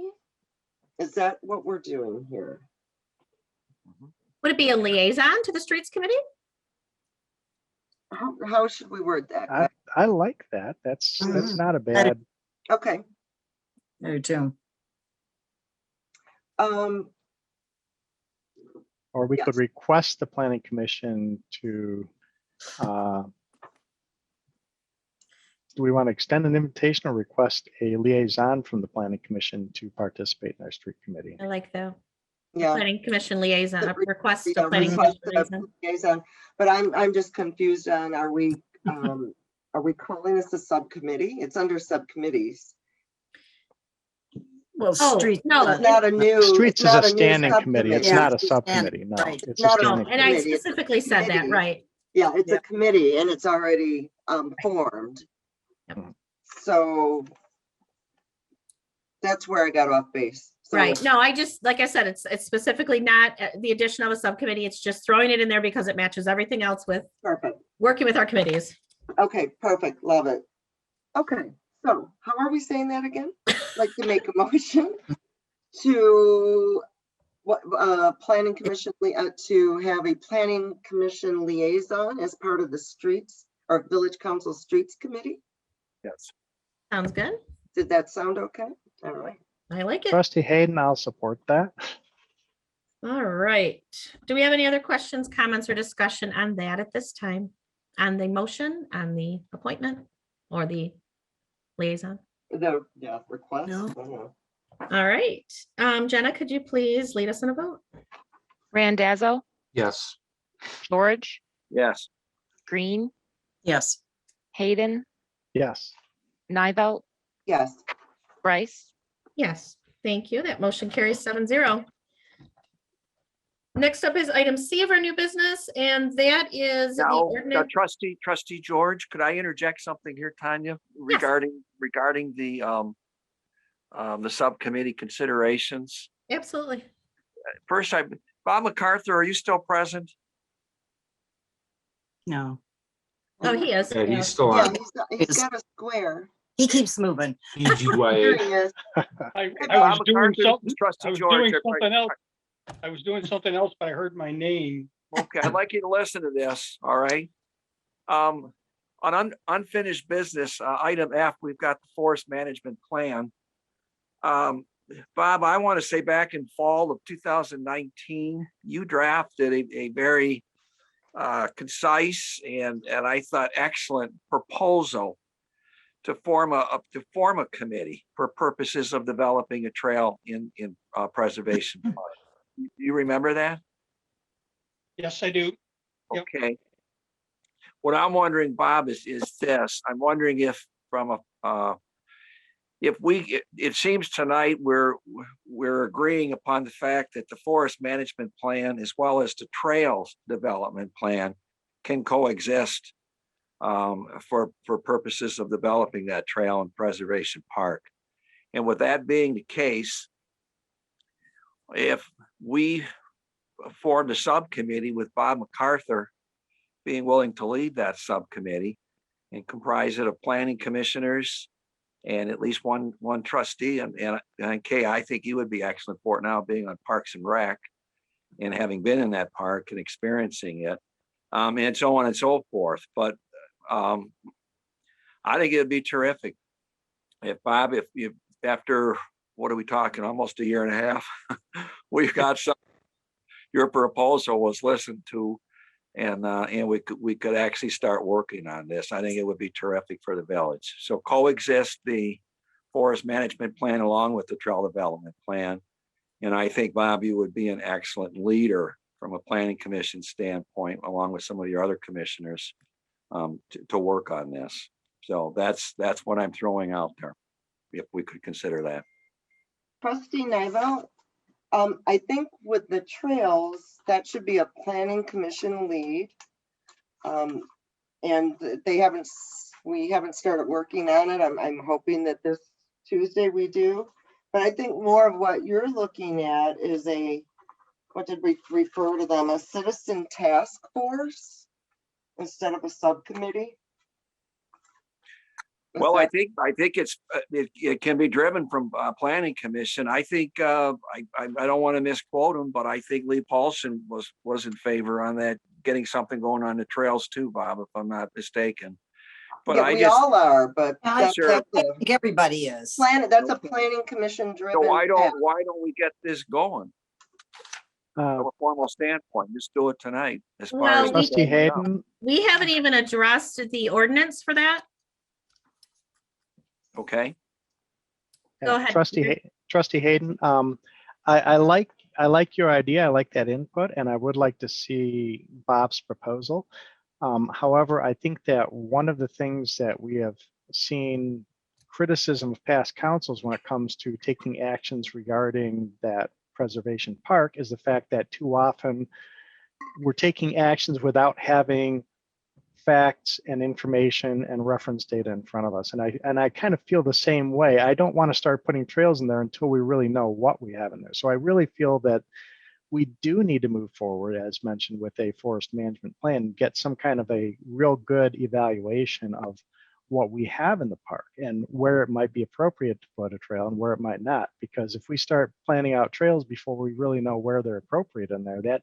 Is that what we're doing here? Would it be a liaison to the streets committee? How should we word that? I like that. That's not a bad. Okay. There too. Or we Yes. could request the planning commission to, do we want to extend an invitation or request a liaison from the planning commission to participate in our street committee? I like the Yeah. planning commission liaison, a request Yeah, to planning request commission a liaison. liaison. But I'm just confused on, are we calling this a subcommittee? It's under subcommittees. Well, Oh, street. no. It's not a new. Streets it's is a not new standing committee. It's subcommittee. not a It's subcommittee. No, right. it's a Not a No, standing. and I committee, it's a specifically said that, committee. right? Yeah, it's Yeah. a committee and it's already formed. Yep. So that's where I got off base. So, Right. No, I just, like I said, it's specifically not the addition of a subcommittee. It's just throwing it in there because it matches everything else with Perfect. working with our committees. Okay, perfect. Love it. Okay, so how are we saying that again? Like to make a motion to what planning commission to have a planning commission liaison as part of the streets or village council streets committee. Yes. Sounds good. Did that sound okay? All right. I like it. Trustee Hayden, I'll support that. All right. Do we have any other questions, comments, or discussion on that at this time? On the motion, on the appointment, or the liaison? The request. No. All right. Jenna, could you please lead us in a vote? Randazzo, Yes. George, Yes. Green, Yes. Hayden, Yes. Nivelt, Yes. Bryce. Yes, thank you. That motion carries 7-0. Next up is item C of our new business, and that is the Now, ordinance. trustee George, could I interject something here, Tanya, regarding the subcommittee considerations? Absolutely. First, Bob MacArthur, are you still present? No. Oh, he is. Yeah, Yeah. he's still Yeah, on he's got a square. He keeps moving. There BGYA. he is. I Bob was doing MacArthur, something, Trustee I was George. doing something else. I was doing something else, but I heard my name. Okay, I'd like you to listen to this, all right? On unfinished business, item F, we've got the forest management plan. Bob, I want to say back in fall of 2019, you drafted a very concise and I thought excellent proposal to form a committee for purposes of developing a trail in preservation. You remember that? Yes, I do. Yep. Okay. What I'm wondering, Bob, is this. I'm wondering if it seems tonight we're agreeing upon the fact that the forest management plan as well as the trails development plan can coexist for purposes of developing that trail and preservation park. And with that being the case, if we formed a subcommittee with Bob MacArthur being willing to lead that subcommittee and comprise it of planning commissioners and at least one trustee, and Kay, I think you would be excellent for it now, being on Parks and Rec and having been in that park and experiencing it, and so on and so forth. But I think it'd be terrific if Bob, if after, what are we talking, almost a year and a half, we've got some, your proposal was listened to, and we could actually start working on this. I think it would be terrific for the village. So coexist the forest management plan along with the trail development plan. And I think, Bob, you would be an excellent leader from a planning commission standpoint, along with some of your other commissioners, to work on this. So that's what I'm throwing out there, if we could consider that. Trustee Nivell, I think with the trails, that should be a planning commission lead. And we haven't started working on it. I'm hoping that this Tuesday we do. But I think more of what you're looking at is what did we refer to them? A citizen task force instead of a subcommittee? Well, I think it can be driven from planning commission. I think I don't want to misquote him, but I think Lee Paulson was in favor on that, getting something going on the trails too, Bob, if I'm not mistaken. But yeah, we all are, but I Sure. think everybody is. that's a planning commission driven. So why don't we get this going from a formal standpoint? Just do it tonight. As far Well, as Trustee Hayden, We haven't even addressed the ordinance for that. Okay. Go ahead, Trustee Hayden, I like your idea. I like that input, and I would like to see Bob's proposal. However, I think that one of the things that we have seen criticism of past councils when it comes to taking actions regarding that preservation park is the fact that too often we're taking actions without having facts and information and reference data in front of us. And I kind of feel the same way. I don't want to start putting trails in there until we really know what we have in there. So I really feel that we do need to move forward, as mentioned, with a forest management plan, get some kind of a real good evaluation of what we have in the park and where it might be appropriate to put a trail and where it might not. Because if we start planning out trails before we really know where they're appropriate in there, that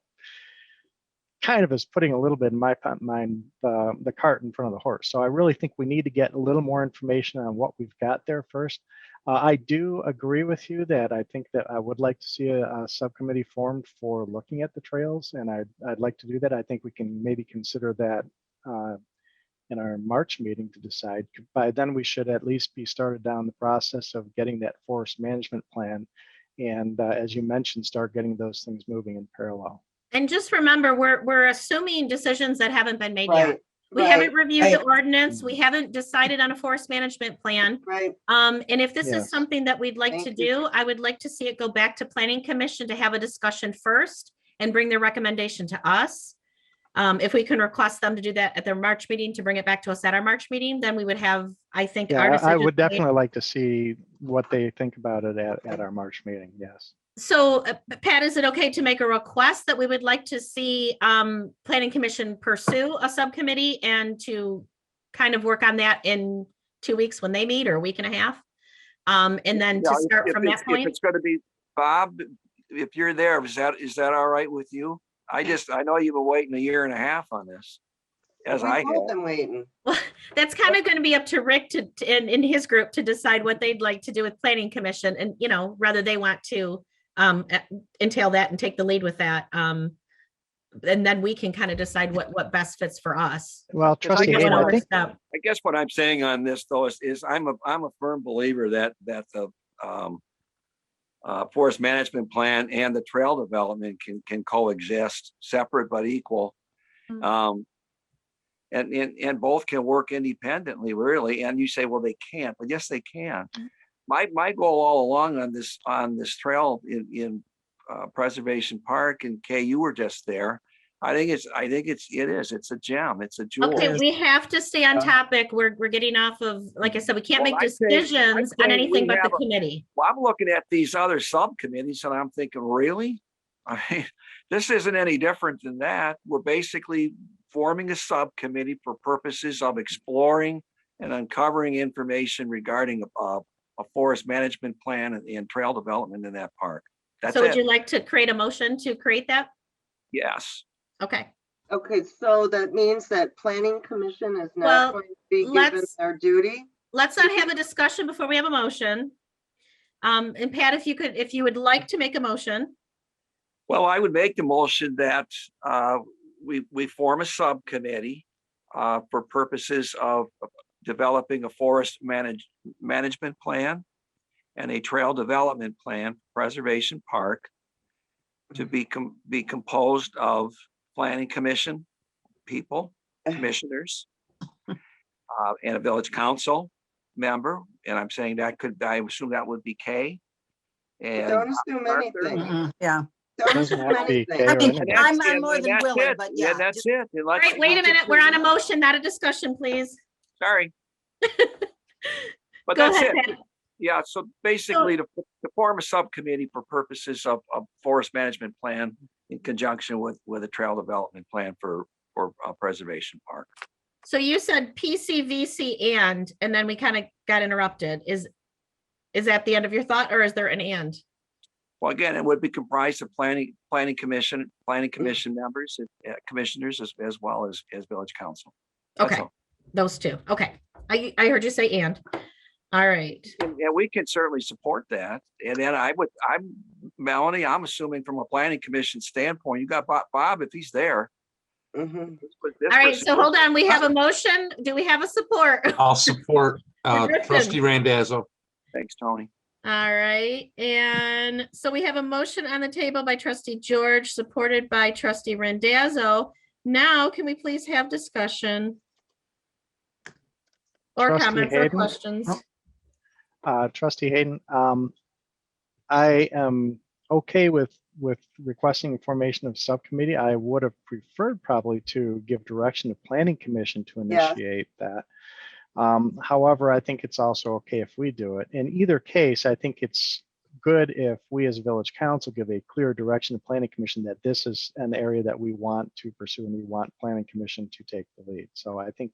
kind of is putting a little bit in my mind the cart in front of the horse. So I really think we need to get a little more information on what we've got there first. I do agree with you that I think that I would like to see a subcommittee formed for looking at the trails, and I'd like to do that. I think we can maybe consider that in our March meeting to decide. By then, we should at least be started down the process of getting that forest management plan, and as you mentioned, start getting those things moving in parallel. And just remember, we're assuming decisions that haven't been made Right, yet. We right, haven't reviewed the right. ordinance. We haven't decided on a forest management plan. right. And if this is Yes. something that we'd like to Thank you. do, I would like to see it go back to planning commission to have a discussion first and bring their recommendation to us. If we can request them to do that at their March meeting, to bring it back to us at our March meeting, then we would have, I think, our Yeah, I decision would made. definitely like to see what they think about it at our March meeting. Yes. So Pat, is it okay to make a request that we would like to see planning commission pursue a subcommittee and to kind of work on that in 2 weeks when they meet, or a week and a half? And then to start from that If point? it's going to be, Bob, if you're there, is that all right with you? I know you've been waiting 1.5 years on this, as I We've all have. been waiting. Well, that's kind of going to be up to Rick in his group to decide what they'd like to do with planning commission, and whether they want to entail that and take the lead with that. And then we can kind of decide what best fits for us. Well, Trustee guess Hayden, what I think I guess what I'm saying on this, though, is I'm a firm believer that the forest management plan and the trail development can coexist, separate but equal. And both can work independently, really. And you say, well, they can't, but yes, they can. My goal all along on this trail in Preservation Park, and Kay, you were just there. I think it's a gem. It's a jewel. Okay, we have to stay on topic. We're getting off of, like I said, we can't Well, make I think decisions on anything we but the have committee. Well, I'm looking at these other subcommittees and I'm thinking, really? I mean, this isn't any different than that. We're basically forming a subcommittee for purposes of exploring and uncovering information regarding a forest management plan and trail development in that park. That's So would it. you like to create a motion to create that? Yes. Okay, Okay, so that means that planning commission is Well, not going to be given let's- their duty? let's not have a discussion before we have a motion. And Pat, if you would like to make a motion. Well, I would make the motion that we form a subcommittee for purposes of developing a forest management plan and a trail development plan for Preservation Park to be composed of planning commission people, commissioners, and a village council member. And I'm saying that I assume that would be Kay. And Don't assume anything. Yeah. Don't Doesn't assume have to be anything. Kay I or mean, anybody. I'm more than that's willing, it. but Yeah, yeah. that's it. And All right, wait a minute. We're on a motion, not a discussion, please. Sorry. But Go that's ahead, it. Pat. Yeah, so basically to form a subcommittee for purposes of forest management plan in conjunction with a trail development plan for Preservation Park. So you said PCVC and then we kind of got interrupted. Is that the end of your thought, or is there an and? Well, again, it would be comprised of planning commission members, commissioners, as well as village council. That's Okay, all. those two. Okay, I heard you say and. All right. Yeah, we can certainly support that. And then Melanie, I'm assuming from a planning commission standpoint, you got Bob, if he's there. Mhm. All right, so hold on. We have a motion. Do we have a support? I'll support Griffin. trustee Randazzo. Thanks, Tony. All right, and so we have a motion on the table by trustee George, supported by trustee Randazzo. Now, can we please have discussion? Or Trustee comments or Hayden? questions? Trustee Hayden, I am okay with requesting formation of subcommittee. I would have preferred probably to give direction to planning commission to Yeah. initiate that. However, I think it's also okay if we do it. In either case, I think it's good if we as a village council give a clear direction to planning commission that this is an area that we want to pursue and we want planning commission to take the lead. So I think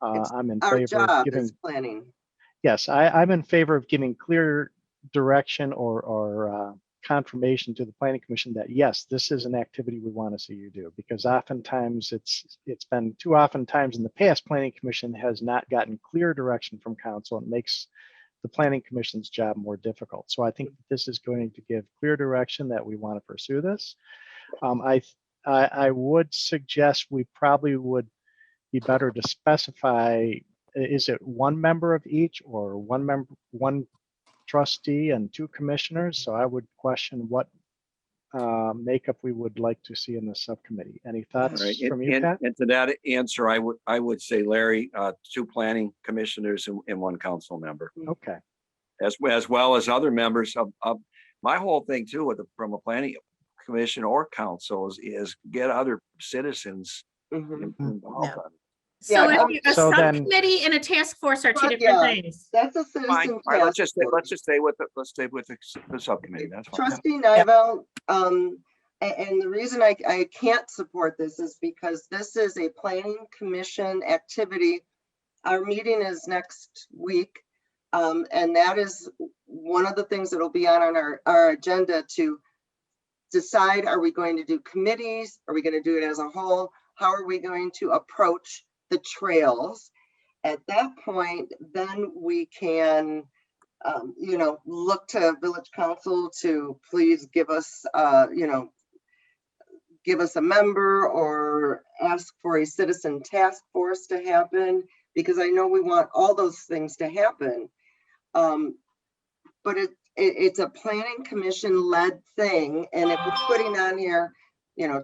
I'm in Our favor of job giving. is planning. Yes, I'm in favor of giving clear direction or confirmation to the planning commission that yes, this is an activity we want to see you do, because oftentimes it's been too often times in the past, planning commission has not gotten clear direction from council. It makes the planning commission's job more difficult. So I think that this is going to give clear direction that we want to pursue this. I would suggest we probably would be better to specify, is it one member of each or one trustee and two commissioners? So I would question what makeup we would like to see in the subcommittee. Any thoughts All right. from you, Pat? And to that answer, I would say, Larry, two planning commissioners and one council member, Okay. as well as other members of my whole thing too, from a planning commission or council is get other citizens Mhm. involved. Yeah. on it. So Yeah, if a so then- subcommittee and a task force are two Well, different yeah. things. That's a Fine. citizen All right, let's task just force. stay with the subcommittee. That's fine. Trustee Nivell, and the reason I can't support this is because this is a planning commission activity. Our meeting is next week. And that is one of the things that'll be on our agenda to decide, are we going to do committees? Are we going to do it as a whole? How are we going to approach the trails? At that point, then we can look to village council to please give us, give us a member or ask for a citizen task force to happen, because I know we want all those things to happen. But it's a planning commission led thing. And if we're putting on here,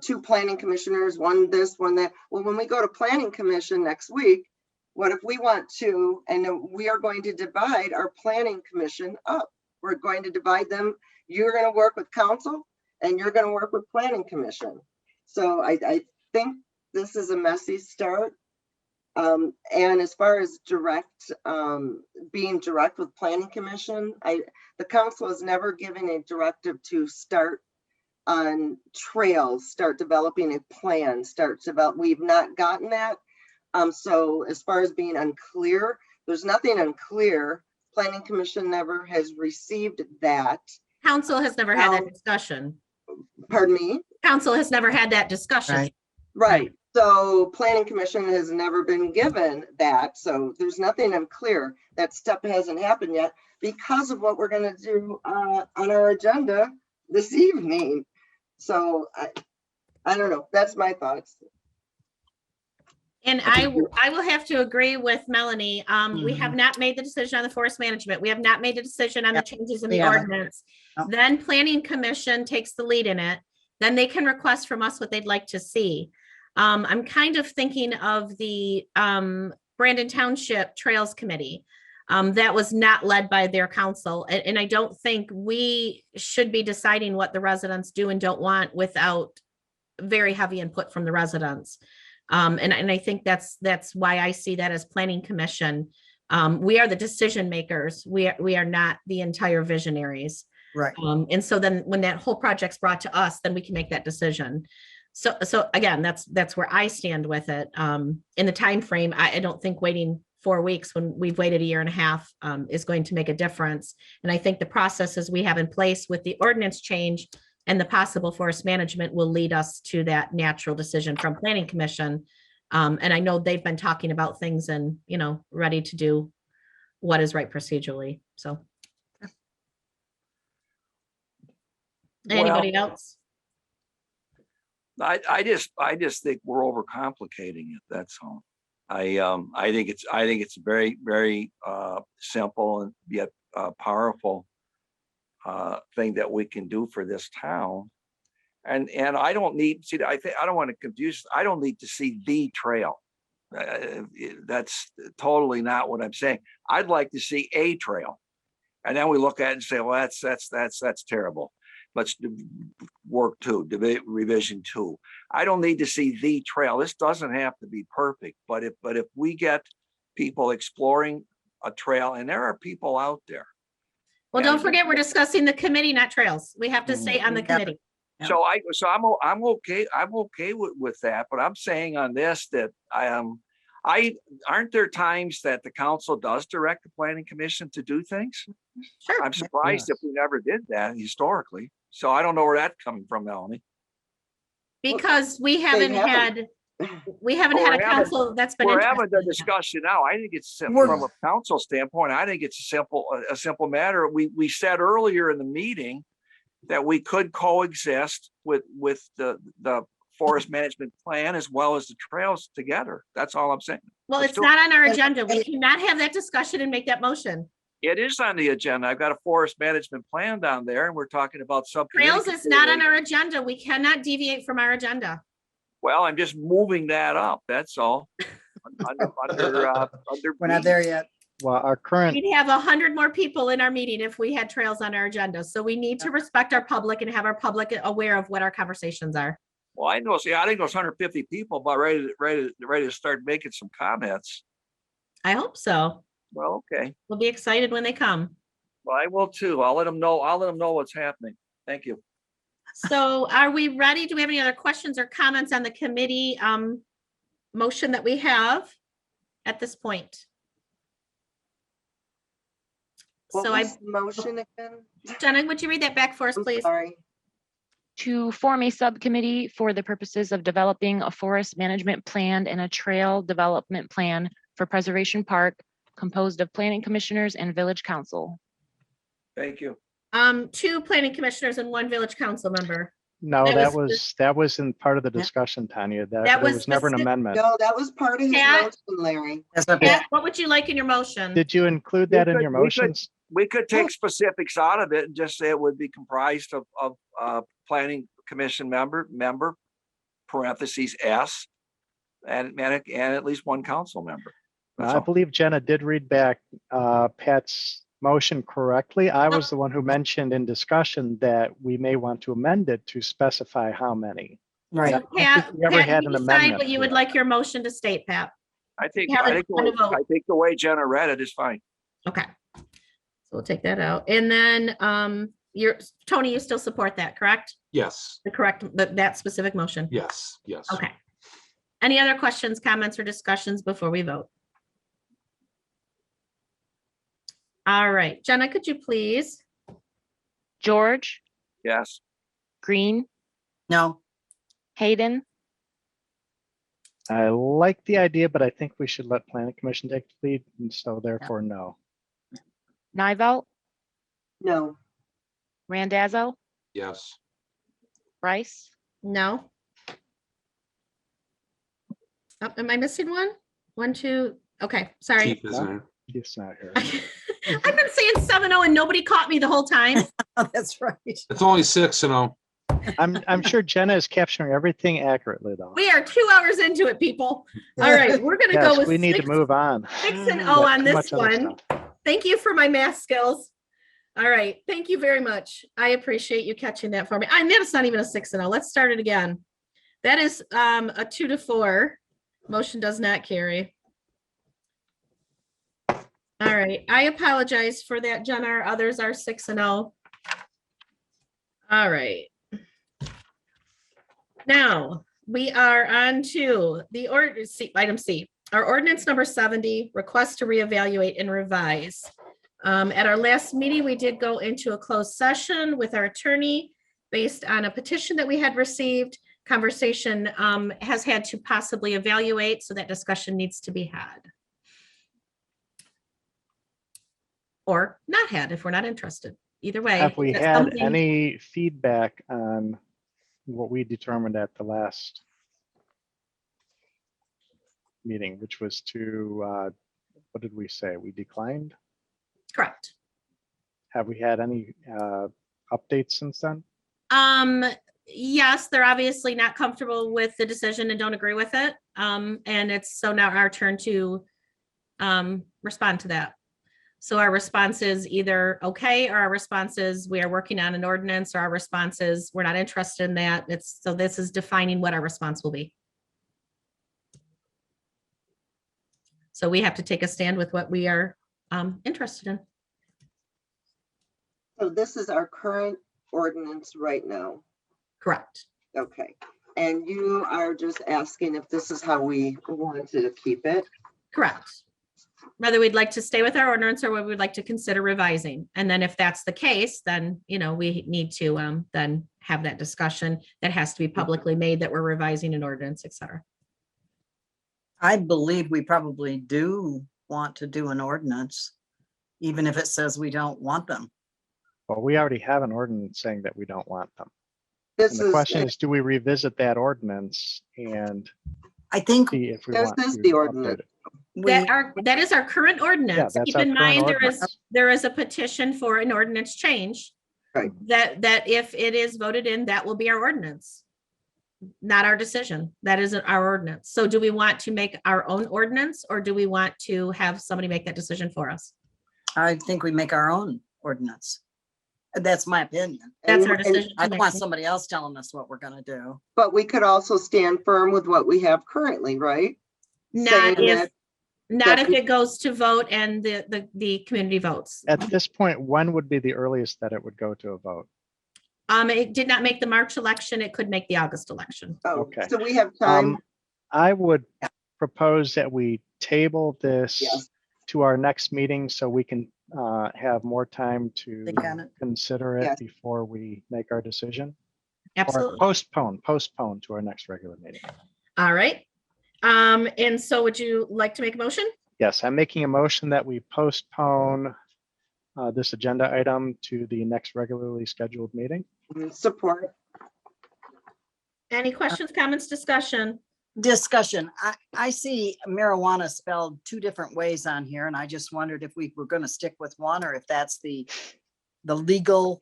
two planning commissioners, one this, one that, well, when we go to planning commission next week, what if we want to, and we are going to divide our planning commission up. We're going to divide them. You're going to work with council and you're going to work with planning commission. So I think this is a messy start. And as far as being direct with planning commission, the council has never given a directive to start on trails, start developing a plan, we've not gotten that. So as far as being unclear, there's nothing unclear. Planning commission never has received that. Council has never had that discussion. Pardon me? Council has never had that discussion. Right. So planning commission has never been given that. So there's nothing unclear. That step hasn't happened yet because of what we're going to do on our agenda this evening. So I don't know. That's my thoughts. And I will have to agree with Melanie. We have Mhm. not made the decision on the forest management. We have not made the decision on the Yep, changes in we the haven't. ordinance. No. Then planning commission takes the lead in it. Then they can request from us what they'd like to see. I'm kind of thinking of the Brandon Township Trails Committee. That was not led by their council. And I don't think we should be deciding what the residents do and don't want without very heavy input from the residents. And I think that's why I see that as planning commission. We are the decision makers. We are not the entire visionaries. Right. And so then when that whole project's brought to us, then we can make that decision. So again, that's where I stand with it. In the time frame, I don't think waiting 4 weeks when we've waited a year and a half is going to make a difference. And I think the processes we have in place with the ordinance change and the possible forest management will lead us to that natural decision from planning commission. And I know they've been talking about things and, ready to do what is right procedurally. So. Anybody else? I just think we're overcomplicating it. That's all. I think it's very, very simple and yet powerful thing that we can do for this town. And I don't need, see, I don't want to confuse. I don't need to see the trail. That's totally not what I'm saying. I'd like to see a trail, and then we look at it and say, well, that's terrible. Let's work revision 2. I don't need to see the trail. This doesn't have to be perfect, but if we get people exploring a trail, and there are people out there. Well, don't forget, we're discussing the committee, not trails. We have to stay on the committee. So I'm okay. I'm okay with that, but I'm saying on this that aren't there times that the council does direct the planning commission to do things? Sure. I'm surprised if we never did that historically. So I don't know where that's coming from, Melanie. Because we haven't had a council that's been. We're having the discussion now. I think it's from a council standpoint. I think it's a simple matter. We said earlier in the meeting that we could coexist with the forest management plan as well as the trails together. That's all I'm saying. Well, it's not on our agenda. We cannot have that discussion and make that motion. It is on the agenda. I've got a forest management plan down there, and we're talking about Trails is not on our agenda. We cannot deviate from our agenda. Well, I'm just moving that up. That's all. We're not there yet. Well, our current, We'd have 100 more people in our meeting if we had trails on our agenda. So we need to respect our public and have our public aware of what our conversations are. Well, I know. See, I think those 150 people about ready to start making some comments. I hope so. Well, okay. We'll be excited when they come. Well, I will too. I'll let them know. I'll let them know what's happening. Thank you. So are we ready? Do we have any other questions or comments on the committee motion that we have at this point? What So was the motion again? Jenna, would you read that back for us, I'm please? sorry. To form a subcommittee for the purposes of developing a forest management plan and a trail development plan for Preservation Park, composed of planning commissioners and village council. Thank you. 2 planning commissioners and 1 village council member. no, That that was in part of the discussion, Tanya. There was was never an specific- amendment. No, that was part of his Pat? motion, Larry. That's what Pat, what would you like in your motion? Did you include that in could- your we could- motions? We could take specifics out of it and just say it would be comprised of planning commission member parentheses S and at least 1 council member. That's I all. believe Jenna did read back Pat's motion correctly. I was the one who mentioned in discussion that we may want to amend it to specify how many. Right. So Pat, we ever had you an decide amendment what you to would that. like your motion to state, Pat. I think We haven't done a vote. the way Jenna read it is fine. Okay. So we'll take that out. And then Tony, you still support that, correct? Yes, That specific motion? yes, yes. Okay. Any other questions, comments, or discussions before we vote? All right, Jenna, could you please? George, Yes. Green, No, Hayden, I like the idea, but I think we should let planning commission take the lead, and so therefore no. Nivell, No, Randazzo, Yes, Bryce, No. Am I missing one? One, two, okay, sorry. Keith is there. Keith's not here. I've been saying 7-0 and nobody caught me the whole time. That's right. It's only 6-0. I'm sure Jenna is capturing everything accurately though. We are 2 hours into it, people. All right, we're gonna go Yes, with we need to 6 move on. 6-0 Got on too this much other one. stuff. Thank you for my math skills. All right, thank you very much. I appreciate you catching that for me. And that's not even a 6-0. Let's start it again. That is a 2-4. Motion does not carry. All right, I apologize for that, Jenna. Our others are 6-0. All right. Now we are on to the item C, our ordinance number 70, request to reevaluate and revise. At our last meeting, we did go into a closed session with our attorney based on a petition that we had received. Conversation has had to possibly evaluate, so that discussion needs to be had. Or not had if we're not interested. Either way. Have we that's had something- any feedback on what we determined at the last meeting, which was to, what did we say? We declined? Correct. Have we had any updates since then? Yes, they're obviously not comfortable with the decision and don't agree with it. And it's so now our turn to respond to that. So our response is either okay, or our response is we are working on an ordinance, or our response is we're not interested in that. So this is defining what our response will be. So we have to take a stand with what we are interested in. So this is our current ordinance right now. Correct. Okay. And you are just asking if this is how we want to keep it? Correct. Whether we'd like to stay with our ordinance or whether we'd like to consider revising. And then if that's the case, then, you know, we need to then have that discussion that has to be publicly made that we're revising an ordinance, et cetera. I believe we probably do want to do an ordinance, even if it says we don't want them. Well, we already have an ordinance saying that we don't want them. This And the is, question is, do we revisit that ordinance and I think see if we This want is to the update ordinance. it? we, That is our current ordinance. that's Keep our in current mind, ordinance. there is a petition for an ordinance change. Right. That if it is voted in, that will be our ordinance. Not our decision. That isn't our ordinance. So do we want to make our own ordinance, or do we want to have somebody make that decision for us? I think we make our own ordinance. That's my opinion. That's our And- decision. I to don't make. want somebody else telling us what we're gonna do. But we could also stand firm with what we have currently, right? Not saying if, that- not that if it goes to vote and the community votes. At this point, when would be the earliest that it would go to a vote? It did not make the March election. It could make the August election. Oh, Okay. so we have time. I would propose that we table this Yes. to our next meeting so we can have more time to Think on it. consider it Yes. before we make our decision. Or Absolutely. postpone to our next regular meeting. All right. And so would you like to make a motion? Yes, I'm making a motion that we postpone this agenda item to the next regularly scheduled meeting. Support. Any questions, comments, discussion? Discussion. I see marijuana spelled two different ways on here, and I just wondered if we were gonna stick with one, or if that's the legal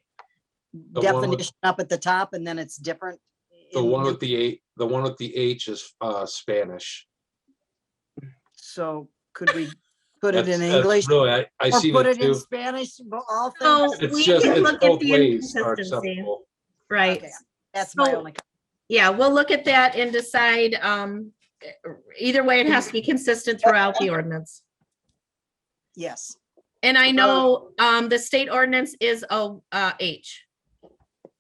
The one with- definition up at the top, and then it's different. The in- one with the H is Spanish. So could we put it in That's English Really, I or see put that it in too. Spanish, all So things? It's we just, can it's look at both the ways are inconsistency. acceptable. Right. Okay, that's my So- only, Yeah, we'll look at that and decide. Either way, it has to be consistent throughout the ordinance. yes. And I know the state ordinance is H,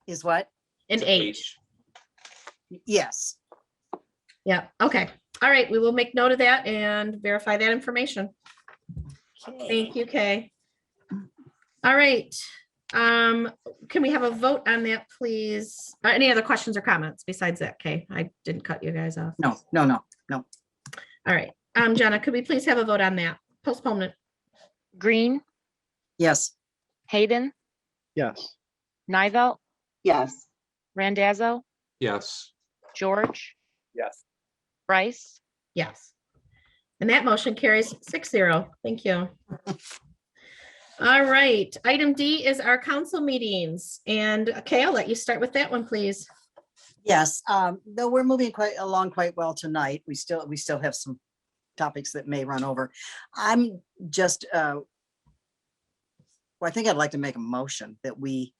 Is what? an H. Yes. Yeah, okay. All right, we will make note of that and verify that information. Thank you, Kay. All right. Can we have a vote on that, please? Any other questions or comments besides that, Kay? I didn't cut you guys off. No. All right. Jenna, could we please have a vote on that? Postponement. Green, Yes. Hayden, Yes. Nivell, Yes. Randazzo, Yes. George, Yes. Bryce, Yes. And that motion carries 6-0. Thank you. All right, item D is our council meetings. And okay, I'll let you start with that one, please. Yes, though we're moving along quite well tonight. We still have some topics that may run over. I'm just, well, I think I'd like to make a motion that we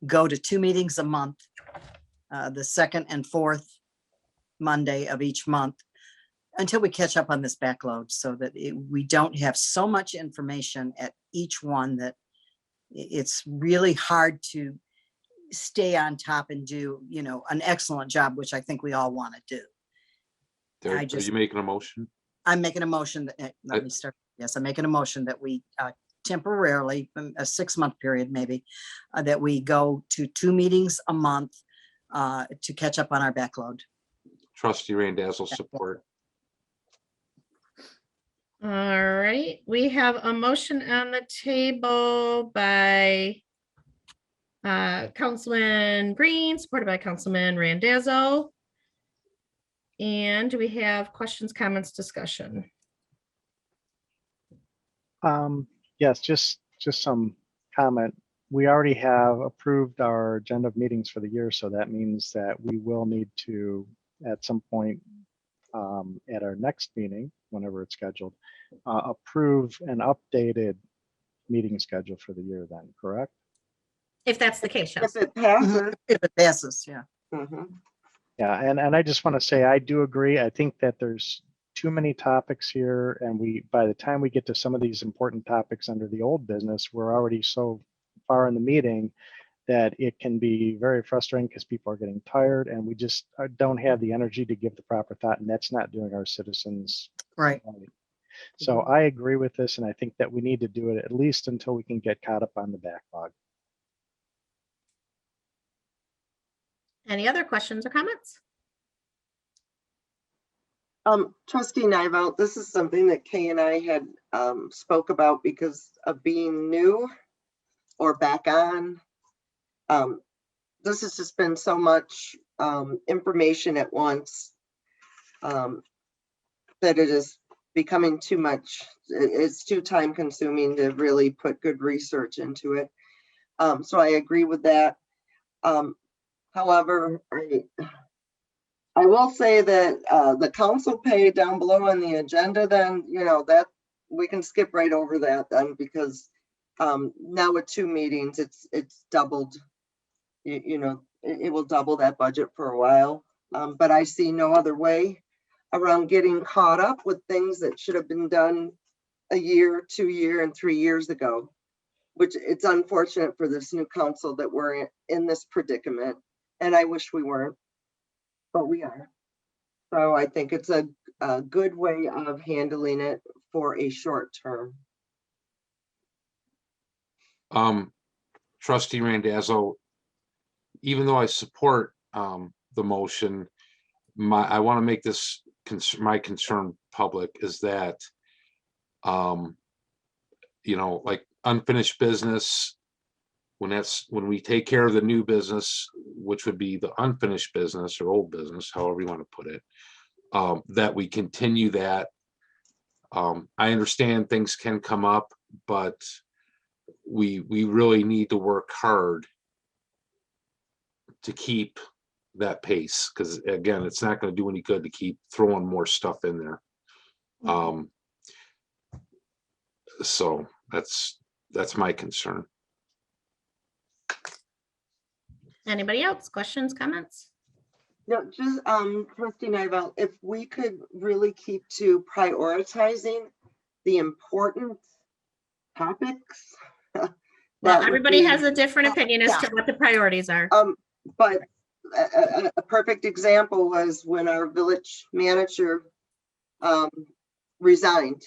go to 2 meetings a month, the second and fourth Monday of each month, until we catch up on this backload, so that we don't have so much information at each one that it's really hard to stay on top and do, an excellent job, which I think we all want to do. Are you making a motion? I'm making a motion that, let me start. Yes, I'm making a motion that we temporarily, a 6-month period maybe, that we go to 2 meetings a month to catch up on our backload. Trustee Randazzo, support. All right, we have a motion on the table by Councilman Green, supported by Councilman Randazzo. And do we have questions, comments, discussion? Yes, just some comment. We already have approved our agenda of meetings for the year, so that means that we will need to, at some point at our next meeting, whenever it's scheduled, approve an updated meeting schedule for the year then, correct? If that's the case, yes. If it passes. If it passes, yeah. Mhm. Yeah, and I just want to say, I do agree. I think that there's too many topics here, and by the time we get to some of these important topics under the old business, we're already so far in the meeting that it can be very frustrating because people are getting tired, and we just don't have the energy to give the proper thought, and that's not doing our citizens Right. So I agree with this, and I think that we need to do it at least until we can get caught up on the backlog. Any other questions or comments? Trustee Nivell, this is something that Kay and I had spoke about because of being new or back on. This has just been so much information at once that it is becoming too much. It's too time consuming to really put good research into it. So I agree with that. However, I will say that the council pay down below on the agenda, then, that we can skip right over that then, because now with 2 meetings, it's doubled, it will double that budget for a while. But I see no other way around getting caught up with things that should have been done a year, 2 years, and 3 years ago, which it's unfortunate for this new council that we're in this predicament. And I wish we weren't, but we are. So I think it's a good way of handling it for a short term. Trustee Randazzo, even though I support the motion, I want to make this my concern public is that, like unfinished business, when we take care of the new business, which would be the unfinished business or old business, however you want to put it, that we continue that. I understand things can come up, but we really need to work hard to keep that pace, because again, it's not going to do any good to keep throwing more stuff in there. So that's my concern. Anybody else? Questions, comments? No, just Trustee Nivell, if we could really keep to prioritizing the important topics. Well, everybody has a different opinion as to what the priorities are. But a perfect example was when our village manager resigned.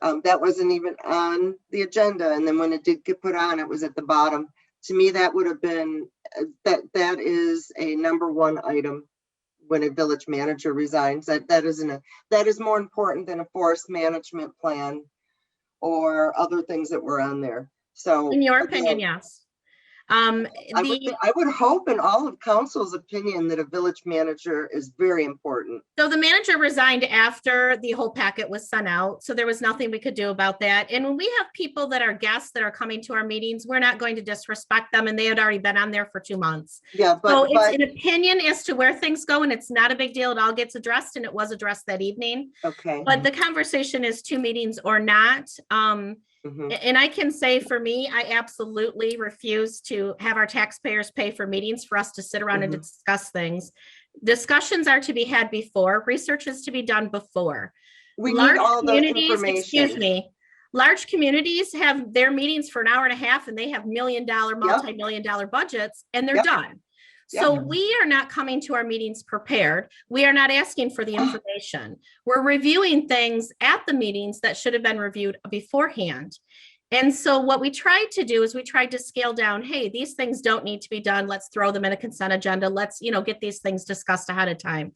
That wasn't even on the agenda, and then when it did get put on, it was at the bottom. To me, that would have been that is a #1 item when a village manager resigns. That is more important than a forest management plan or other things that were on there. So In your opinion, yes. I would hope in all of council's opinion that a village manager is very important. So the manager resigned after the whole packet was sent out, so there was nothing we could do about that. And when we have people that are guests that are coming to our meetings, we're not going to disrespect them, and they had already been on there for 2 months. Yeah, So but it's an opinion as to where things go, and it's not a big deal. It all gets addressed, and it was addressed that evening. okay. But the conversation is 2 meetings or not. Mhm. And I can say for me, I absolutely refuse to have our taxpayers pay for meetings for us to sit around and discuss things. Discussions are to be had before, research is to be done before. We need all the Excuse information. me, large communities have their meetings for an hour and a half and they have $1-million, multi-million dollar budgets and they're Yep. done. So we are not coming to our meetings prepared. We are not asking for the information. We're reviewing things at the meetings that should have been reviewed beforehand. And so what we tried to do is we tried to scale down, hey, these things don't need to be done. Let's throw them in a consent agenda. Let's, get these things discussed ahead of time.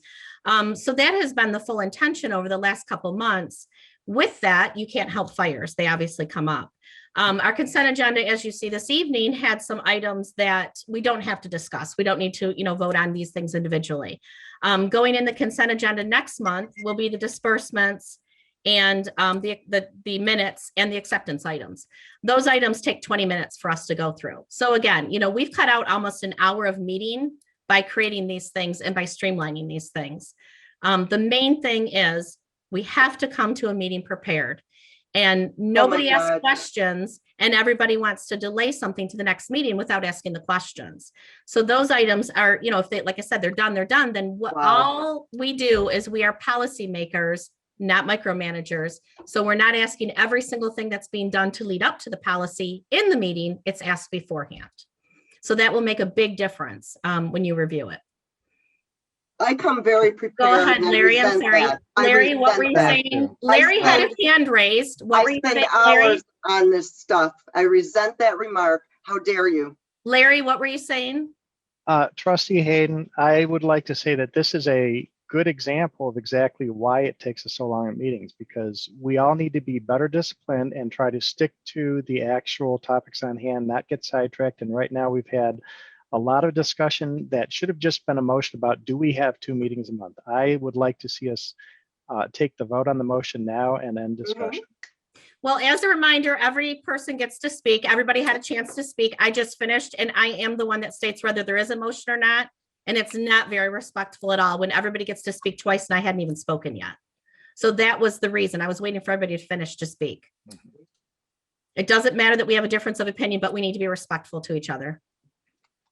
So that has been the full intention over the last couple months. With that, you can't help fires. They obviously come up. Our consent agenda, as you see this evening, had some items that we don't have to discuss. We don't need to, vote on these things individually. Going in the consent agenda next month will be the disbursements and the minutes and the acceptance items. Those items take 20 minutes for us to go through. So again, we've cut out almost an hour of meeting by creating these things and by streamlining these things. The main thing is we have to come to a meeting prepared. And nobody asks questions and everybody wants to delay something to the next meeting without asking the questions. So those items are, if they, like I said, they're done, then what all we do is we are policymakers, not micromanagers. So we're not asking every single thing that's being done to lead up to the policy in the meeting. It's asked beforehand. So that will make a big difference when you review it. I come very prepared. Go ahead, Larry. I'm sorry. Larry, what were you saying? Larry had his hand raised. What were you saying, Larry? Hours on this stuff. I resent that remark. How dare you? Larry, what were you saying? Trustee Hayden, I would like to say that this is a good example of exactly why it takes us so long at meetings, because we all need to be better disciplined and try to stick to the actual topics on hand, not get sidetracked. And right now we've had a lot of discussion that should have just been a motion about, do we have 2 meetings a month? I would like to see us take the vote on the motion now and end discussion. Well, as a reminder, every person gets to speak. Everybody had a chance to speak. I just finished and I am the one that states whether there is a motion or not. And it's not very respectful at all when everybody gets to speak twice and I hadn't even spoken yet. So that was the reason. I was waiting for everybody to finish to speak. It doesn't matter that we have a difference of opinion, but we need to be respectful to each other.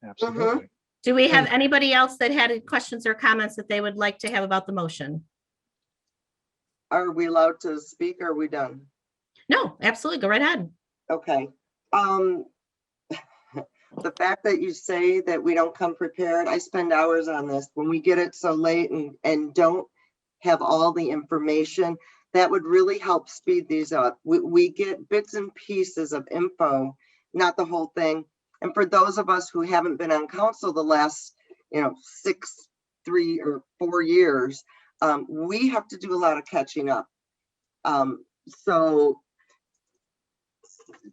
Absolutely. Do we have anybody else that had questions or comments that they would like to have about the motion? Are we allowed to speak or are we done? No, absolutely. Go right ahead. Okay. The fact that you say that we don't come prepared, I spend hours on this. When we get it so late and don't have all the information, that would really help speed these up. We get bits and pieces of info, not the whole thing. And for those of us who haven't been on council the last, 3 or 4 years, we have to do a lot of catching up. So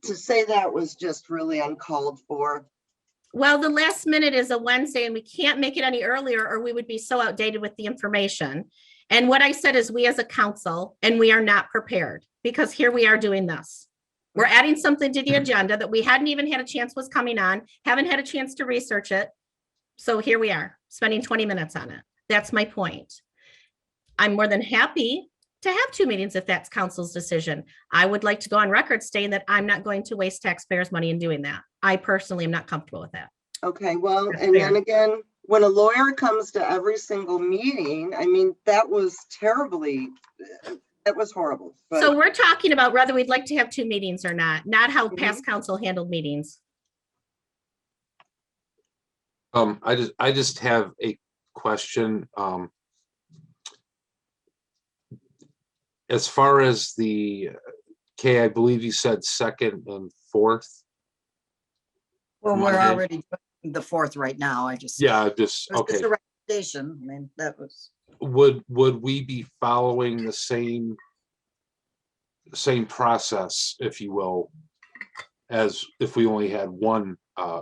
to say that was just really uncalled for. Well, the last minute is a Wednesday and we can't make it any earlier or we would be so outdated with the information. And what I said is we as a council, and we are not prepared because here we are doing this. We're adding something to the agenda that we hadn't even had a chance was coming on, haven't had a chance to research it. So here we are spending 20 minutes on it. That's my point. I'm more than happy to have 2 meetings if that's council's decision. I would like to go on record saying that I'm not going to waste taxpayers' money in doing that. I personally am not comfortable with that. Okay, well, That's and fair. then again, when a lawyer comes to every single meeting, I mean, that was that was horrible. But So we're talking about whether we'd like to have 2 meetings or not how past council handled meetings. I just have a question. As far as the Kay, I believe you said 2nd and 4th. Well, we're Monday. already doing the 4th right now. Yeah, just It was okay. just a recommendation. I mean, that was. Would we be following the same process, if you will, as if we only had one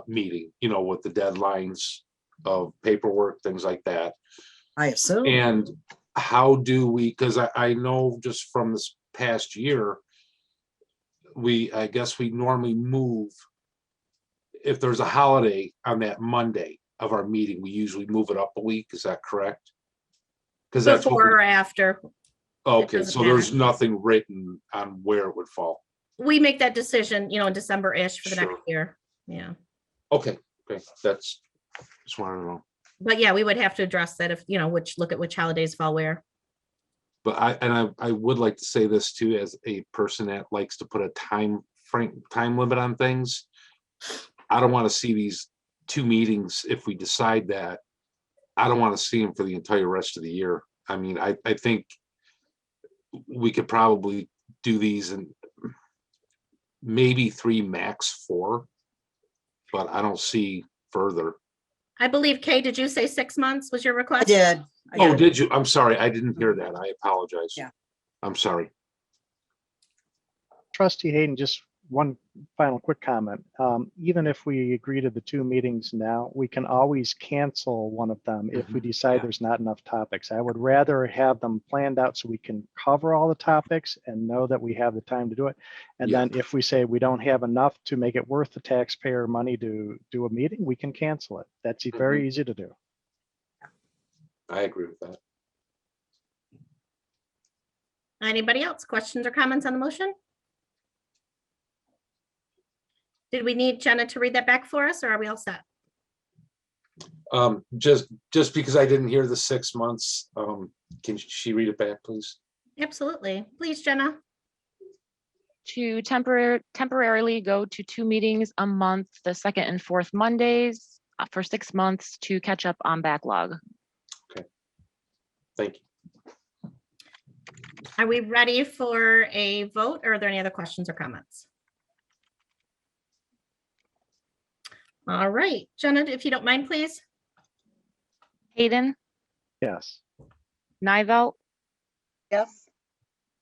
meeting, you know, with the deadlines of paperwork, things like that. I assume. And how do we, because I know just from this past year, I guess we normally move, if there's a holiday on that Monday of our meeting, we usually move it up a week. Is that correct? Because that's what Before or after. okay, doesn't so there's matter. nothing written on where it would fall. We make that decision, in December-ish for the next Sure. year. Yeah. Okay, that's just wanted to know. But yeah, we would have to address that if, look at which holidays fall where. But I would like to say this too, as a person that likes to put a time limit on things. I don't want to see these 2 meetings. If we decide that, I don't want to see them for the entire rest of the year. I mean, I think we could probably do these in maybe 3, max 4, but I don't see further. I believe, Kay, did you say 6 months was your I request? did. Oh, did you? I'm sorry. I didn't hear that. I apologize. Yeah. I'm sorry. Trustee Hayden, just one final quick comment. Even if we agree to the 2 meetings now, we can always cancel one of them if we decide Yeah. there's not enough topics. I would rather have them planned out so we can cover all the topics and know that we have the time to do it. And Yeah. then if we say we don't have enough to make it worth the taxpayer money to do a meeting, we can cancel it. That's very easy to do. I agree with that. Anybody else? Questions or comments on the motion? Did we need Jenna to read that back for us, or are we all set? Just because I didn't hear the 6 months, can she read it back, please? Absolutely. Please, Jenna. To temporarily go to 2 meetings a month, the 2nd and 4th Mondays for 6 months to catch up on backlog. Thank you. Are we ready for a vote, or are there any other questions or comments? All right, Jenna, if you don't mind, please. Hayden, Yes. Nivelt, Yes.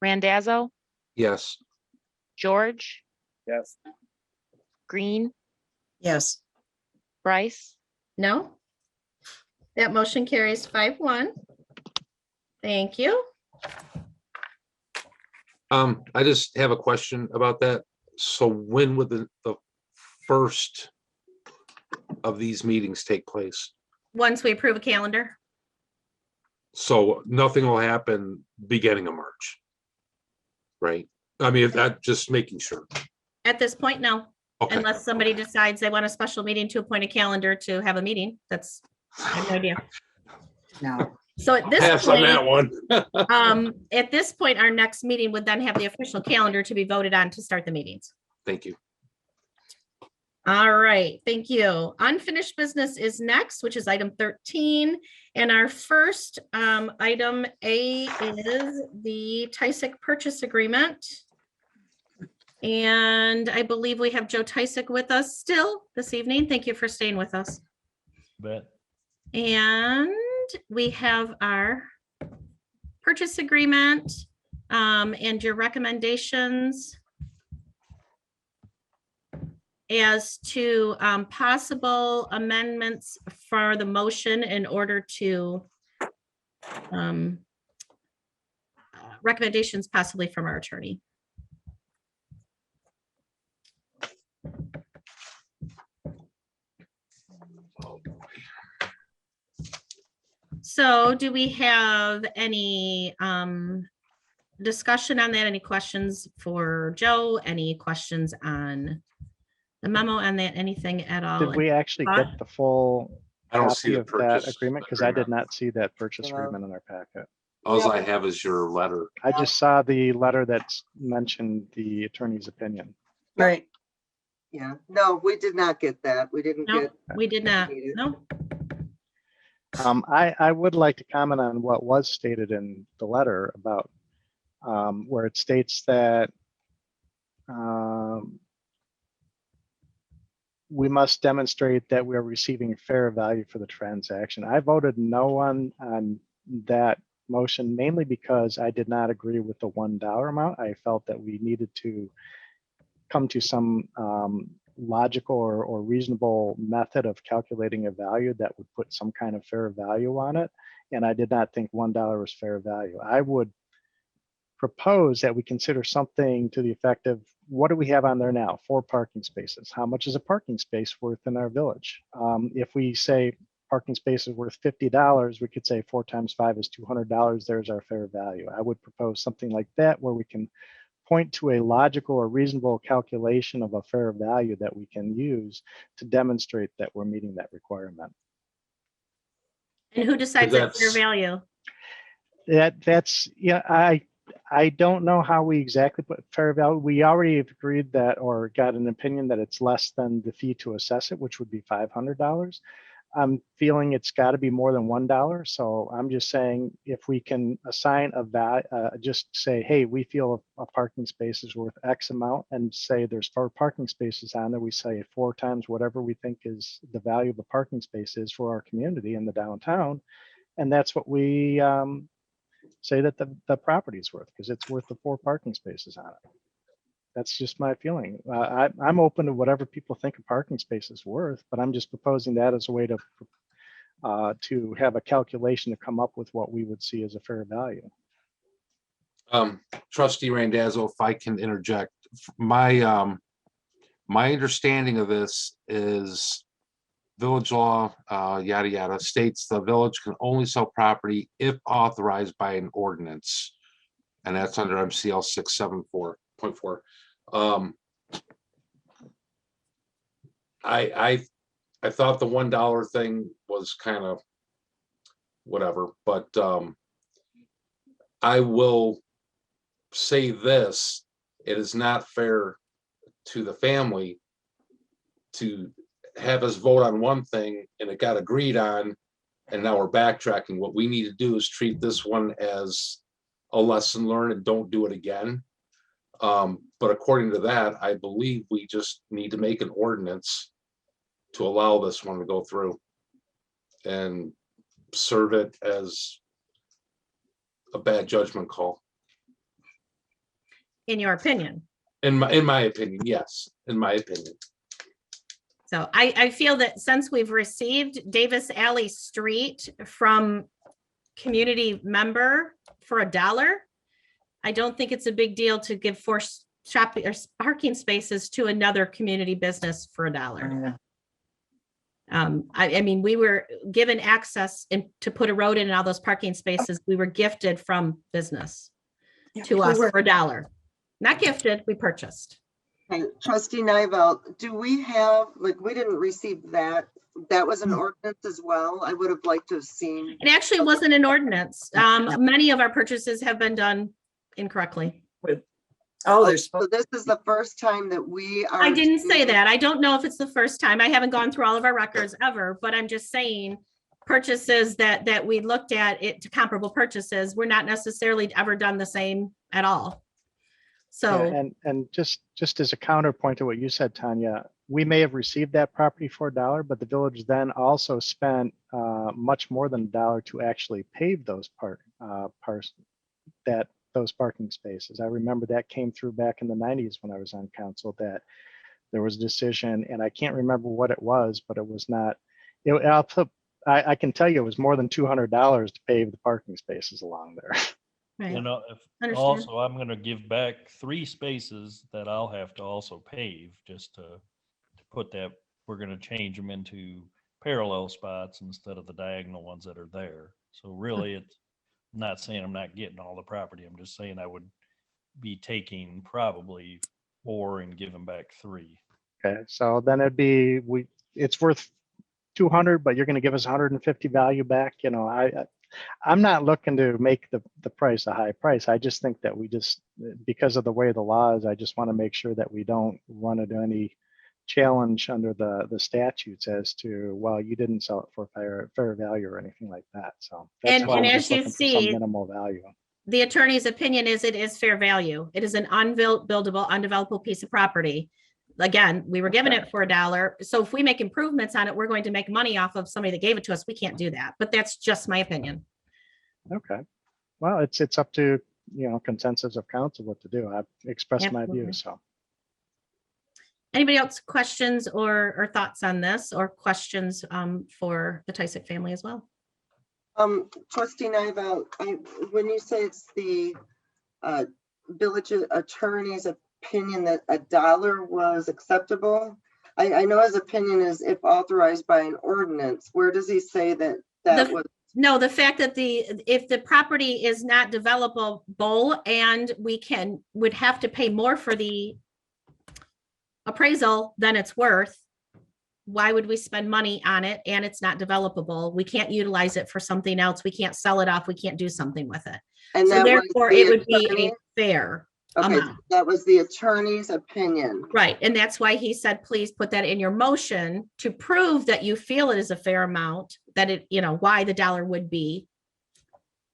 Randazzo, Yes. George, Yes. Green, Yes. Bryce, No? That motion carries 5-1. Thank you. I just have a question about that. So when would the first of these meetings take place? Once we approve a calendar. So nothing will happen beginning of March, right? I mean, that just making sure. At this point, no. Okay. Unless somebody decides they want a special meeting to appoint a calendar to have a meeting. I have no idea. No. So at this Pass on that point, one. at this point, our next meeting would then have the official calendar to be voted on to start the meetings. Thank you. All right, thank you. Unfinished business is next, which is item 13. And our first item A is the Tysick purchase agreement. And I believe we have Joe Tysick with us still this evening. Thank you for staying with us. Bet. And we have our purchase agreement and your recommendations as to possible amendments for the motion in order to recommendations possibly from our attorney. So do we have any discussion on that? Any questions for Joe? Any questions on the memo on that? Anything at all? Did we actually get the full I don't see copy the of that purchase agreement? Because I did agreement. not see that purchase Yeah. agreement in our packet. All I have is your letter. I just saw the letter that's mentioned the attorney's opinion. Right. Yeah, no, we did not get that. We didn't No, get. we did not. No. I would like to comment on what was stated in the letter about where it states that we must demonstrate that we are receiving fair value for the transaction. I voted no on that motion mainly because I did not agree with the $1 amount. I felt that we needed to come to some logical or reasonable method of calculating a value that would put some kind of fair value on it. And I did not think $1 was fair value. I would propose that we consider something to the effect of, what do we have on there now? 4 parking spaces. How much is a parking space worth in our village? If we say parking space is worth $50, we could say 4 times 5 is $200. There's our fair value. I would propose something like that, where we can point to a logical or reasonable calculation of a fair value that we can use to demonstrate that we're meeting that requirement. And who decides that fair That's- value? That's, yeah, I don't know how we exactly put fair value. We already have agreed that, or got an opinion that it's less than the fee to assess it, which would be $500. I'm feeling it's got to be more than $1. So I'm just saying, if we can assign a value, just say, hey, we feel a parking space is worth X amount, and say there's 4 parking spaces on there. We say 4 times whatever we think is the value of a parking space is for our community in the downtown. And that's what we say that the property is worth, because it's worth the 4 parking spaces on it. That's just my feeling. I'm open to whatever people think a parking space is worth, but I'm just proposing that as a way to have a calculation to come up with what we would see as a fair value. Trustee Randazzo, if I can interject, my understanding of this is village law, yada, yada, states the village can only sell property if authorized by an ordinance. And that's under MCL 674.4. I thought the $1 thing was kind of whatever, but I will say this: it is not fair to the family to have us vote on one thing and it got agreed on, and now we're backtracking. What we need to do is treat this one as a lesson learned and don't do it again. But according to that, I believe we just need to make an ordinance to allow this one to go through and serve it as a bad judgment call. In your opinion? In my opinion, yes, in my opinion. So I feel that since we've received Davis Alley Street from community member for $1, I don't think it's a big deal to give 4 shopping or parking spaces to another community business for $1. I mean, we were given access to put a road in and all those parking spaces. We were gifted from business to us for $1. Not gifted, we purchased. Okay, Trustee Nivell, do we have, like, we didn't receive that. That was an ordinance as well. I would have liked to have seen. It actually wasn't an ordinance. Many of our purchases have been done incorrectly. Oh, there's, So this is the first time that we are. I didn't say that. I don't know if it's the first time. I haven't gone through all of our records ever, but I'm just saying purchases that we looked at, it to comparable purchases, were not necessarily ever done the same at all. So, Yeah, and just as a counterpoint to what you said, Tanya, we may have received that property for $1, but the village then also spent much more than $1 to actually pave those those parking spaces. I remember that came through back in the 90s when I was on council, that there was a decision, and I can't remember what it was, but it was not. I can tell you it was more than $200 to pave the parking spaces along there. right. You know, if Understand. also I'm gonna give back 3 spaces that I'll have to also pave, just to put that, we're gonna change them into parallel spots instead of the diagonal ones that are there. So really, it's, I'm not saying I'm not getting all the property. I'm just saying I would be taking probably 4 and giving back 3. Okay, so then it'd be, it's worth 200, but you're going to give us 150 value back. You know, I'm not looking to make the price a high price. I just think that we just, because of the way the law is, I just want to make sure that we don't run into any challenge under the statutes as to, well, you didn't sell it for fair value or anything like that. So that's And why I'm as just you looking for see, some minimal value. the attorney's opinion is it is fair value. It is an unbuildable, undevelopable piece of property. Again, we were given it for $1. So if we make improvements on it, we're going to make money off of somebody that gave it to us. We can't do that, but that's just my opinion. Okay. Well, it's up to, consensus of council what to do. I've expressed my Absolutely. views, so. Anybody else questions or thoughts on this, or questions for the Tysick family as well? Trustee Nyvel, when you say it's the village attorney's opinion that $1 was acceptable, I know his opinion is if authorized by an ordinance. Where does he say that was? No, the fact that if the property is not developable and would have to pay more for the appraisal than it's worth, why would we spend money on it and it's not developable? We can't utilize it for something else. We can't sell it off. We can't do something with it. And So that was therefore the it would be attorney? a fair Okay, amount. that was the attorney's opinion. Right. And that's why he said, please put that in your motion to prove that you feel it is a fair amount, that it, why the $1 would be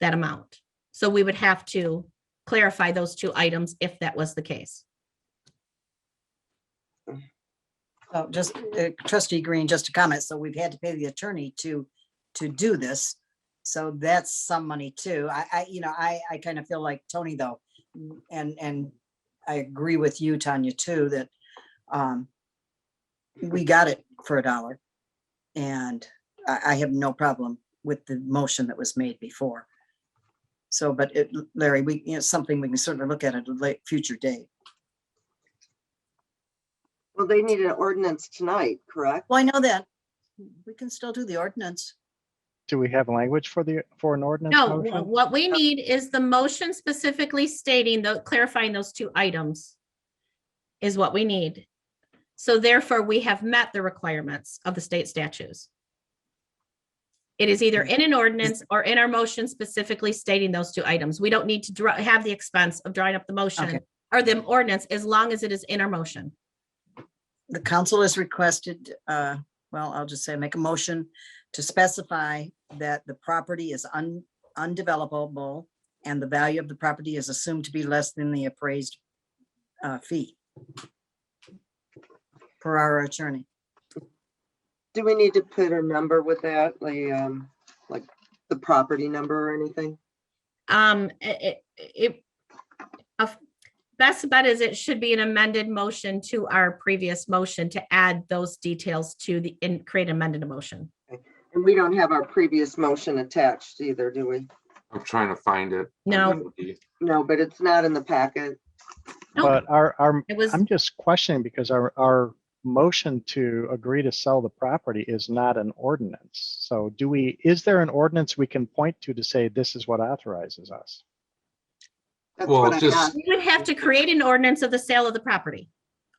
that amount. So we would have to clarify those two items if that was the case. So just trustee Green, just a comment. So we've had to pay the attorney to do this. So that's some money too. I kind of feel like Tony though, and I agree with you, Tanya, too, that we got it for $1. And I have no problem with the motion that was made before. So, but Larry, something we can sort of look at a future date. Well, they need an ordinance tonight, correct? Well, I know that. We can still do the ordinance. Do we have language for an ordinance No, motion? what we need is the motion specifically stating, clarifying those two items is what we need. So therefore, we have met the requirements of the state statutes. It is either in an ordinance or in our motion specifically stating those two items. We don't need to have the expense of drawing up the motion Okay. or the ordinance as long as it is in our motion. The council has requested, well, I'll just say, make a motion to specify that the property is undevelopable and the value of the property is assumed to be less than the appraised fee per our attorney. Do we need to put a number with that, like the property number or anything? Best bet is it should be an amended motion to our previous motion to add those details to create an amended motion. And we don't have our previous motion attached either, do we? I'm trying to find it. No. No, but it's not in the packet. Nope. But It was, I'm just questioning because our motion to agree to sell the property is not an ordinance. So is there an ordinance we can point to say this is what authorizes us? That's Well, what I just- asked. we would have to create an ordinance of the sale of the property.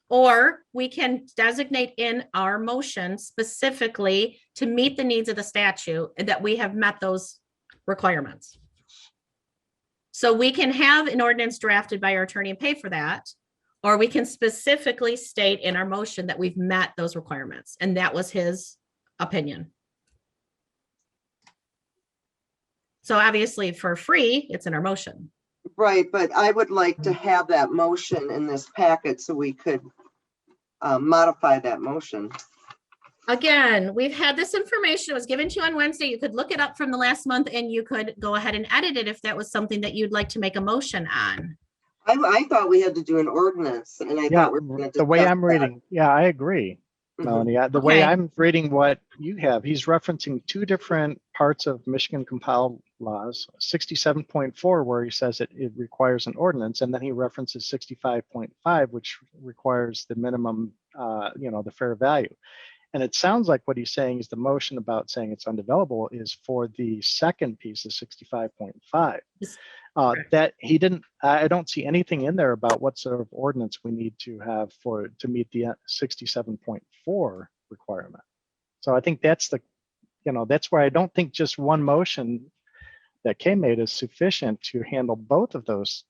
Or we can designate in our motion specifically to meet the needs of the statute and that we have met those requirements. So we can have an ordinance drafted by our attorney and pay for that, or we can specifically state in our motion that we've met those requirements. And that was his opinion. So obviously for free, it's in our motion. Right, but I would like to have that motion in this packet so we could modify that motion. Again, we've had this information, it was given to you on Wednesday. You could look it up from the last month and you could go ahead and edit it if that was something that you'd like to make a motion on. I thought we had to do an ordinance and I Yeah, thought we were going to. the way I'm reading, yeah, I agree, Melanie. The way Okay. I'm reading what you have, he's referencing two different parts of Michigan compiled laws, 67.4, where he says it requires an ordinance, and then he references 65.5, which requires the minimum, the fair value. And it sounds like what he's saying is the motion about saying it's undevelopable is for the second piece of 65.5. That he didn't, I don't see anything in there about what sort of ordinance we need to have to meet the 67.4 requirement. So I think that's that's where I don't think just one motion that Kay made is sufficient to handle both of those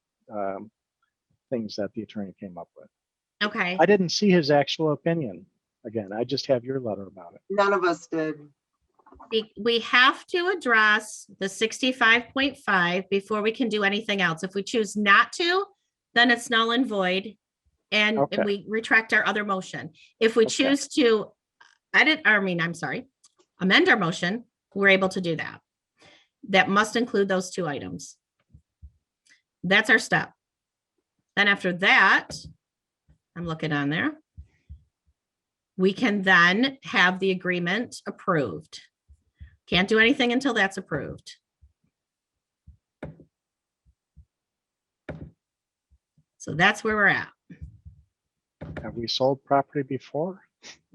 things that the attorney came up with. Okay. I didn't see his actual opinion. Again, I just have your letter about it. None of us did. We have to address the 65.5 before we can do anything else. If we choose not to, then it's null and void. And Okay. we retract our other motion. If we Okay. choose to amend our motion, we're able to do that. That must include those two items. That's our step. Then after that, I'm looking on there. we can then have the agreement approved. Can't do anything until that's approved. So that's where we're at, Have we sold property before?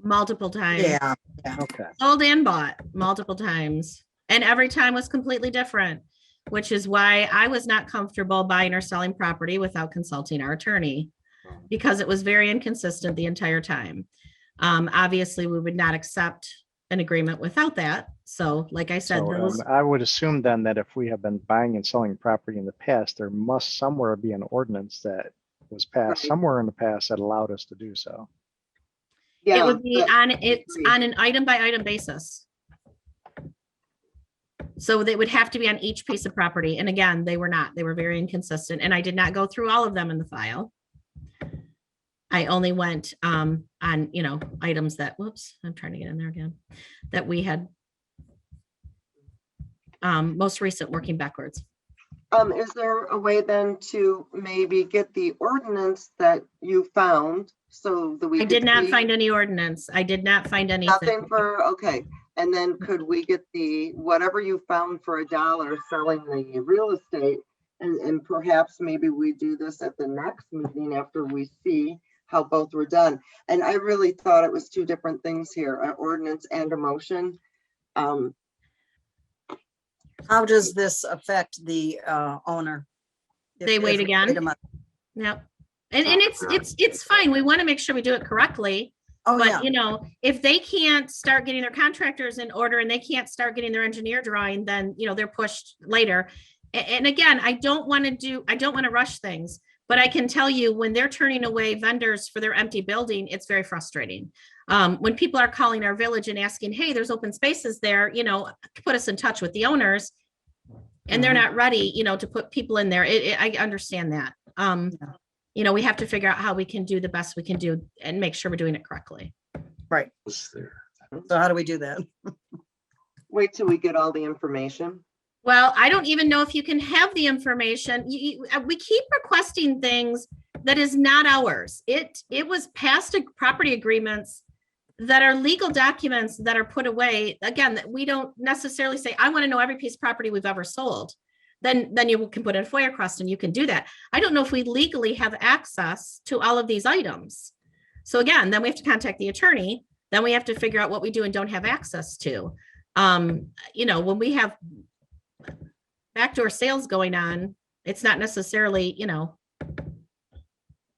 multiple times. Yeah, Okay. Sold and bought multiple times. And every time was completely different, which is why I was not comfortable buying or selling property without consulting our attorney, because it was very inconsistent the entire time. Obviously, we would not accept an agreement without that. So like I said, So those, I would assume then that if we have been buying and selling property in the past, there must somewhere be an ordinance that was passed Right. somewhere in the past that allowed us to do so. it Yeah, would be but- on, it's agree. on an item by item basis. So they would have to be on each piece of property. And again, they were not, they were very inconsistent, and I did not go through all of them in the file. I only went on, you know, items that, whoops, I'm trying to get in there again, that we had most recent working backwards. Is there a way then to maybe get the ordinance that you found so that we I could did not see- find any ordinance. I did not find anything. Nothing for, okay, and then could we get the, whatever you found for $1 selling the real estate? And perhaps maybe we do this at the next meeting after we see how both were done. And I really thought it was two different things here, an ordinance and a motion. how does this affect the owner? If- They wait if we again? a month? Yep. And it's fine. We want to make sure we do it correctly. Oh, yeah, But you know, if they can't start getting their contractors in order and they can't start getting their engineer drawing, then, you know, they're pushed later. And again, I don't want to rush things, but I can tell you, when they're turning away vendors for their empty building, it's very frustrating. When people are calling our village and asking, hey, there's open spaces there, you know, put us in touch with the owners. And they're not ready, you know, to put people in there. I understand that. You know, we have to figure out how we can do the best we can do and make sure we're doing it correctly. right. Was there? So how do we do that? Wait till we get all the information. Well, I don't even know if you can have the information. We keep requesting things that is not ours. It was past property agreements that are legal documents that are put away. Again, that we don't necessarily say, I want to know every piece of property we've ever sold. Then you can put in a FOIA request and you can do that. I don't know if we legally have access to all of these items. So again, then we have to contact the attorney. Then we have to figure out what we do and don't have access to. You know, when we have backdoor sales going on, it's not necessarily, you know,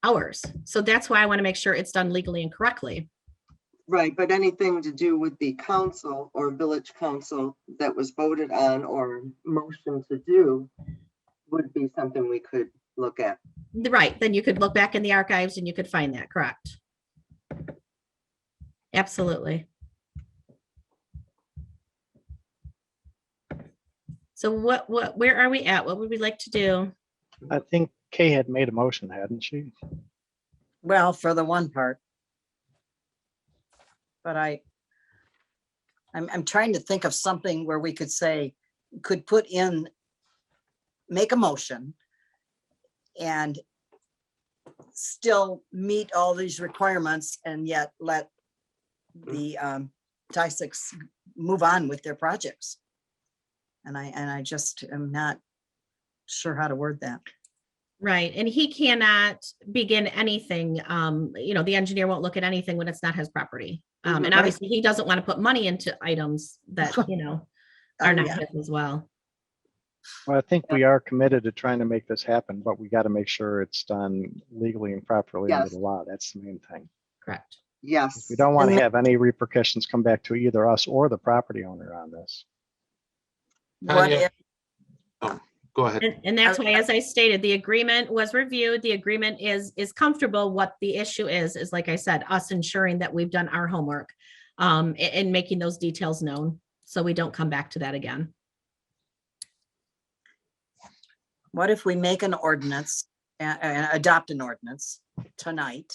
ours. So that's why I want to make sure it's done legally and correctly. Right, but anything to do with the council or village council that was voted on or motion to do would be something we could look at. Right, then you could look back in the archives and you could find that, correct? Absolutely. So where are we at? What would we like to do? I think Kay had made a motion, hadn't she? Well, for the one part. But I'm trying to think of something where we could say, could put in, make a motion and still meet all these requirements and yet let the TISACs move on with their projects. And I just am not sure how to word that. Right, and he cannot begin anything, you know, the engineer won't look at anything when it's not his property. And Right. obviously he doesn't want to put money into items that, you know, are Oh, not yeah. his as well. Well, I think we are committed to trying to make this happen, but we got to make sure it's done legally and properly under Yes. the law. That's the main thing. Correct. Yes. We don't want And to have any repercussions come back to either us or the property owner on this. What yeah. if, Go ahead. And that's why, as I stated, the agreement was reviewed. The agreement is comfortable. What the issue is like I said, us ensuring that we've done our homework and making those details known so we don't come back to that again. what if we make an ordinance and adopt an ordinance tonight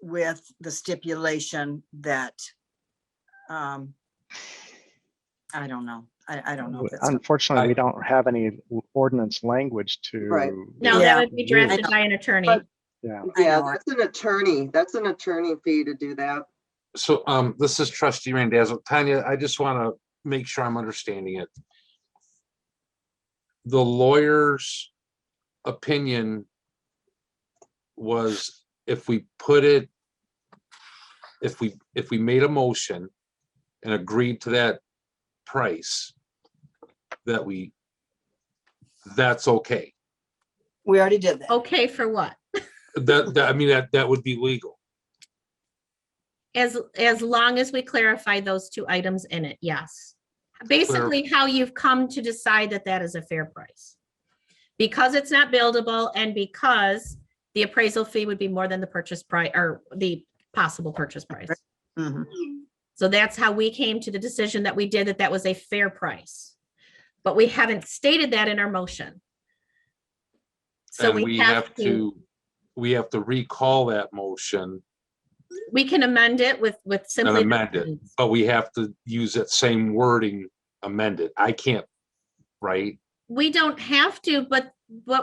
with the stipulation that, I don't know. I don't know. if it's- Unfortunately, we don't have any ordinance language to. Right. No, Yeah. that would be drafted by an attorney. But- Yeah. I Yeah, know. that's an attorney fee to do that. So this is trustee Randazzo. Tanya, I just want to make sure I'm understanding it. The lawyer's opinion was if we put it, if we made a motion and agreed to that price, that's okay. We already did that. Okay, for what? I mean, that would be legal. As long as we clarify those two items in it, yes. Basically, how you've come to decide that that is a fair price. Because it's not buildable and because the appraisal fee would be more than the purchase price or the possible purchase price. Mhm. So that's how we came to the decision that we did that was a fair price. But we haven't stated that in our motion. So And we have to recall that motion we can amend it with and simply. amend it, but we have to use that same wording, amend it. I can't, right? We don't have to, but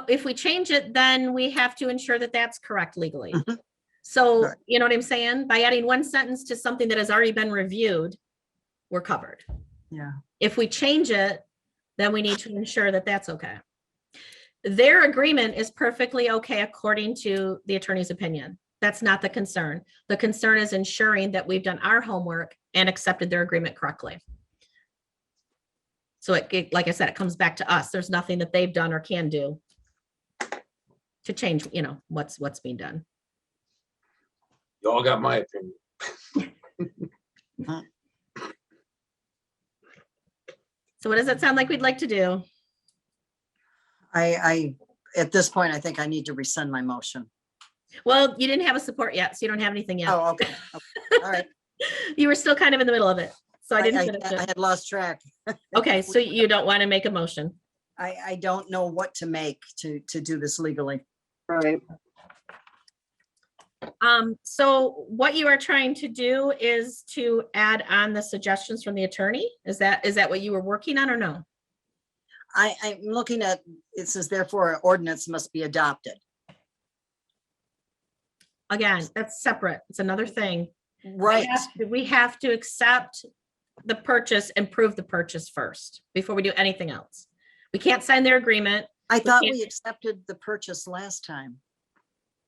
if we change it, then we have to ensure that that's correct legally. Mhm. So, Right. you know what I'm saying? By adding one sentence to something that has already been reviewed, we're covered. Yeah. If we change it, then we need to ensure that that's okay. Their agreement is perfectly okay according to the attorney's opinion. That's not the concern. The concern is ensuring that we've done our homework and accepted their agreement correctly. So like I said, it comes back to us. There's nothing that they've done or can do to change, what's being done. You all got my opinion. So what does it sound like we'd like to do? I at this point, I think I need to rescind my motion. Well, you didn't have a support yet, so you don't have anything yet. Oh, okay. Okay. All right. You were still kind of in the middle of it, so I didn't finish I it. had lost track. Okay, so you don't want to make a motion. I don't know what to make to do this legally. Right. So what you are trying to do is to add on the suggestions from the attorney? Is that what you were working on or no? I'm looking at, it says therefore an ordinance must be adopted. Again, that's separate. It's another thing. Right. We have to accept the purchase and prove the purchase first before we do anything else. We can't sign their agreement. I thought can't- we accepted the purchase last time.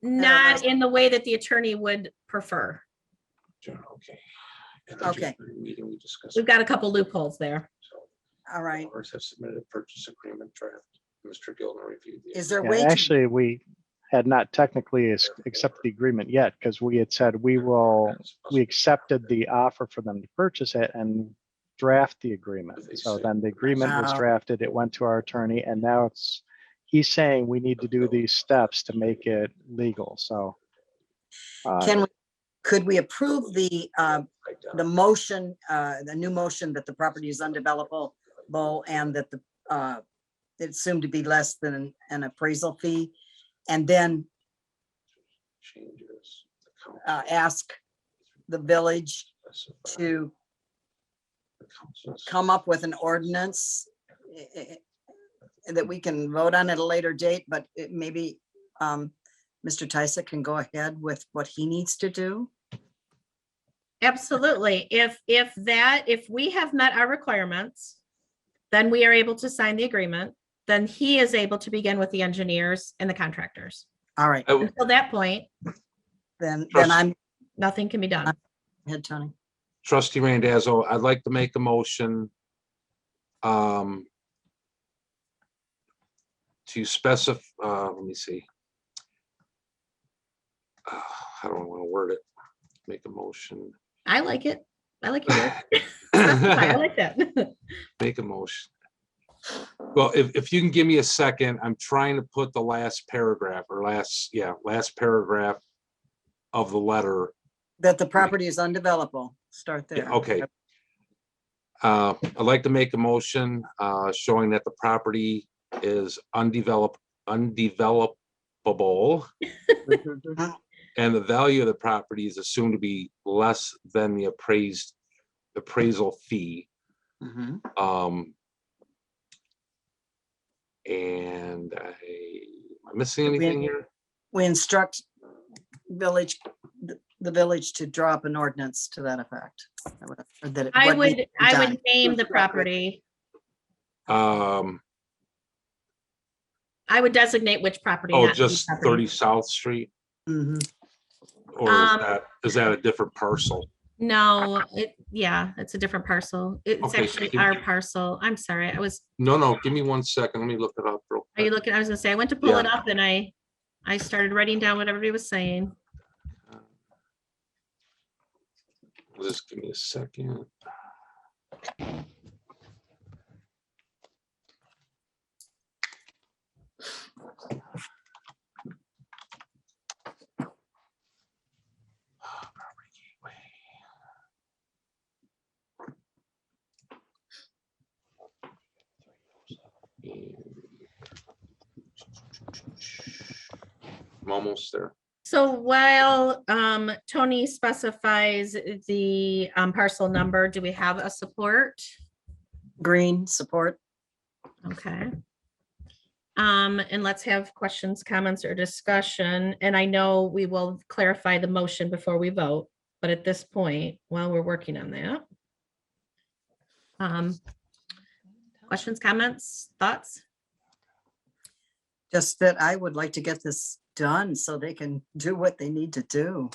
Not in the way that the attorney would prefer. Okay. Okay. Meeting we discussed. We've got a couple loopholes there. All right. Owners have submitted a purchase agreement draft. Mr. Gilner reviewed. Is there Yeah, way to, actually, we had not technically accepted the agreement yet because we had said we accepted the offer for them to purchase it and draft the agreement. So then the agreement was Oh. drafted, it went to our attorney, and now he's saying we need to do these steps to make it legal, so. could we approve the motion, the new motion that the property is undevelopable and that it's assumed to be less than an appraisal fee? And then Changes. ask the village to come up with an ordinance that we can vote on at a later date, but maybe Mr. Tysa can go ahead with what he needs to do. Absolutely. If we have met our requirements, then we are able to sign the agreement. Then he is able to begin with the engineers and the contractors. All right, Until that point, then I'm nothing can be done. ahead, Tony. Trustee Randazzo, I'd like to make a motion to specify, let me see. How do I want to word it? Make a motion. I like it. I like your word. I like that. Make a motion. Well, if you can give me a second, I'm trying to put the last paragraph last paragraph of the letter. That the property is undevelopable. Start Yeah, there. okay. I'd like to make a motion showing that the property is undevelopable and the value of the property is assumed to be less than the appraisal fee. Mhm. And am I missing anything here? We instruct village, the village to drop an ordinance to that effect. Or that it- I what needs would, to be I done. would name the property. I would designate which property. Oh, not the just property. 30 South Street, Mhm. or is that a different parcel? No, yeah, it's a different parcel. It's Okay, actually give our me- parcel. I'm sorry. No, give me 1 second. Let me look it up real Are you quick. looking? I was gonna say, I went to pull it Yeah. up and I started writing down what everybody was saying. Just give me a second. I'm almost there. So while Tony specifies the parcel number, do we have a support? Green support. Okay. And let's have questions, comments, or discussion. And I know we will clarify the motion before we vote, but at this point, while we're working on that. Questions, comments, thoughts? Just that I would like to get this done so they can do what they need to do.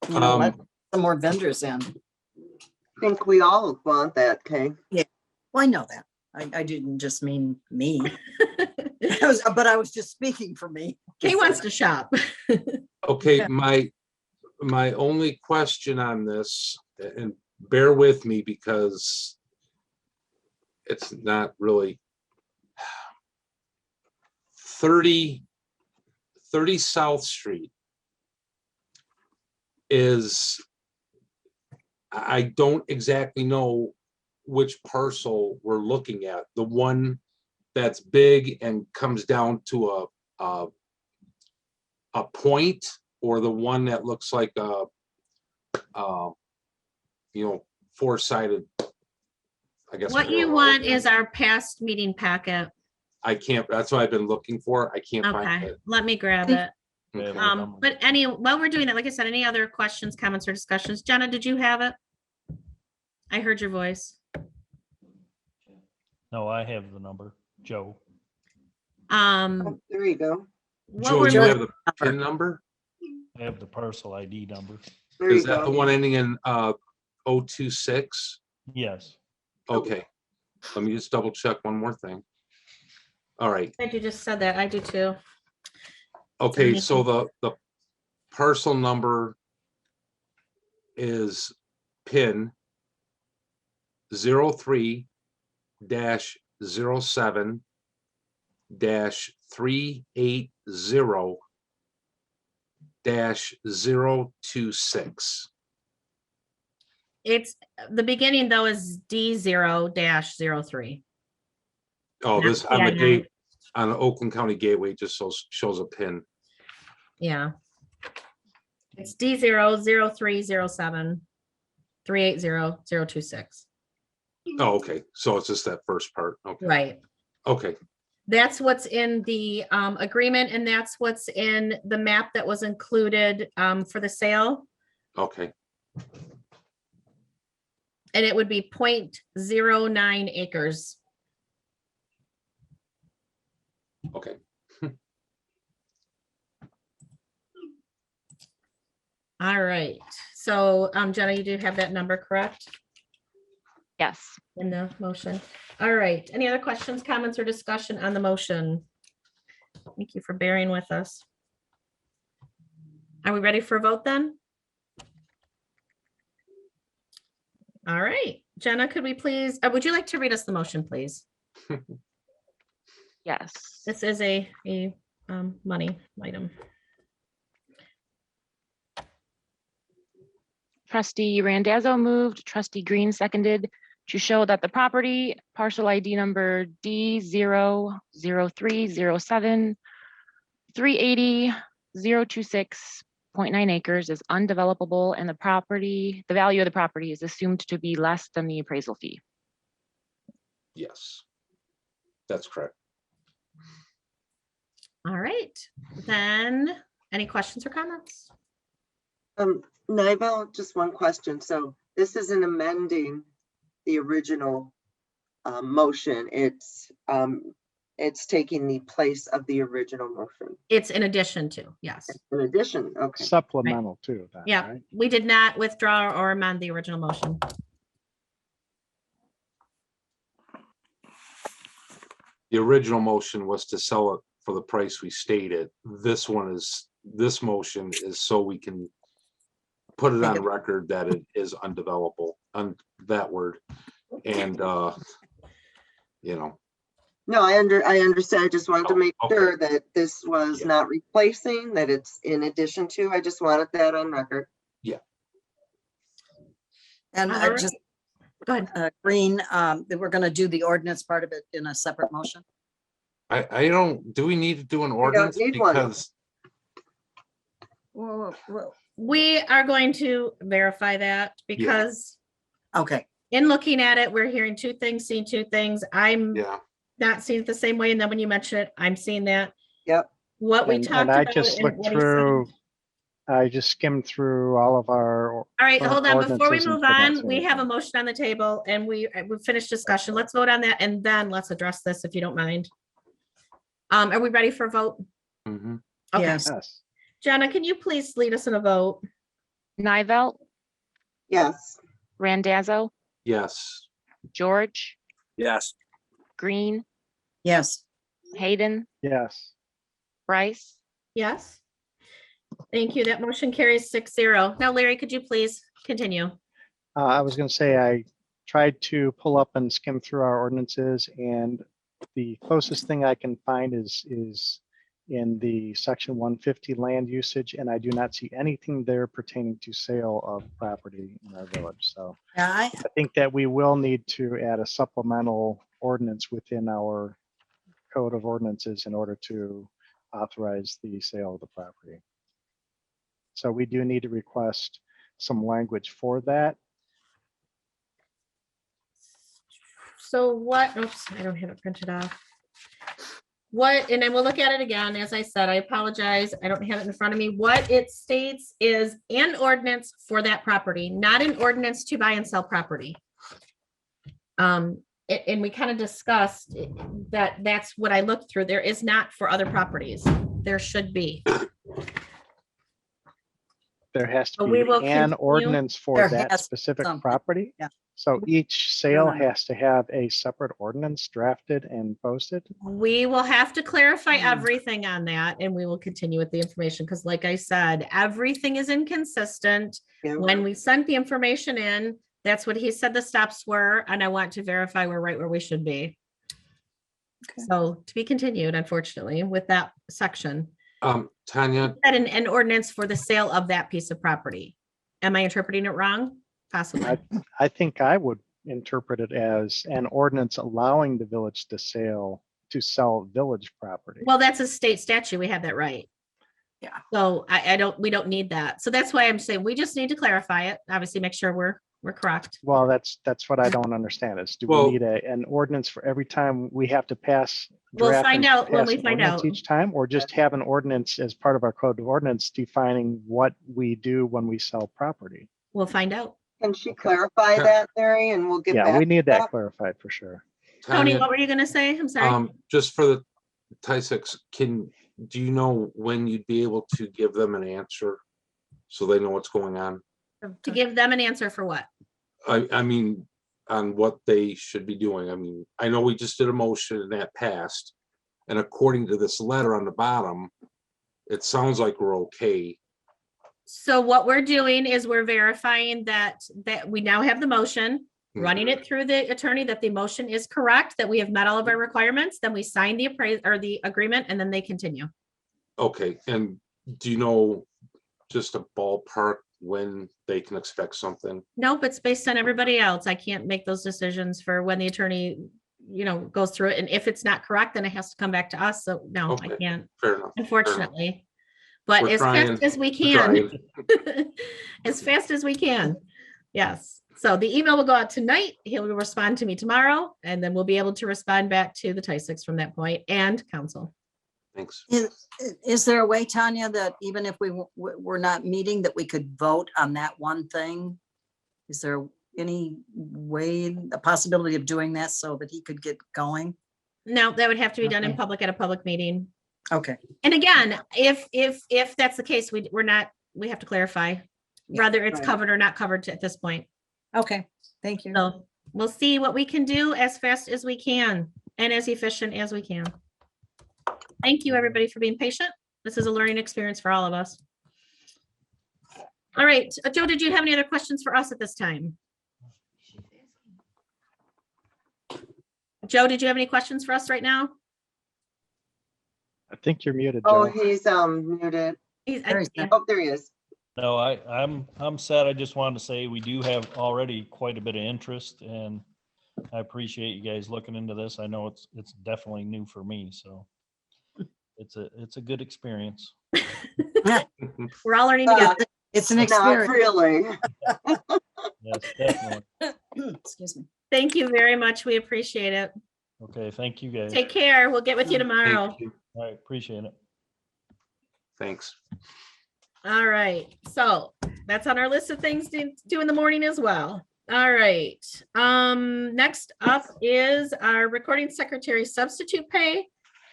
You know, let some more vendors in. I think we all want that, Kay. Well, I know that. I didn't just mean me. But I was just speaking for me. Kay wants to shop. Okay, Yeah. my only question on this, and bear with me because it's not really 30 South Street is, I don't exactly know which parcel we're looking at. The one that's big and comes down to a point, or the one that looks like a four-sided, I guess. What you want is our past meeting packet. I can't, that's what I've been looking for. I can't find Okay, it. let me grab it. Okay. But while we're doing that, like I said, any other questions, comments, or discussions? Jenna, did you have it? I heard your voice. No, I have the number, Joe. Oh, there you go. What Joe, we're you look- have the PIN number? I have the parcel ID number. There you Is that the go. one ending in 026? Yes. Okay, let me just double check one more thing. All right, I just said that. I do too. okay, so the parcel number is PIN 03-07-380-026. It's the beginning though is D0-03. Oh, this That's on the the gate, on the Oakland County Gateway, just shows a PIN. Yeah. It's D0-03-07-380-026. Oh, okay, so it's just that first part. Okay, Right. okay, That's what's in the agreement, and that's what's in the map that was included for the sale. okay. And it would be 0.09 acres. Okay. All right. So Jenna, you do have that number, correct? Yes. In the motion. All right. Any other questions, comments, or discussion on the motion? Thank you for bearing with us. Are we ready for a vote then? All right. Jenna, could we please, would you like to read us the motion, please? Yes. This is a money item. Trustee Randazzo moved, trustee Green seconded to show that the property parcel ID number D00307-380-026.9 acres is undevelopable and the value of the property is assumed to be less than the appraisal fee. Yes, that's correct. All right, then Any questions or comments? Nibel, just one question. So this isn't amending the original motion. It's taking the place of the original motion. It's in addition to, yes. In addition, okay. Supplemental to that, Yeah, right? we did not withdraw or amend the original motion. The original motion was to sell it for the price we stated. This motion is so we can put it on record that it is undevelopable, that word. And, you know, No, I understand. I just wanted to make okay. sure that this was Yeah. not replacing, that it's in addition to. I just wanted that on record. And All right. just, Go ahead. Green, that we're gonna do the ordinance part of it in a separate motion. I don't, do we need to do an don't ordinance? need one. Because We are going to verify that because Okay, in looking at it, we're hearing two things, seeing two things. I'm yeah, not seeing it the same way. And then when you mention it, I'm seeing that. Yep. What we And talked I about. just and looked what he said. through, I just skimmed through all of our. All right, current hold on. Before we ordinances and move could not on, see we have a anything. motion on the table and we finished discussion. Let's vote on that and then let's address this if you don't mind. Are we ready for a vote? mhm. Okay. yes, Yes, Jenna, can you please lead us in a vote? Nivell, Yes. Randazzo, Yes, George, Yes, Green, yes, Hayden, yes. Bryce, Yes. Thank you. That motion carries 6-0. Now, Larry, could you please continue? I was gonna say, I tried to pull up and skim through our ordinances, and the closest thing I can find is in the section 150 land usage, and I do not see anything there pertaining to sale of property in our village. So yeah, I think that we will need to add a supplemental ordinance within our code of ordinances in order to authorize the sale of the property. So we do need to request some language for that. So what, oops, I don't have it printed off. What, and then we'll look at it again. As I said, I apologize. I don't have it in front of me. What it states is an ordinance for that property, not an ordinance to buy and sell property. And we kind of discussed that that's what I looked through. There is not for other properties. There should be. There has to But we be will an continue. ordinance for There that has specific something, property. yeah. So each sale no, no. has to have a separate ordinance drafted and posted. We will have to clarify Hmm. everything on that and we will continue with the information because like I said, everything is inconsistent. Yeah. When we sent the information in, that's what he said the steps were, and I want to verify we're right where we should be. Okay. So to be continued, unfortunately, with that section. Tanya, That an ordinance for the sale of that piece of property. Am I interpreting it wrong? Possibly. I think I would interpret it as an ordinance allowing the village to sell village property. Well, that's a state statute. We have that right. Yeah. So we don't need that. So that's why I'm saying we just need to clarify it. Obviously, make sure we're correct. Well, that's what I don't understand is do Well- we need an ordinance for every time we have to pass? We'll draft find and out when pass we an find ordinance out. Each time, or just have an ordinance as part of our code of ordinance defining what we do when we sell property? We'll find out. Can she Okay. clarify Okay. that, Larry, and we'll get Yeah, back? we need to that clarified for sure. Tony, Tanya, what were you gonna say? I'm sorry. just for the TISAX, do you know when you'd be able to give them an answer so they know what's going on? To give them an answer for what? I mean, on what they should be doing. I mean, I know we just did a motion and that passed. And according to this letter on the bottom, it sounds like we're okay. So what we're doing is we're verifying that we now have the motion, running it through the attorney, that the motion is correct, that we have met all of our requirements, then we sign the the agreement, and then they continue. Okay, and do you know just a ballpark when they can expect something? Nope, it's based on everybody else. I can't make those decisions for when the attorney, goes through it. And if it's not correct, then it has to come back to us. So no, I Okay. can't, Fair enough. unfortunately. But We're as trying. fast as we We're can, as fast as we can. Yes. So the email will go out tonight. He'll respond to me tomorrow, and then we'll be able to respond back to the TISAX from that point and council. Thanks. Is there a way, Tanya, that even if we're not meeting, that we could vote on that one thing? Is there any way, a possibility of doing that so that he could get going? No, that would have to be done in Okay. public at a public meeting. Okay, And again, if that's the case, we have to clarify whether it's right. covered or not covered at this point. okay, thank you. So we'll see what we can do as fast as we can and as efficient as we can. Thank you, everybody, for being patient. This is a learning experience for all of us. All right, Joe, did you have any other questions for us at this time? Joe, did you have any questions for us right now? I think you're muted, Oh, Joe. he's muted. There he is. Oh, there he is. No, I'm sad. I just wanted to say we do have already quite a bit of interest, and I appreciate you guys looking into this. I know it's definitely new for me, so it's a good experience. We're all learning together. It's an Not experience. really. Yes, definitely. Excuse me. Thank you very much. We appreciate it. Okay, thank you guys. Take care. We'll get with you tomorrow. Thank you. All right, appreciate it. Thanks. All right, so that's on our list of things to do in the morning as well. All right, next up is our recording secretary substitute pay.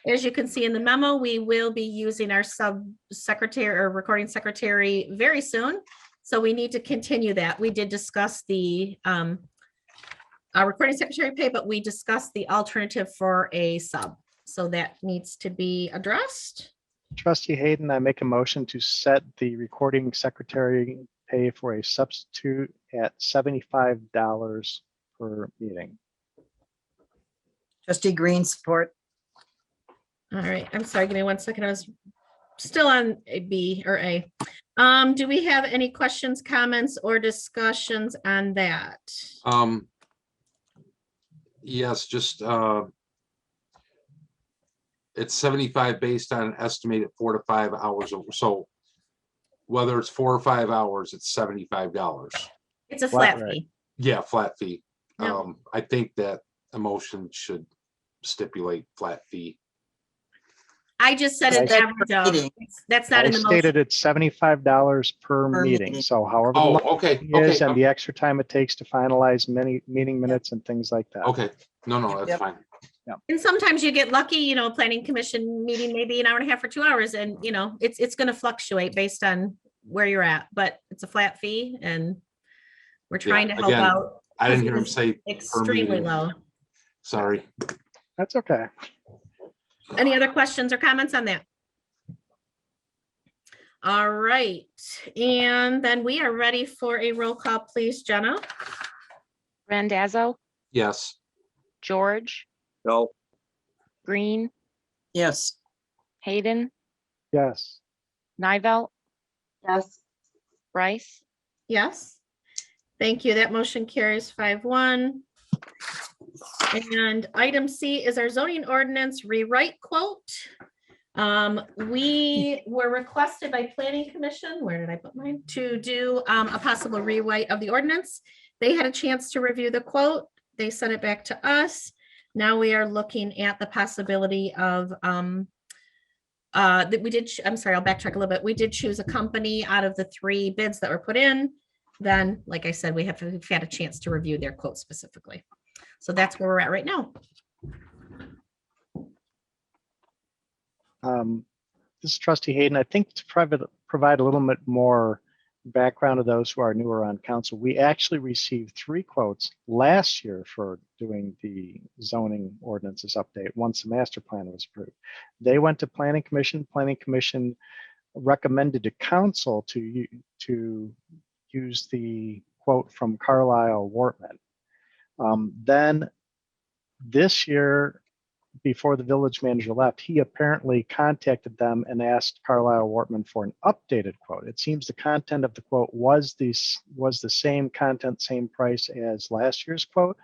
As you can see in the memo, we will be using our sub-secretary or recording secretary very soon. So we need to continue that. We did discuss the recording secretary pay, but we discussed the alternative for a sub. So that needs to be addressed. Trustee Hayden, I make a motion to set the recording secretary pay for a substitute at $75 per meeting. Trustee Green, support. All right, I'm sorry, give me 1 second. I was still on a B or A. Do we have any questions, comments, or discussions on that? Yes, just, it's 75 based on an estimated 4 to 5 hours. So whether it's 4 or 5 hours, it's $75. It's a Flat flat rate. fee. Yeah, flat fee. Yeah. I think that a motion should stipulate flat fee. I just said I it said average per of. meeting. That's not I in the stated motion. it's $75 per Per meeting. meeting. So however Oh, long okay, it is okay, and the extra time it takes to finalize many meeting minutes and things like that. okay. No, that's Yep. fine. And sometimes you get lucky, planning commission meeting, maybe an hour and a half or 2 hours, and it's going to fluctuate based on where you're at, but it's a flat fee and we're trying to help again, out. I didn't because hear it him is say per extremely meeting. low. Sorry. That's okay. Any other questions or comments on that? All right, and then we are ready for a roll call, please, Jenna. Randazzo, Yes. George, No, Green, Yes, Hayden, Yes. Nivell, Yes. Bryce, Yes. Thank you. That motion carries 5-1. And item C is our zoning ordinance rewrite quote. We were requested by Planning Commission, where did I put mine? To do a possible rewrite of the ordinance. They had a chance to review the quote. They sent it back to us. Now we are looking at the possibility of that we did, I'm sorry, I'll backtrack a little bit. We did choose a company out of the 3 bids that were put in. Then, like I said, we've had a chance to review their quote specifically. So that's where we're at right now. This is Trustee Hayden. I think to provide a little bit more background of those who are newer on council, we actually received 3 quotes last year for doing the zoning ordinances update once the master plan was approved. They went to Planning Commission. Planning Commission recommended to council to use the quote from Carlisle Wortman. Then this year, before the village manager left, he apparently contacted them and asked Carlisle Wortman for an updated quote. It seems the content of the quote was the same content, same price as last year's quote.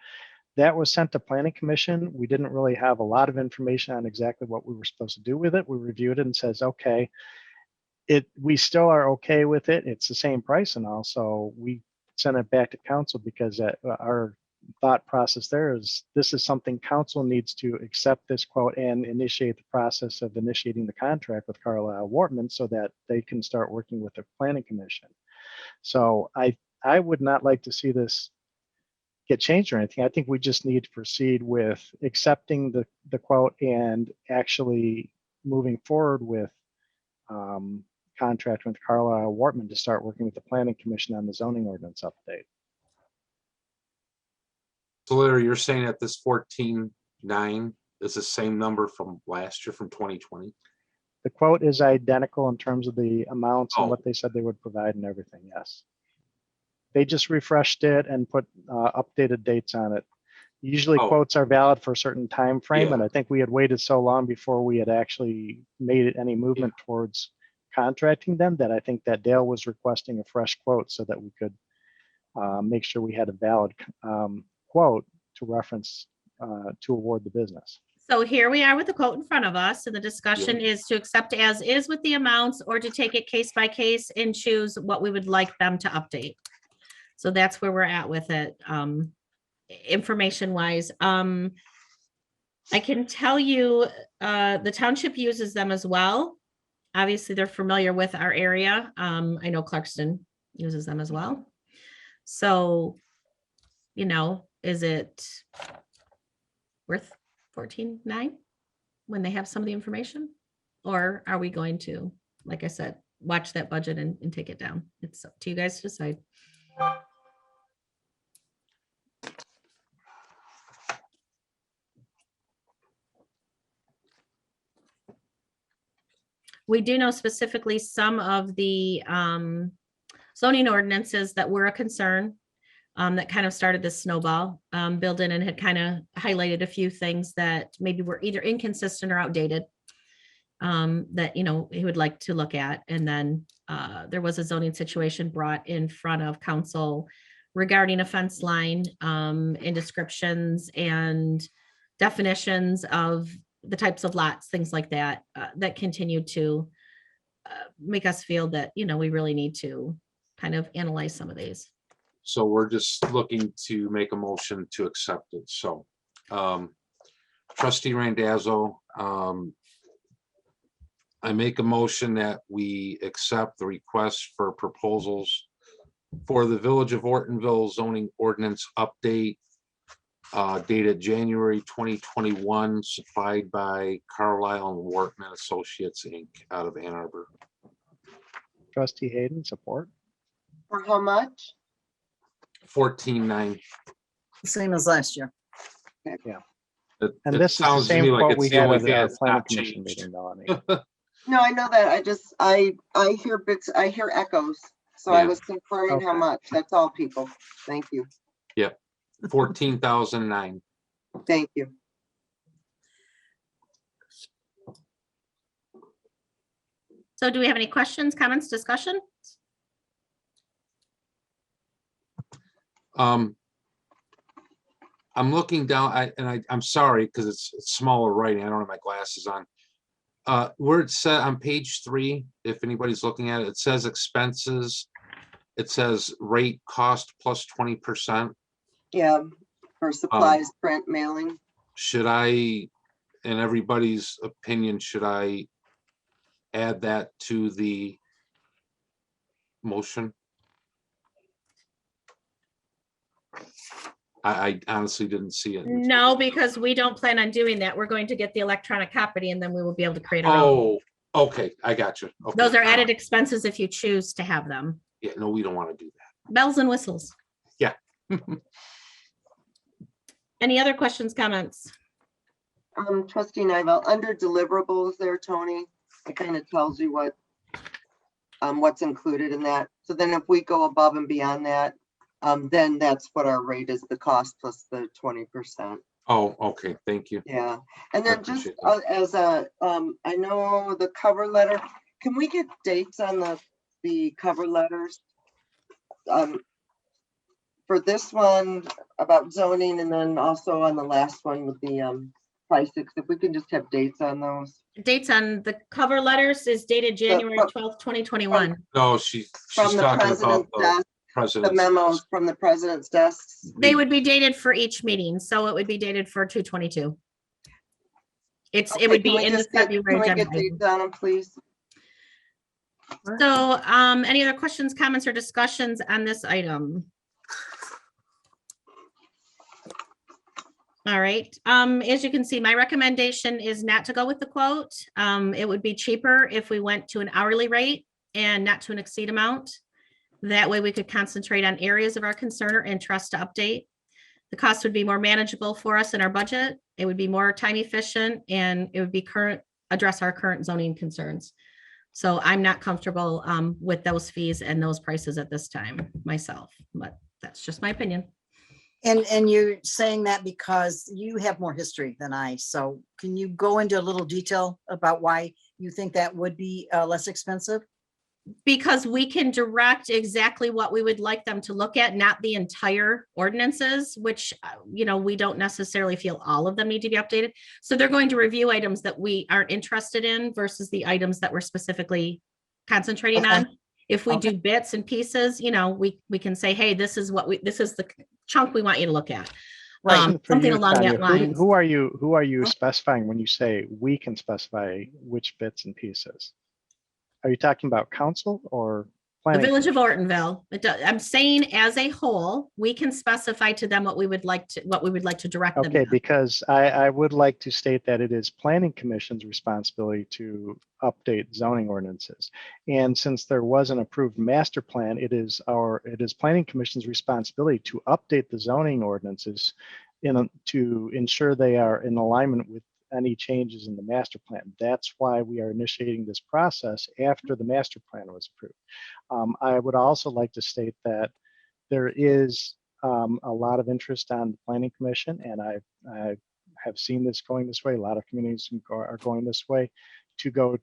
That was sent to Planning Commission. We didn't really have a lot of information on exactly what we were supposed to do with it. We reviewed it and says, okay, we still are okay with it. It's the same price and all. So we sent it back to council because our thought process there is this is something council needs to accept this quote and initiate the process of initiating the contract with Carlisle Wortman so that they can start working with the planning commission. So I would not like to see this get changed or anything. I think we just need to proceed with accepting the quote and actually moving forward with contract with Carlisle Wortman to start working with the planning commission on the zoning ordinance update. So Larry, you're saying that this 14.9 is the same number from last year, from 2020? The quote is identical in terms of the amounts and Oh. what they said they would provide and everything, yes. They just refreshed it and put updated dates on it. Usually Oh. quotes are valid for a certain time frame, Yeah. and I think we had waited so long before we had actually made any movement towards contracting them that I think that Dale was requesting a fresh quote so that we could make sure we had a valid quote to reference to award the business. So here we are with the quote in front of us, and the discussion is to accept as is with the amounts or to take it case by case and choose what we would like them to update. So that's where we're at with it, information wise. I can tell you, the township uses them as well. Obviously, they're familiar with our area. I know Clarkston uses them as well. So, you know, is it worth 14.9 when they have some of the information? Or are we going to, like I said, watch that budget and take it down? It's up to you guys to decide. We do know specifically some of the zoning ordinances that were a concern that kind of started this snowball. Bill Denon had kind of highlighted a few things that maybe were either inconsistent or outdated that, you know, he would like to look at. And then there was a zoning situation brought in front of council regarding a fence line and descriptions and definitions of the types of lots, things like that, that continue to make us feel that, you know, we really need to kind of analyze some of these. So we're just looking to make a motion to accept it. So trustee Randazzo, I make a motion that we accept the request for proposals for the Village of Ortonville zoning ordinance update dated January 2021, supplied by Carlisle and Wortman Associates, Inc. out of Ann Arbor. Trustee Hayden, support. For how much? 14.9. Same as last year. It- And it this is the sounds to same me like quote it's we the had only at thing our that's planning not commission changed. meeting, Melanie. No, I know that. I hear bits, I hear echoes. So I Yeah. was confirming how Okay. much. That's all, people. Thank you. 14,009. Thank you. So do we have any questions, comments, discussion? I'm looking down, I'm sorry, because it's smaller writing. I don't have my glasses on. Where it said on page 3, if anybody's looking at it, it says expenses. It says rate cost plus 20%. Yeah, for supplies, print, mailing. Should I, in everybody's opinion, should I add that to the motion? I honestly didn't see it. No, because we don't plan on doing that. We're going to get the electronic copy and then we will be able to create our own. Oh, okay, I got you. Okay, Those are all right. added expenses if you choose to have them. Yeah, no, we don't want to do that. Bells and whistles. Yeah. Any other questions, comments? Trustee Nivell, under deliverables there, Tony, it kind of tells you what's included in that. So then if we go above and beyond that, then that's what our rate is, the cost plus the 20%. Oh, okay, thank you. Yeah, and then just appreciate that. as a, I know the cover letter, can we get dates on the cover letters? For this one about zoning and then also on the last one with the prices, if we can just have dates on those. Dates on the cover letters is dated January 12th, 2021. No, she's From the talking about president's desk. president's. memos from the president's desks. They would be dated for each meeting, so it would be dated for 2/22. It Okay, would can be we in the just get- February. Can we agenda get these item. down, please? So, any other questions, comments, or discussions on this item? All right, as you can see, my recommendation is not to go with the quote. It would be cheaper if we went to an hourly rate and not to an exceed amount. That way we could concentrate on areas of our concern or interest to update. The cost would be more manageable for us in our budget. It would be more time efficient and it would be address our current zoning concerns. So I'm not comfortable with those fees and those prices at this time myself, but that's just my opinion. And you're saying that because you have more history than I. So can you go into a little detail about why you think that would be less expensive? Because we can direct exactly what we would like them to look at, not the entire ordinances, which, we don't necessarily feel all of them need to be updated. So they're going to review items that we aren't interested in versus the items that we're specifically concentrating Okay. on. If we Okay. do bits and pieces, we can say, hey, this is the chunk we want you to look at. Right. For Something you, along Tanya, that line. Who are you specifying when you say we can specify which bits and pieces? Are you talking about council or The planning? Village of Ortonville. I'm saying as a whole, we can specify to them what we would like to direct them. Okay, to. because I would like to state that it is planning commission's responsibility to update zoning ordinances. And since there was an approved master plan, it is planning commission's responsibility to update the zoning ordinances to ensure they are in alignment with any changes in the master plan. That's why we are initiating this process after the master plan was approved. I would also like to state that there is a lot of interest on the planning commission, and I have seen this going this way. A lot of communities are going this way to go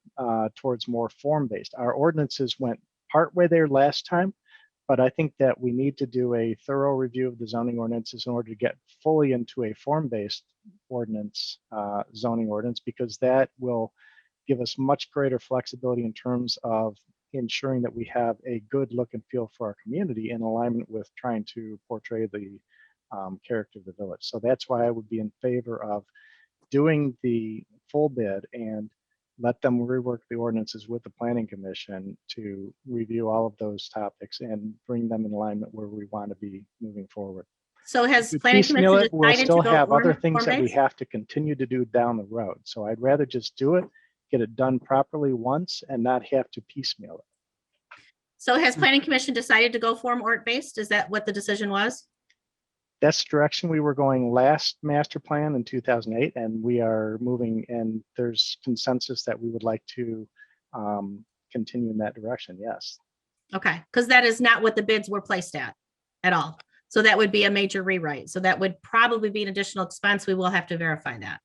towards more form-based. Our ordinances went partway there last time, but I think that we need to do a thorough review of the zoning ordinances in order to get fully into a form-based ordinance, zoning ordinance, because that will give us much greater flexibility in terms of ensuring that we have a good look and feel for our community in alignment with trying to portray the character of the village. So that's why I would be in favor of doing the full bid and let them rework the ordinances with the planning commission to review all of those topics and bring them in alignment where we want to be moving forward. So has If we planning piecemeal commission it, we'll decided still to go have other form- things that we form-based? have to continue to do down the road. So I'd rather just do it, get it done properly once and not have to piecemeal it. So has planning commission decided to go form based? Is that what the decision was? That's the direction we were going last master plan in 2008, and we are moving, and there's consensus that we would like to continue in that direction, yes. Okay, because that is not what the bids were placed at all. So that would be a major rewrite. So that would probably be an additional expense. We will have to verify that.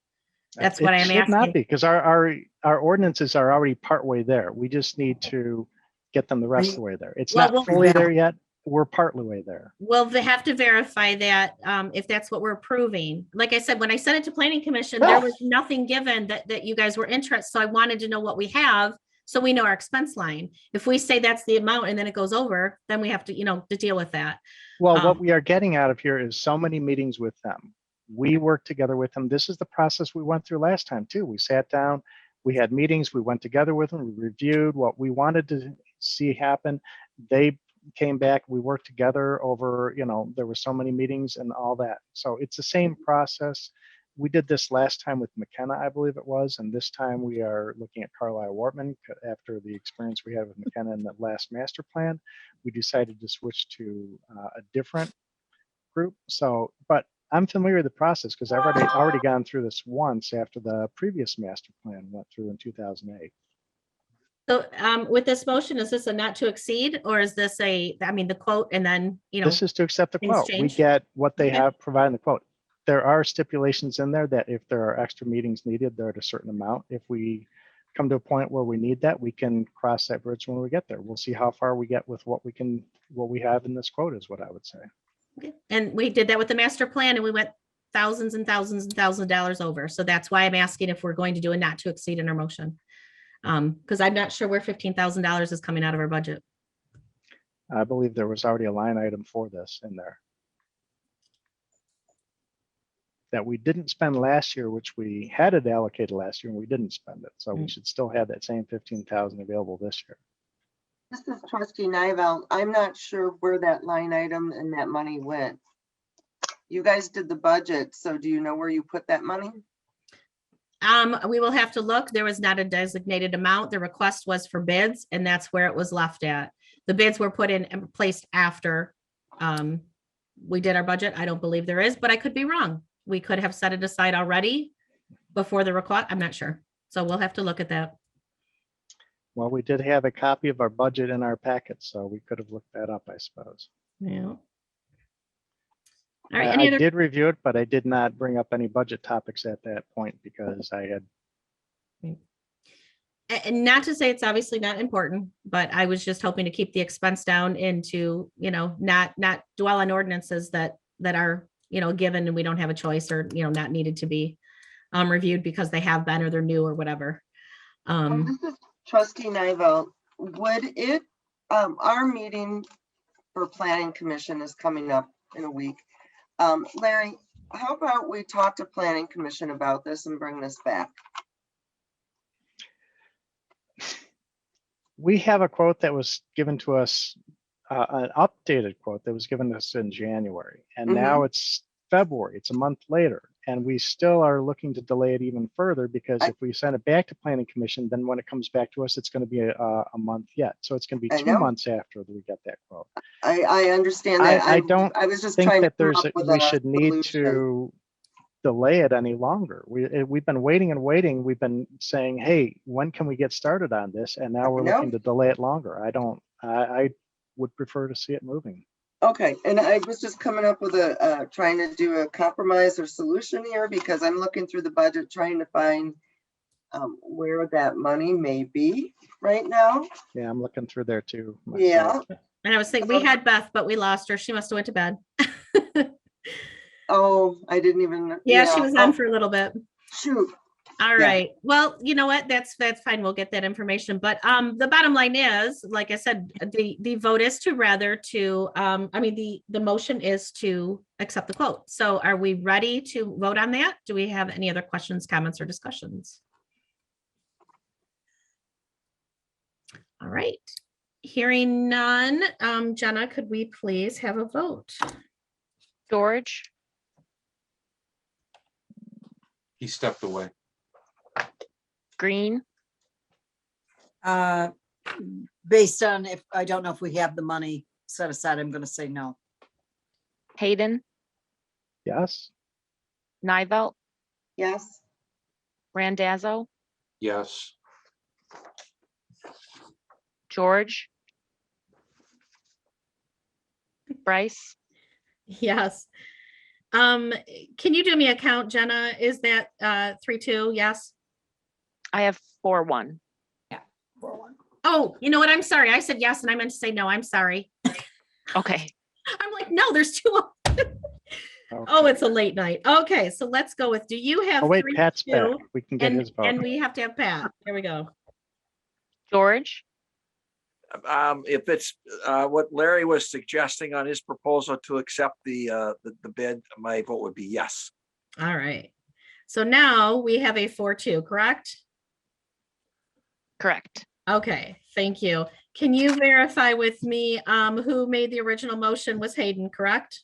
That's what It I'm should not asking. be, because our ordinances are already partway there. We just need to get them the rest of the way there. It's Well, not we'll- fully there yet. We're partly way there. Well, they have to verify that if that's what we're approving. Like I said, when I sent it to planning commission, there was nothing given that you guys were interested. So I wanted to know what we have so we know our expense line. If we say that's the amount and then it goes over, then we have to, to deal with that. Well, what we are getting out of here is so many meetings with them. We worked together with them. This is the process we went through last time too. We sat down, we had meetings, we went together with them, we reviewed what we wanted to see happen. They came back, we worked together over, there were so many meetings and all that. So it's the same process. We did this last time with McKenna, I believe it was, and this time we are looking at Carlisle Wortman after the experience we had with McKenna in the last master plan. We decided to switch to a different group. So, but I'm familiar with the process because I've already gone through this once after the previous master plan went through in 2008. So with this motion, is this a not to exceed or is this the quote and then, This is to accept the things quote. We change? get what they Okay. have provided in the quote. There are stipulations in there that if there are extra meetings needed, they're at a certain amount. If we come to a point where we need that, we can cross that bridge when we get there. We'll see how far we get with what we have in this quote is what I would say. Okay. And we did that with the master plan and we went thousands and thousands and thousands of dollars over. So that's why I'm asking if we're going to do a not to exceed in our motion. Because I'm not sure where $15,000 is coming out of our budget. I believe there was already a line item for this in there that we didn't spend last year, which we had it allocated last year and we didn't spend it. So we should still have that same 15,000 available this year. This is trustee Nivell. I'm not sure where that line item and that money went. You guys did the budget, so do you know where you put that money? We will have to look. There was not a designated amount. The request was for bids, and that's where it was left at. The bids were put in and placed after we did our budget. I don't believe there is, but I could be wrong. We could have set it aside already before the request. I'm not sure. So we'll have to look at that. Well, we did have a copy of our budget in our packet, so we could have looked that up, I suppose. Yeah. All right. I Any other? did review it, but I did not bring up any budget topics at that point because I had. And not to say it's obviously not important, but I was just hoping to keep the expense down and to, not dwell on ordinances that are, given and we don't have a choice or, not needed to be reviewed because they have been or they're new or whatever. This is trustee Nivell. Would it, our meeting for planning commission is coming up in a week. Larry, how about we talk to planning commission about this and bring this back? We have a quote that was given to us, an updated quote that was given to us in January, and now it's February. It's a month later, and we still are looking to delay it even further because if we send it back to planning commission, then when it comes back to us, it's going to be a month yet. So it's going to be 2 months after we get that quote. I understand that. I was just think trying that to come up with we a should need solution. to delay it any longer. We've been waiting and waiting. We've been saying, hey, when can we get started on this? And now we're looking to delay it longer. I would prefer to see it moving. Okay, and I was just coming up with trying to do a compromise or solution here because I'm looking through the budget, trying to find where that money may be right now. Yeah, I'm looking through there too. Yeah. And I was thinking we had Beth, but we lost her. She must have went to bed. Oh, I didn't even. Yeah, she was on for a little bit. Shoot. All right. Well, you know what? That's fine. We'll get that information. But the bottom line is, like I said, the vote is to the motion is to accept the quote. So are we ready to vote on that? Do we have any other questions, comments, or discussions? All right. Hearing none, Jenna, could we please have a vote? George, He stepped away. Green, Based on I don't know if we have the money set aside, I'm going to say no. Hayden, Yes. Nivell, Yes. Randazzo, Yes. George, Bryce, Yes. Can you do me a count, Jenna? Is that 3-2? Yes. I have 4-1. Oh, you know what? I'm sorry. I said yes, and I meant to say no. I'm sorry. Okay. I'm like, no, there's 2. Oh, it's a late night. Okay, so let's go with, do you have? Oh, wait, 3-2? Pat's back. We can get his vote. And we have to have Pat. There we go. George, If it's what Larry was suggesting on his proposal to accept the bid, my vote would be yes. All right. So now we have a 4-2, correct? correct. Okay, thank you. Can you verify with me who made the original motion was Hayden, correct?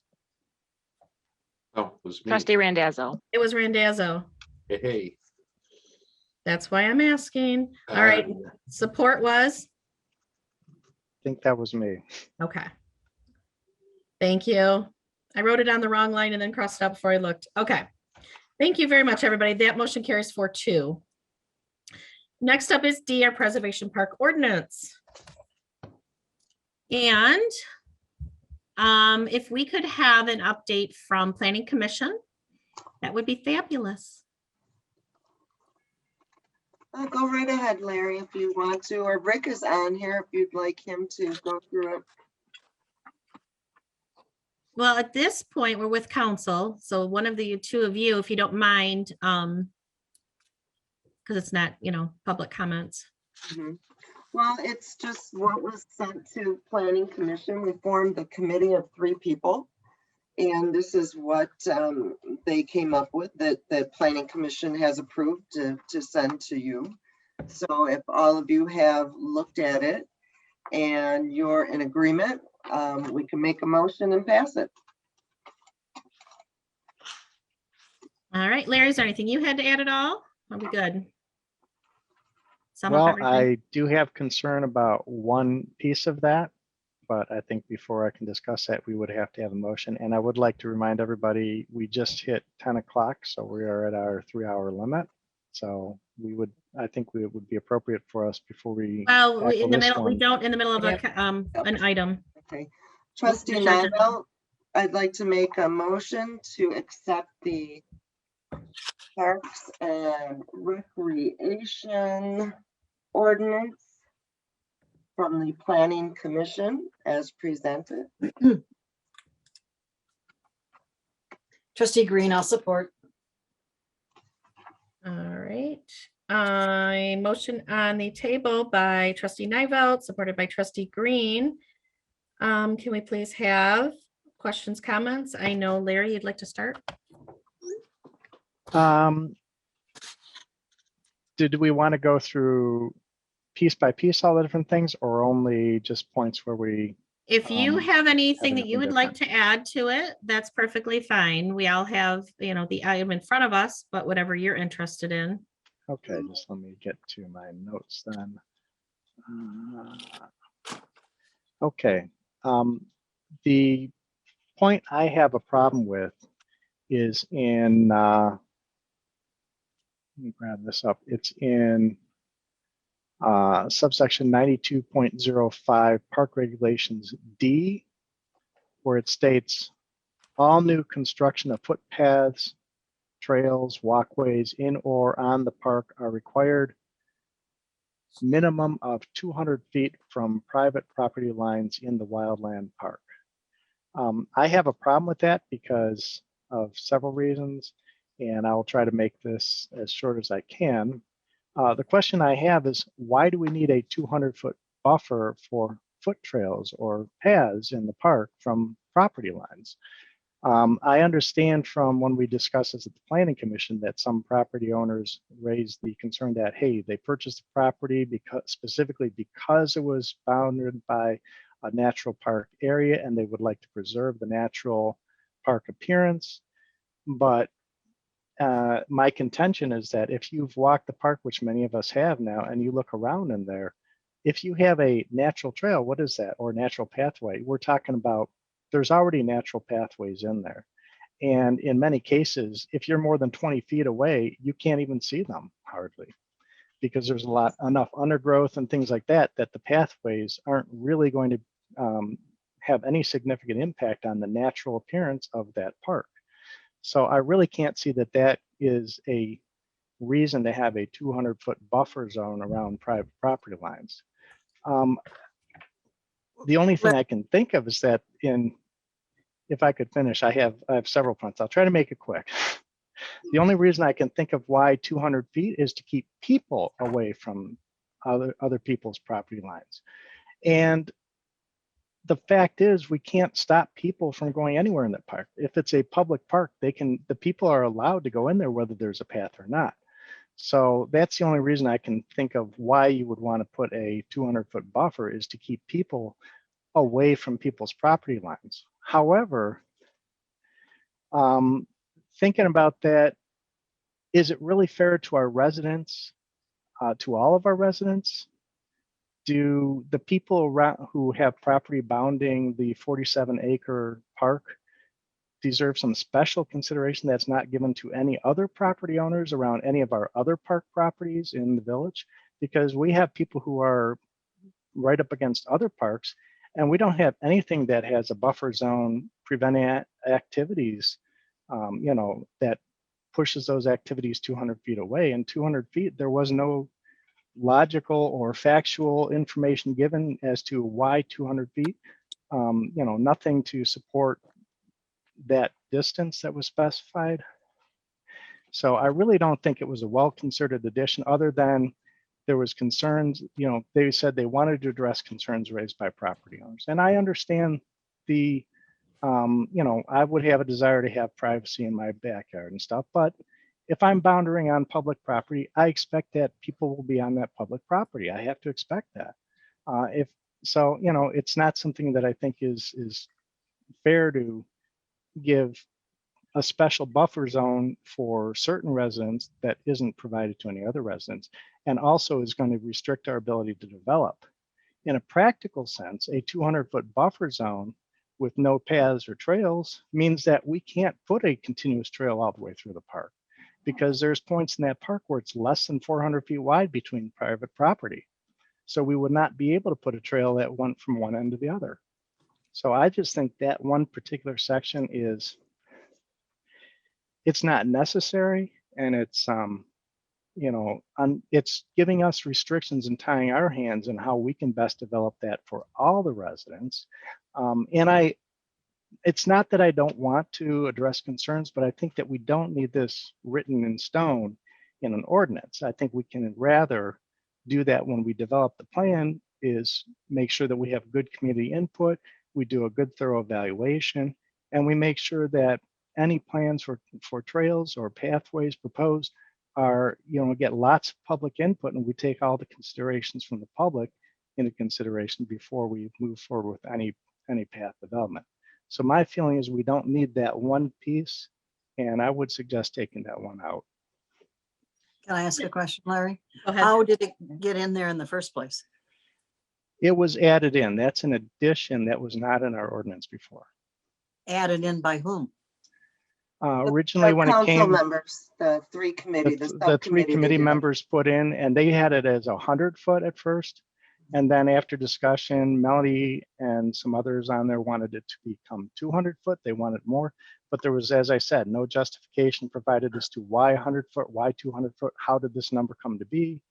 Oh, it was me. Trustee Randazzo. It was Randazzo. Hey. That's why I'm asking. All right, support was? I think that was me. Okay. Thank you. I wrote it on the wrong line and then crossed it out before I looked. Okay. Thank you very much, everybody. That motion carries 4-2. Next up is D, our Preservation Park Ordinance. And if we could have an update from Planning Commission, that would be fabulous. Go right ahead, Larry, if you want to, or Rick is on here if you'd like him to go through it. Well, at this point, we're with council. So one of the two of you, if you don't mind, because it's not, public comments. Mhm. Well, it's just what was sent to Planning Commission. We formed a committee of 3 people. And this is what they came up with, that the Planning Commission has approved to send to you. So if all of you have looked at it and you're in agreement, we can make a motion and pass it. All right, Larry, is there anything you had to add at all? Are we good? Sum up Well, everything? I do have concern about one piece of that, but I think before I can discuss that, we would have to have a motion. And I would like to remind everybody, we just hit 10 o'clock, so we are at our 3-hour limit. So I think it would be appropriate for us before we Well, tackle in the this middle, we one. don't in the middle of an item. Okay. Trustee Commissioner Jenkins. Nivell, I'd like to make a motion to accept the Parks and Recreation ordinance from the Planning Commission as presented. Trustee Green, I'll support. All right. Motion on the table by trustee Nivell, supported by trustee Green. Can we please have questions, comments? I know Larry, you'd like to start. Did we want to go through piece by piece all the different things, or only just points where we? If you have anything that you would anything like to add to it, that's perfectly fine. We all have, the item in front of us, but whatever you're interested in. Okay, just let me get to my notes then. Okay, the point I have a problem with is in, let me grab this up. It's in subsection 92.05 Park Regulations D, where it states all new construction of footpaths, trails, walkways in or on the park are required minimum of 200 feet from private property lines in the wildland park. I have a problem with that because of several reasons, and I'll try to make this as short as I can. The question I have is, why do we need a 200-foot buffer for foot trails or paths in the park from property lines? I understand from when we discussed this at the Planning Commission that some property owners raised the concern that, hey, they purchased the property specifically because it was bounded by a natural park area and they would like to preserve the natural park appearance. But my contention is that if you've walked the park, which many of us have now, and you look around in there, if you have a natural trail, what is that? Or natural pathway? We're talking about there's already natural pathways in there. And in many cases, if you're more than 20 feet away, you can't even see them hardly, because there's enough undergrowth and things like that, that the pathways aren't really going to have any significant impact on the natural appearance of that park. So I really can't see that that is a reason to have a 200-foot buffer zone around private property lines. The only thing I can think of is that if I could finish, I have several points. I'll try to make it quick. The only reason I can think of why 200 feet is to keep people away from other people's property lines. And the fact is, we can't stop people from going anywhere in that park. If it's a public park, the people are allowed to go in there whether there's a path or not. So that's the only reason I can think of why you would want to put a 200-foot buffer, is to keep people away from people's property lines. However, thinking about that, is it really fair to our residents, to all of our residents? Do the people around who have property bounding the 47-acre park deserve some special consideration that's not given to any other property owners around any of our other park properties in the village? Because we have people who are right up against other parks, and we don't have anything that has a buffer zone preventing activities, that pushes those activities 200 feet away. And 200 feet, there was no logical or factual information given as to why 200 feet, nothing to support that distance that was specified. So I really don't think it was a well-considered addition, other than there was concerns, they said they wanted to address concerns raised by property owners. And I understand the, I would have a desire to have privacy in my backyard and stuff, but if I'm boundary on public property, I expect that people will be on that public property. I have to expect that. It's not something that I think is fair to give a special buffer zone for certain residents that isn't provided to any other residents, and also is going to restrict our ability to develop. In a practical sense, a 200-foot buffer zone with no paths or trails means that we can't put a continuous trail all the way through the park, because there's points in that park where it's less than 400 feet wide between private property. So we would not be able to put a trail that went from one end to the other. So I just think that one particular section it's not necessary, and it's it's giving us restrictions and tying our hands in how we can best develop that for all the residents. It's not that I don't want to address concerns, but I think that we don't need this written in stone in an ordinance. I think we can rather do that when we develop the plan, is make sure that we have good community input, we do a good thorough evaluation, and we make sure that any plans for trails or pathways proposed are, get lots of public input, and we take all the considerations from the public into consideration before we move forward with any path development. So my feeling is we don't need that one piece, and I would suggest taking that one out. Can I ask a question, Larry? Go ahead. How did it get in there in the first place? It was added in. That's an addition that was not in our ordinance before. Added in by whom? Originally, when it Council came, members, the three committee, the three committee members put in, and they had it as 100-foot at first. And then after discussion, Melody and some others on there wanted it to become 200-foot. They wanted more, but there was, as I said, no justification provided as to why 100-foot, why 200-foot, how did this number come to be?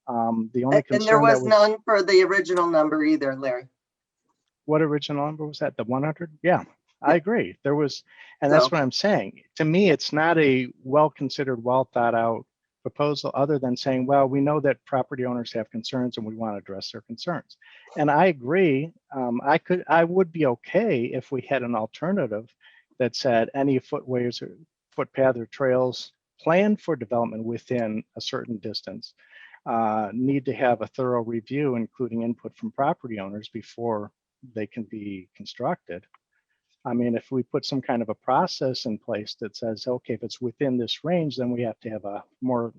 The only concern, and there was none for the original number either, Larry. What original number was that? The 100? Yeah, I agree. There was, and that's what I'm saying. To me, it's not a well-considered, well-thought-out proposal, other than saying, well, we know that property owners have concerns and we want to address their concerns. And I agree. I would be okay if we had an alternative that said any footways or footpath or trails planned for development within a certain distance need to have a thorough review, including input from property owners before they can be constructed. I mean, if we put some kind of a process in place that says, okay, if it's within this range, then we have to have a more,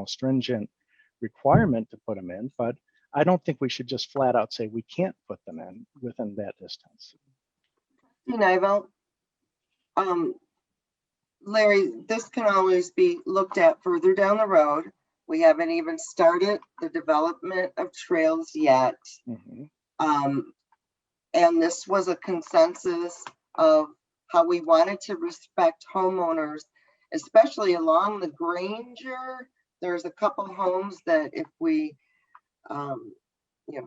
stringent requirement to put them in. But I don't think we should just flat out say we can't put them in within that distance. Larry, this can always be looked at further down the road. We haven't even started the development of trails yet. Mm-hmm. And this was a consensus of how we wanted to respect homeowners, especially along the Granger. There's a couple homes that if we,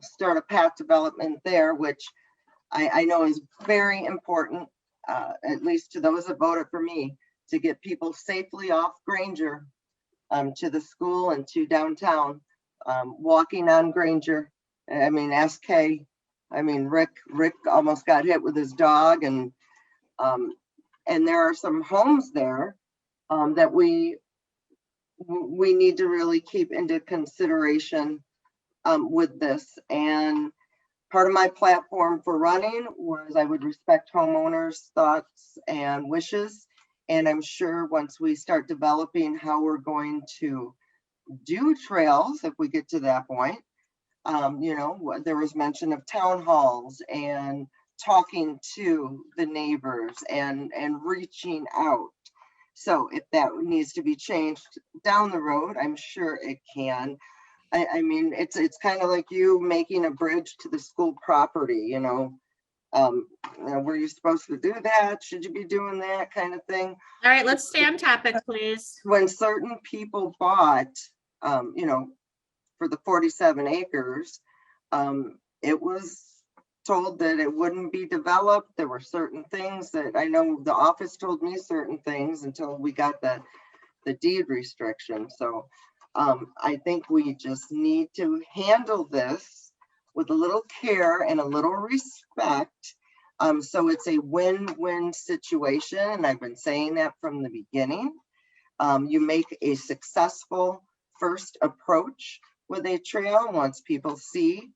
start a path development there, which I know is very important, at least to those that voted for me, to get people safely off Granger to the school and to downtown, walking on Granger. I mean, SK. I mean, Rick almost got hit with his dog, and there are some homes there that we need to really keep into consideration with this. And part of my platform for running was I would respect homeowners' thoughts and wishes. And I'm sure once we start developing how we're going to do trails, if we get to that point, there was mention of town halls and talking to the neighbors and reaching out. So if that needs to be changed down the road, I'm sure it can. I mean, it's kind of like you making a bridge to the school property, were you supposed to do that? Should you be doing that kind of thing? All right, let's stay on topic, please. When certain people bought, for the 47 acres, it was told that it wouldn't be developed. There were certain things that I know the office told me certain things until we got the deed restriction. So I think we just need to handle this with a little care and a little respect. So it's a win-win situation, and I've been saying that from the beginning. You make a successful first approach with a trail once people see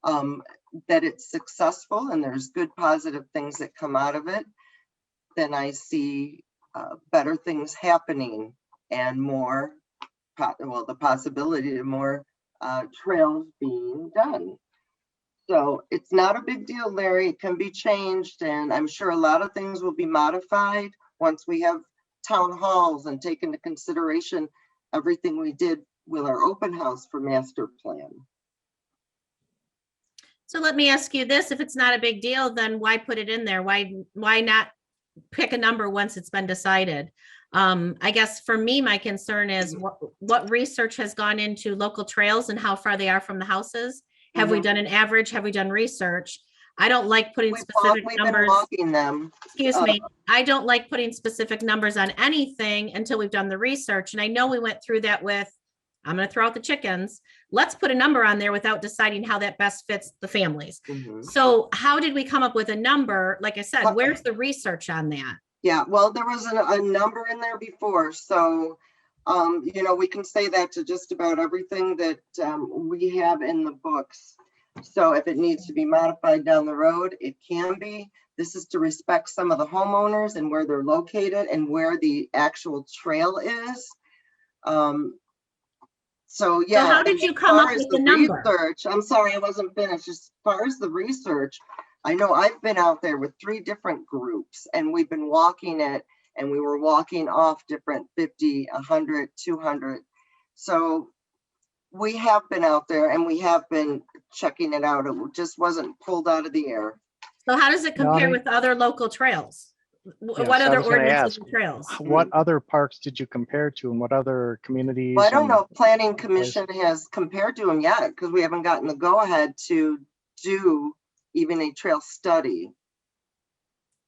that it's successful and there's good positive things that come out of it. Then I see better things happening and more, the possibility of more trails being done. So it's not a big deal, Larry. It can be changed, and I'm sure a lot of things will be modified once we have town halls and take into consideration everything we did with our open house for master plan. So let me ask you this, if it's not a big deal, then why put it in there? Why not pick a number once it's been decided? I guess for me, my concern is what research has gone into local trails and how far they are from the houses. Have we done an average? Have we done research? I don't like putting specific numbers. Walking them. Excuse me. I don't like putting specific numbers on anything until we've done the research. And I know we went through that with, I'm going to throw out the chickens. Let's put a number on there without deciding how that best fits the families. So how did we come up with a number? Like I said, where's the research on that? Yeah, well, there was a number in there before. So, you know, we can say that to just about everything that we have in the books. So if it needs to be modified down the road, it can be. This is to respect some of the homeowners and where they're located and where the actual trail is. So yeah. So how did you come up with the number? Research, I'm sorry, I wasn't finished. As far as the research, I know I've been out there with 3 different groups and we've been walking it, and we were walking off different 50, 100, 200. So we have been out there and we have been checking it out. It just wasn't pulled out of the air. So how does it compare with other local trails? What other ordinances and trails? What other parks did you compare to, and what other communities? Well, I don't know if Planning Commission has compared to them yet, because we haven't gotten the go-ahead to do even a trail study.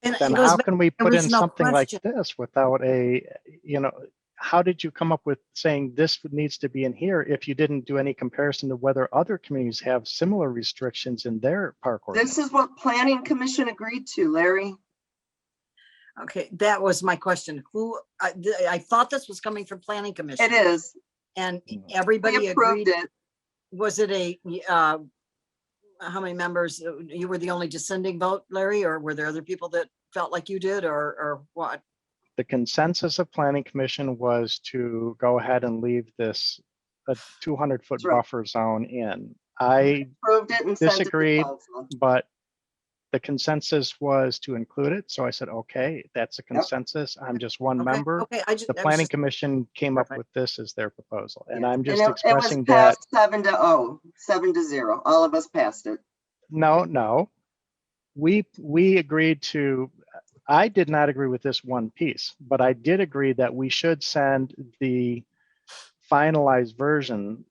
Then how can we put in something like this without a, you know, how did you come up with saying this needs to be in here if you didn't do any comparison to whether other communities have similar restrictions in their park ordinance? This is what Planning Commission agreed to, Larry. Okay, that was my question. I thought this was coming from Planning Commission. It is. And everybody approved agreed. it. Was it a, how many members? You were the only dissenting vote, Larry, or were there other people that felt like you did, or what? The consensus of Planning Commission was to go ahead and leave this a 200-foot buffer zone in. I approved it and disagreed, sent it to council. but the consensus was to include it. So I said, okay, that's a consensus. I'm just one member. Okay, the Planning Commission came up with this as their proposal. And I'm just And expressing it was that. passed 7-0. All of us passed it. No. We agreed to, I did not agree with this one piece, but I did agree that we should send the finalized version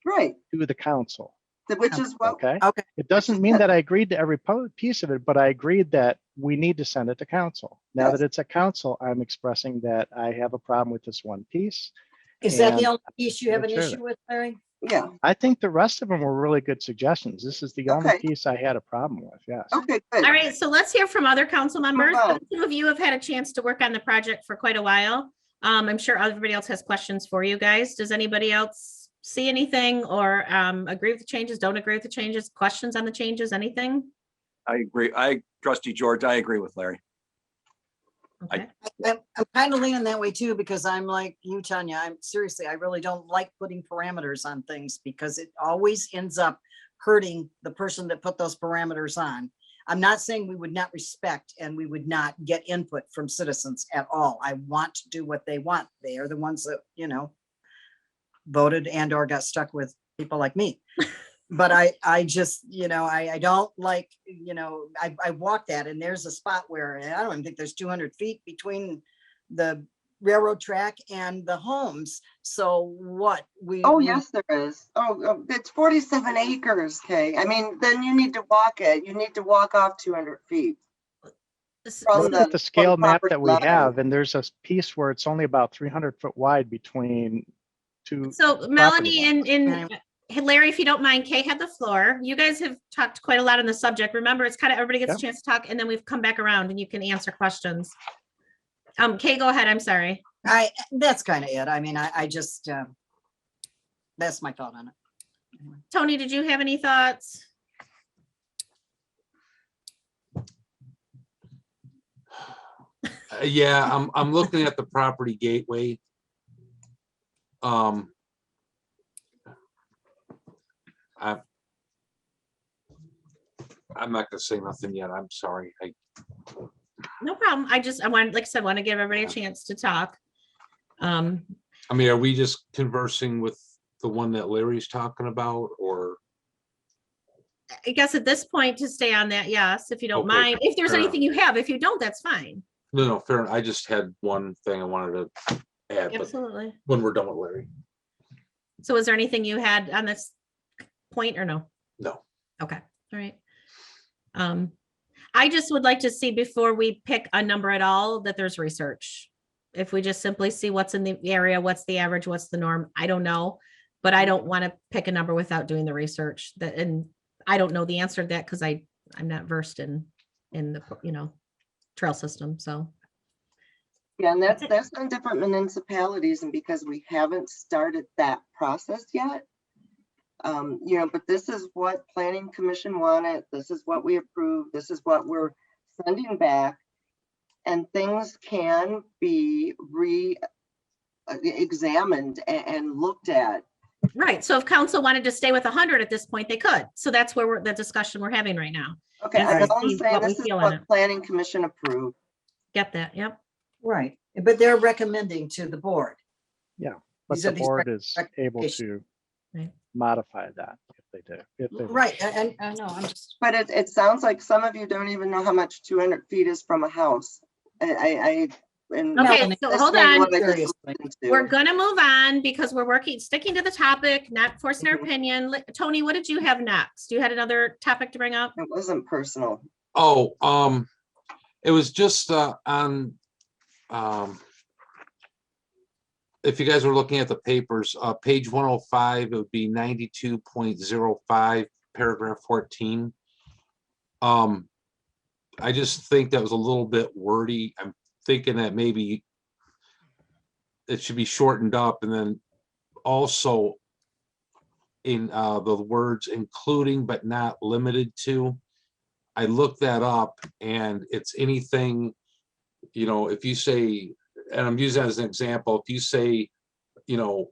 to the council. Which is what, okay. It doesn't mean that I agreed to every piece of it, but I agreed that we need to send it to council. Now that it's a council, I'm expressing that I have a problem with this one piece. Is that the only piece you have an issue with, Larry? Yeah. I think the rest of them were really good suggestions. This is the only piece I had a problem with. Yes. Okay, good. All right, so let's hear from other council members. Some of you have had a chance to work on the project for quite a while. I'm sure everybody else has questions for you guys. Does anybody else see anything or agree with the changes, don't agree with the changes, questions on the changes, anything? I agree. Trustee George, I agree with Larry. Okay. I'm kind of leaning that way too, because I'm like you, Tanya. I'm seriously, I really don't like putting parameters on things because it always ends up hurting the person that put those parameters on. I'm not saying we would not respect and we would not get input from citizens at all. I want to do what they want. They are the ones that, you know, voted and or got stuck with people like me. But I just, you know, I don't like, you know, I walked that and there's a spot where I don't even think there's 200 feet between the railroad track and the homes. So what yes, there is. It's 47 acres. Okay. I mean, then you need to walk it. You need to walk off 200 feet. Look at the scale map that we have, and there's a piece where it's only about 300 foot wide between to. So Melanie property lines. and Larry, if you don't mind, Kay had the floor. You guys have talked quite a lot on the subject. Remember, it's kind of everybody gets Yep. a chance to talk and then we've come back around and you can answer questions. Kay, go ahead. I'm sorry. That's kind of it. I mean, I just, that's my thought on it. Tony, did you have any thoughts? Yeah, I'm looking at the property gateway. I'm not gonna say nothing yet. I'm sorry. No problem. I want, like I said, want to give everybody a chance to talk. I mean, are we just conversing with the one that Larry's talking about, or? I guess at this point to stay on that, yes, if you don't Okay, mind. If there's fair anything you have, if you don't, that's fine. No, fair enough. I just had one thing I wanted to add, but Absolutely. when we're done with Larry. So is there anything you had on this point or no? No. Okay, all right. I just would like to see before we pick a number at all, that there's research. If we just simply see what's in the area, what's the average, what's the norm, I don't know. But I don't want to pick a number without doing the research that, and I don't know the answer to that because I'm not versed in the, trail system, so. Yeah, and that's on different municipalities, and because we haven't started that process yet. But this is what Planning Commission wanted, this is what we approved, this is what we're sending back. And things can be re-examined and looked at. Right, so if council wanted to stay with 100 at this point, they could. So that's where the discussion we're having right now. Okay, And I'm see saying what we this is feel on what it. Planning Commission approved. Get that, yep. Right, but they're recommending to the board. But These are the these board is able recommendations. to Right. modify that if they do. Right, and No, I'm just. But it sounds like some of you don't even know how much 200 feet is from a house. Okay, Melanie, so that's hold maybe on. what I just Seriously. listened to. We're gonna move on because we're sticking to the topic, not forcing our Mhm. opinion. Tony, what did you have next? You had another topic to bring up? It wasn't personal. Oh, it was just on if you guys were looking at the papers, page 105, it would be 92.05, paragraph 14. I just think that was a little bit wordy. I'm thinking that maybe it should be shortened up, and then also in the words including but not limited to. I looked that up, and it's anything, if you say, and I'm using that as an example, if you say, no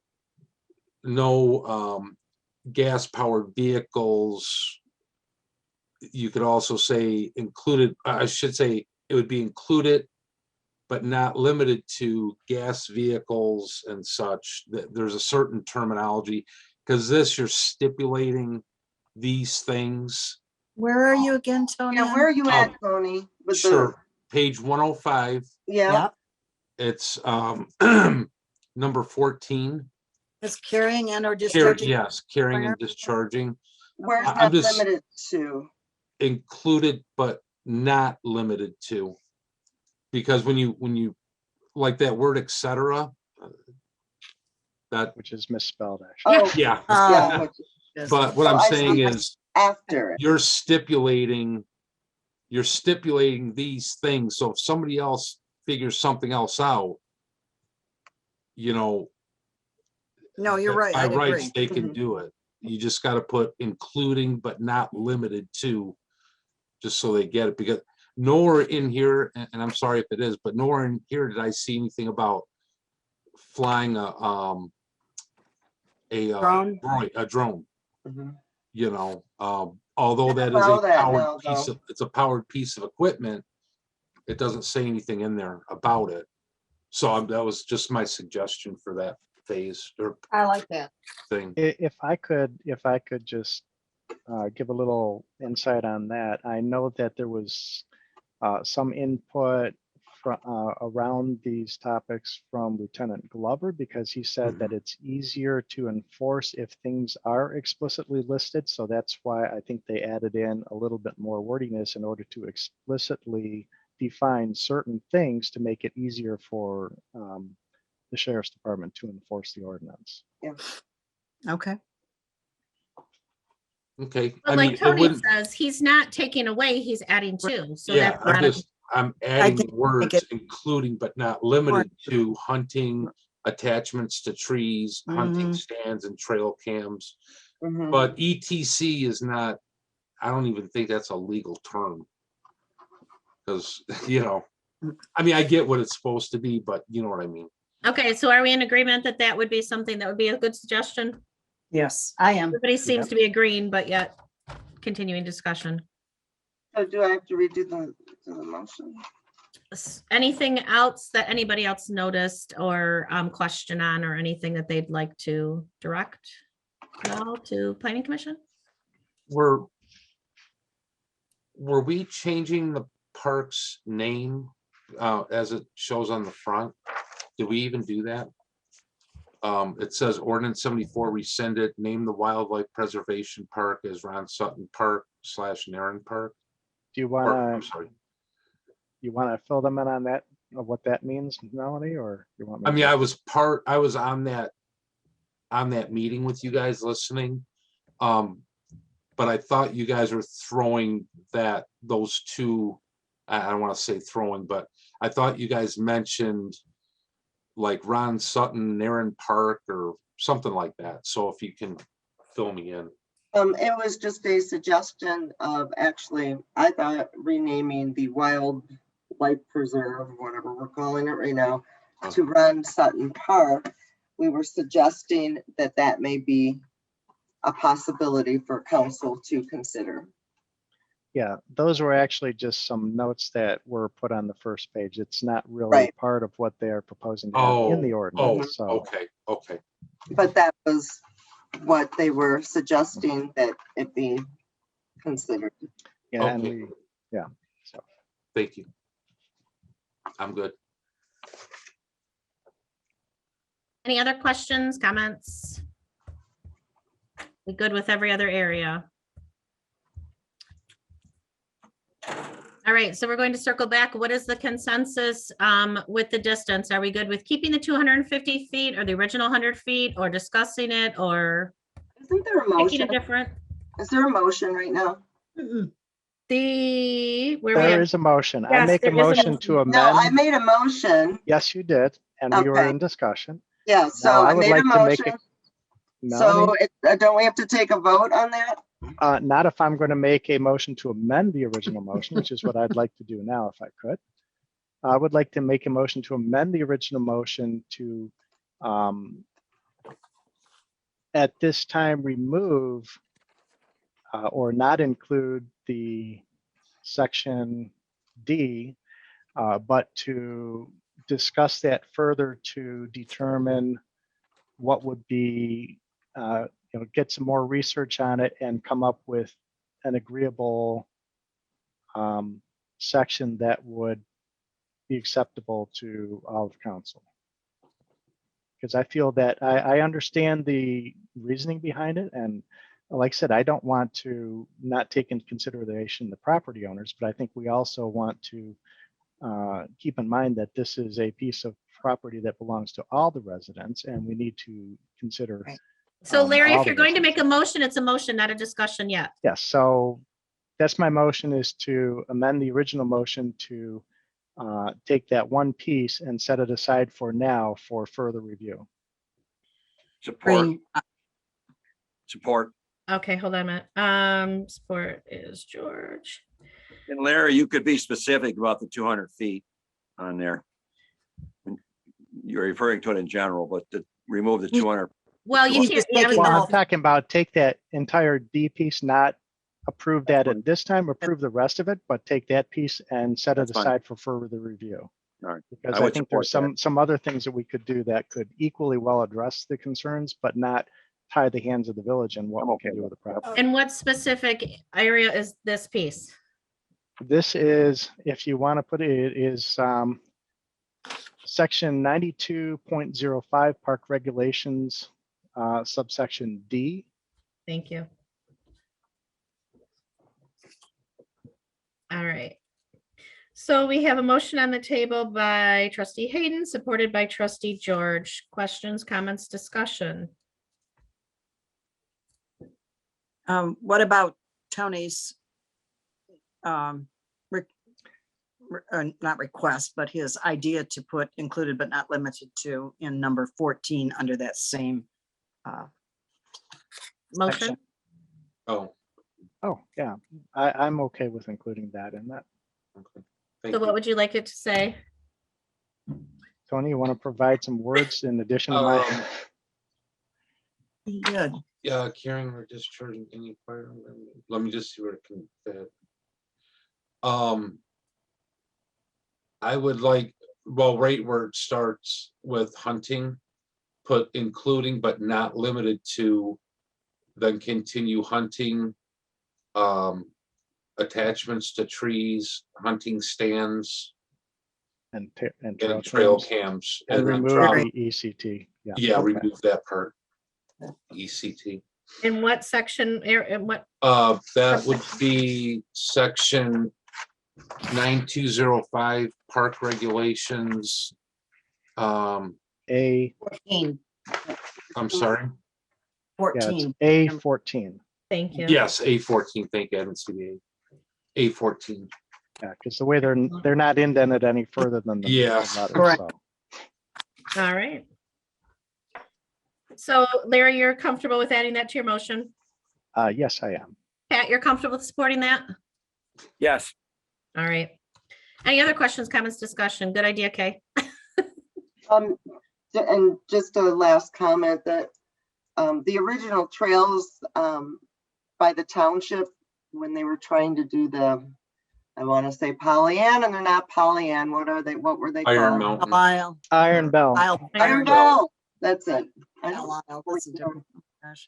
gas powered vehicles, you could also say included, I should say it would be included but not limited to gas vehicles and such. There's a certain terminology, because you're stipulating these things. where are you again, Tony? Yeah, where are you at, Tony? With Sure, page 105. Yeah, It's number 14. It's carrying and or Carrying discharging. and discharging. where's I'm that just- limited to? Included but not limited to. Because when you like that word, etc., that, which is misspelled actually. Oh, yeah. yeah. Oh, which- But what Oh, I'm I saying see. is After it. you're stipulating these things. So if somebody else figures something else out, No, you're right. by I rights, agree. they can do it. You just got to put including but not limited to, just so they get it. Because nowhere in here, and I'm sorry if it is, but nowhere in here did I see anything about flying a Drone? drone. Mhm. Although that is Allow a that powered now, piece though. of, it's a powered piece of equipment, it doesn't say anything in there about it. So that was just my suggestion for that phase or I like that. thing. If I could just give a little insight on that. I know that there was some input around these topics from Lieutenant Glover, because he said that it's easier to enforce if things are explicitly listed. So that's why I think they added in a little bit more wordiness in order to explicitly define certain things to make it easier for the sheriff's department to enforce the ordinance. Okay. Okay, But I mean, like it Tony wouldn't, says, he's not taking away, he's adding to. So yeah, that's not a- I'm adding the can make words, it- including but not limited to hunting, attachments to trees, hunting stands and trail cams. Mhm. But ETC is not, I don't even think that's a legal term. Because, I mean, I get what it's supposed to be, but you know what I mean? Okay, so are we in agreement that that would be something that would be a good suggestion? Yes, I am. Everybody seems to be agreeing, but yet continuing discussion. So do I have to redo the motion? Anything else that anybody else noticed or question on, or anything that they'd like to direct? No, to planning commission? Were we changing the park's name as it shows on the front? Did we even do that? It says ordinance 74 rescinded, name the wildlife preservation park as Ron Sutton Park / Narren Park. Do you Or, I'm want sorry. to fill them in on that, of what that means, Melanie, or you want me? I mean, to? I was on that meeting with you guys listening. But I thought you guys were throwing those two, I don't want to say throwing, but I thought you guys mentioned like Ron Sutton, Narren Park or something like that. So if you can fill me in. It was just a suggestion of actually, I thought renaming the Wildlife Preserve, whatever we're calling it right now, to Ron Sutton Park. We were suggesting that may be a possibility for council to consider. Yeah, those were actually just some notes that were put on the first page. It's not really Right. part of what they are proposing to have in the ordinance. So Okay. But that was what they were suggesting, that it be considered. yeah, and Okay. so Thank you. I'm good. Any other questions, comments? We good with every other area? All right, so we're going to circle back. What is the consensus with the distance? Are we good with keeping the 250 feet or the original 100 feet, or discussing it, or Isn't there a making motion? it different? Is there a motion right now? Where we there at? is a motion. I Yes, make a there is a motion motion. to No, amend. I made a motion. Yes, you did, and we were Okay. in discussion. Yeah, so I would made a like to make motion. Melanie, So don't we have to take a vote on that? not if I'm going to make a motion to amend the original motion, which is what I'd like to do now, if I could. I would like to make a motion to amend the original motion to, at this time, remove or not include the section D, but to discuss that further to determine what would be, get some more research on it and come up with an agreeable section that would be acceptable to all of council. Because I feel that I understand the reasoning behind it. And like I said, I don't want to not take into consideration the property owners, but I think we also want to keep in mind that this is a piece of property that belongs to all the residents, and we need to consider. Right. So Larry, all if the you're going to make a residents. motion, it's a motion, not a discussion yet. Yes, so that's my motion, is to amend the original motion to take that one piece and set it aside for now for further review. Support. Support. Okay, hold on a minute. Support is George. And Larry, you could be specific about the 200 feet on there. You're referring to it in general, but to remove the 200. Well, you He's can't. just Yeah, taking Well, off. I'm talking about take that entire D piece, not approve that at this time, approve the rest of it, but take that piece and set it That's fine. aside for further review. All right. Because I I would think there's support some other things that we could do that could equally well address the concerns, but not tie the hands of the village and what I'm we okay can do with with the property. And what specific area is this piece? This is, if you want to put it, it is section 92.05 park regulations, subsection D. Thank you. All right. So we have a motion on the table by trustee Hayden, supported by trustee George. Questions, comments, discussion? What about Tony's not request, but his idea to put included but not limited to in number 14 under that same Motion? section? Oh, Oh, yeah, I'm okay with including that in that. okay. Thank So what you. would you like it to say? Tony, you want to provide some words in addition to my? Good. Yeah, carrying or discharging any fire. Let me just see where it can fit. I would like, well, right where it starts with hunting, put including but not limited to, then continue hunting, attachments to trees, hunting stands, And and trail trail cams. cams. And then remove drop- the ECT. Yeah. Yeah, okay. remove that part. ECT. In what section, in what, That would be section 9205 park regulations. A, 14. I'm sorry. yeah, it's 14. A14. thank you. Yes, A14. Thank you. I didn't see the A14. Yeah, because the way they're not indented any further than the Yes. letters, Correct. so. All right. So Larry, you're comfortable with adding that to your motion? Yes, I am. Pat, you're comfortable with supporting that? Yes. All right. Any other questions, comments, discussion? Good idea, Kay. And just a last comment that the original trails by the township, when they were trying to do the, I want to say Pollyant, and they're not Pollyant. What are they? What were they Iron called? Mountain. Lyle. Iron Bell. Iron Bell. That's it. I don't Lyle, that's a different- gosh.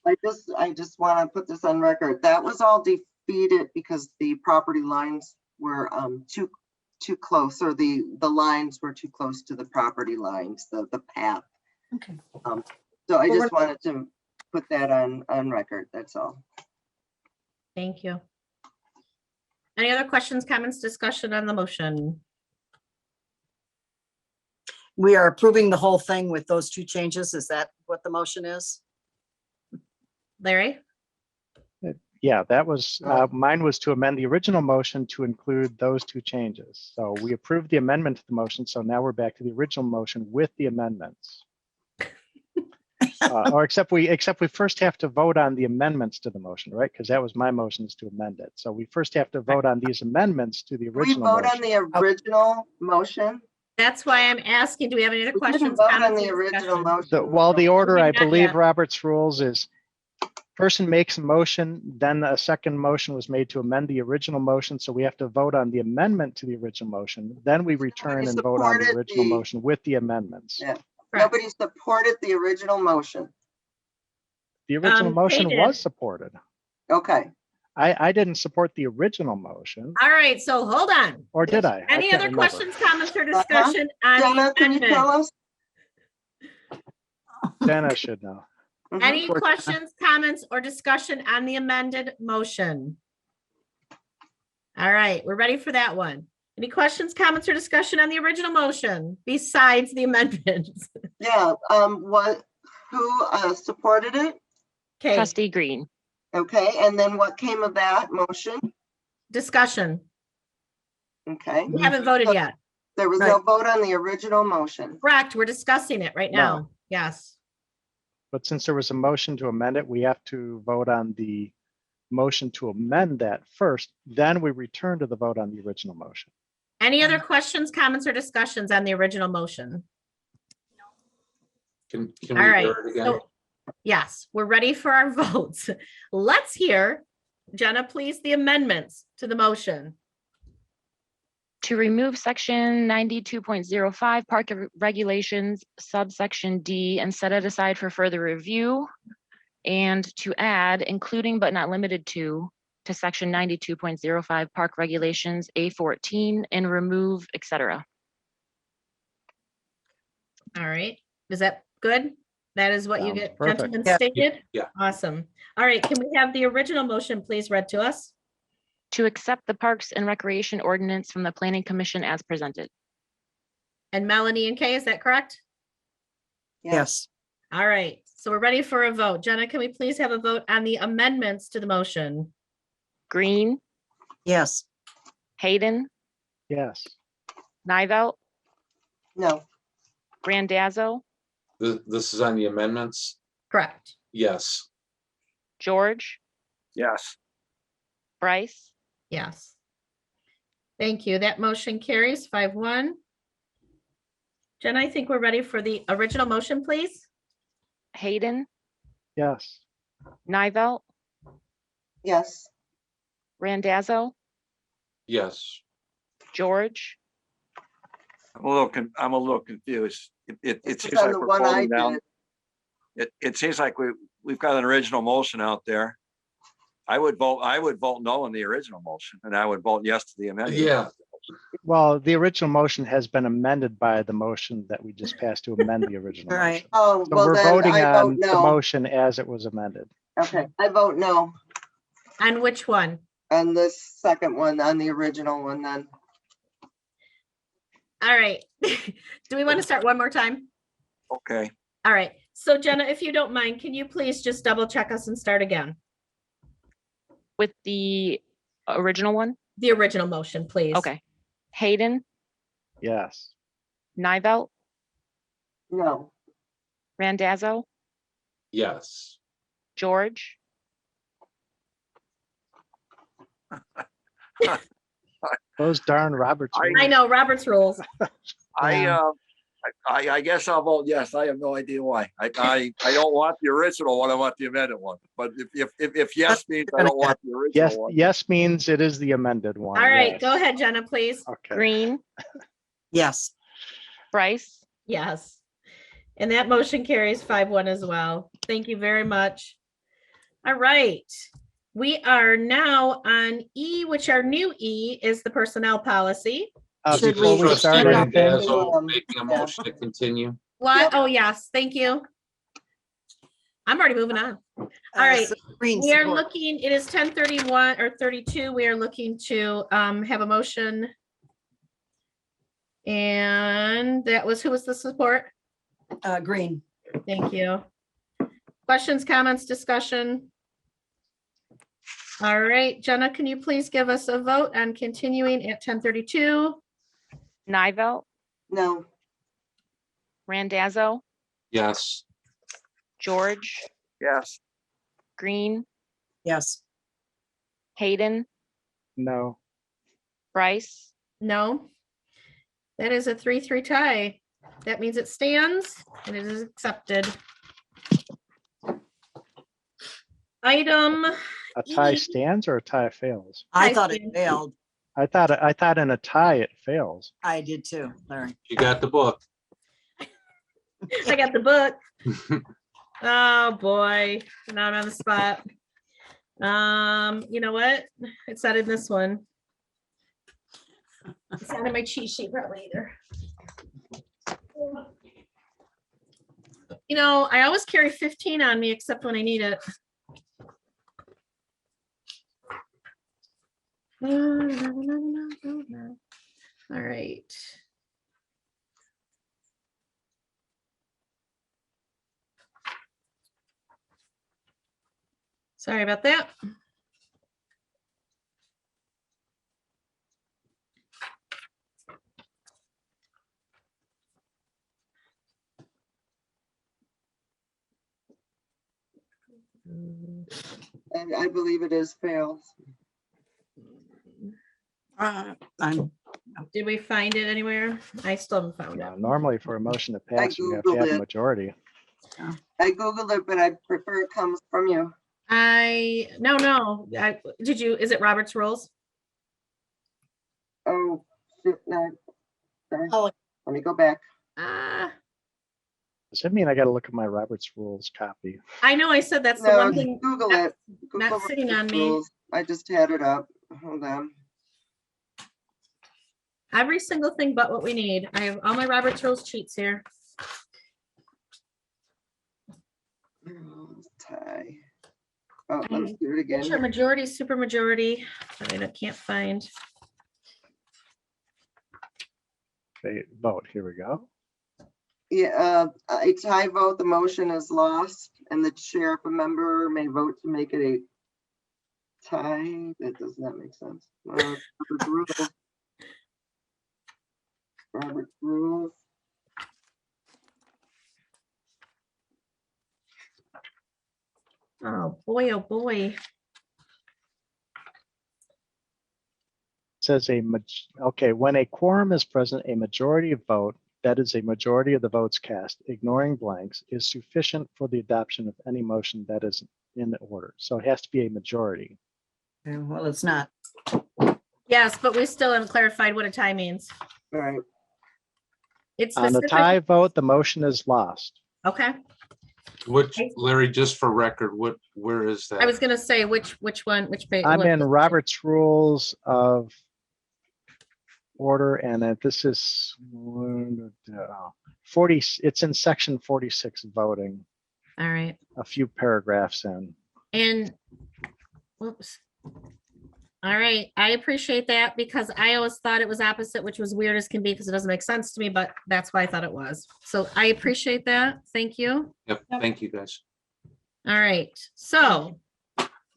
I just want to put this on record. That was all defeated because the property lines were too close, or the lines were too close to the property lines, the path. Okay. So I just wanted to put that on record. That's all. Thank you. Any other questions, comments, discussion on the motion? We are approving the whole thing with those two changes. Is that what the motion is? Larry? Yeah, that was, mine was to amend the original motion to include those two changes. So we approved the amendment to the motion. So now we're back to the original motion with the amendments. Or except we first have to vote on the amendments to the motion, right? Because that was my motion, is to amend it. So we first have to vote on these amendments to the We original vote on motion. the original motion. That's why I'm asking, do we have any other We didn't questions? vote on comments, the or original discussion? motion. Well, the order, I Not believe yet. Robert's rules is person makes a motion, then a second motion was made to amend the original motion. So we have to vote on the amendment to the original motion. Then we return and vote on the supported original the- motion with the amendments. Yeah. Correct. Nobody supported the original motion. The original Kay motion did. was supported. Okay. I didn't support the original motion, All right, so hold on. or did I? Any can't other remember. questions, comments, or discussion on the Donna, can you tell amendment? us? Dana should know. Mhm. Any Poor Donna. questions, comments, or discussion on the amended motion? All right, we're ready for that one. Any questions, comments, or discussion on the original motion besides the amendments? Yeah, who supported it? Okay, Trustee Green. Okay, and then what came of that motion? discussion. Okay, We haven't voted yet. there was no vote on the original motion. Correct, we're discussing it right now. Yes. But since there was a motion to amend it, we have to vote on the motion to amend that first, then we return to the vote on the original motion. Any other questions, comments, or discussions on the original motion? Can All we right, hear it again? so, yes, we're ready for our votes. Let's hear, Jenna, please, the amendments to the motion. To remove section 92.05 park regulations, subsection D, and set it aside for further review. And to add, including but not limited to section 92.05 park regulations, A14, and remove, etc. All right, is that good? That is what you Sounds get, perfect. gentlemen Yeah. stated? Yeah. Awesome. All right, can we have the original motion please read to us? To accept the Parks and Recreation Ordinance from the Planning Commission as presented. And Melanie and Kay, is that correct? Yes, All right, so we're ready for a vote. Jenna, can we please have a vote on the amendments to the motion? Green, yes, Hayden, Yes. Nivelt, No, Randazzo, This is on the amendments? Correct. Yes. George, Yes. Bryce, Yes. Thank you. That motion carries 5-1. Jen, I think we're ready for the original motion, please. Hayden, Yes. Nivelt, yes, Randazzo, Yes. George, I'm a little confused. It this seems is on like the we're one I voting down. did. It seems like we've got an original motion out there. I would vote no on the original motion, and I would vote yes to the amendment. Yeah. Well, the original motion has been amended by the motion that we just passed to amend the original Right. motion. Oh, So well we're then voting I vote on the no. motion as it was amended. Okay, I vote no On which one? on this second one, on the original one then. All right. Do we want to start one more time? Okay. All right. So Jenna, if you don't mind, can you please just double check us and start again? with the original one. The original motion, please. Okay. Hayden, Yes. Nivelt, No, Randazzo, Yes. George, Those darn Roberts. I- rules. I know, Robert's rules. I guess I'll vote yes. I have no idea why. I don't want the original one. I want the amended one. But if yes means I don't want the original Yes, one. yes means it is the amended one. All right, yes. go ahead, Jenna, please. Okay. Green, yes. Bryce, Yes. And that motion carries 5-1 as well. Thank you very much. All right. We are now on E, which our new E is the personnel policy. Should Before we we- start Should- anything, Randazzo. Making a Yeah. motion to continue. What? Yep. Oh, yes, thank you. I'm already moving on. All right. Green We are support. looking, it is 10:31 or 32. We are looking to have a motion. And that was, who was the support? Green, Thank you. Questions, comments, discussion? All right, Jenna, can you please give us a vote on continuing at 10:32? Nivelt, no, Randazzo, Yes. George, Yes. Green, yes. Hayden, no. Bryce, No. That is a 3-3 tie. That means it stands and it is accepted. Item, A tie E. stands or a tie fails? I I thought it see. failed. I thought in a tie it fails. I did too, Larry. You got the book. I got the book. Oh, boy. Now I'm on the spot. You know what? It's not in this one. It's not in my cheat sheet probably either. You know, I always carry 15 on me except when I need it. All right. Sorry about that. I believe it is failed. I'm, Did we find it anywhere? I still haven't found it. Normally for a motion to pass, you have to Googled have a it. majority. I Googled it, but I prefer it comes from you. No. Did you, is it Robert's rules? Oh, shoot, no. Sorry. Oh. Let me go back. Does that mean I gotta look at my Robert's rules copy? I know I said that's the No, one thing. Google not- it. Google not sitting on Robert's me. rules. I just had it up. Hold on. Every single thing but what we need. I have all my Robert's rules cheats here. Tie. Oh, let's do it Sure, again. majority, super majority, that I can't find. Vote, here we go. Yeah, a tie vote, the motion is lost, and the chair, if a member may vote to make it a tie. That does not make sense. Robert rules. Robert rules. Oh, boy, oh, boy. Says okay, when a quorum is present, a majority of vote, that is a majority of the votes cast, ignoring blanks, is sufficient for the adoption of any motion that is in the order. So it has to be a majority. Okay, well, it's not. Yes, but we still haven't clarified what a tie means. All right. It's On the specific. tie vote, the motion is lost. Okay, Which, Larry, just for record, where is that? I was gonna say which one, which page. I'm in Robert's Rules of Order, and this is 40. It's in section 46, voting, All right, a few paragraphs in. and whoops. All right, I appreciate that because I always thought it was opposite, which was weird as can be because it doesn't make sense to me, but that's why I thought it was. So I appreciate that. Thank you. Yep, thank you, guys. All right, so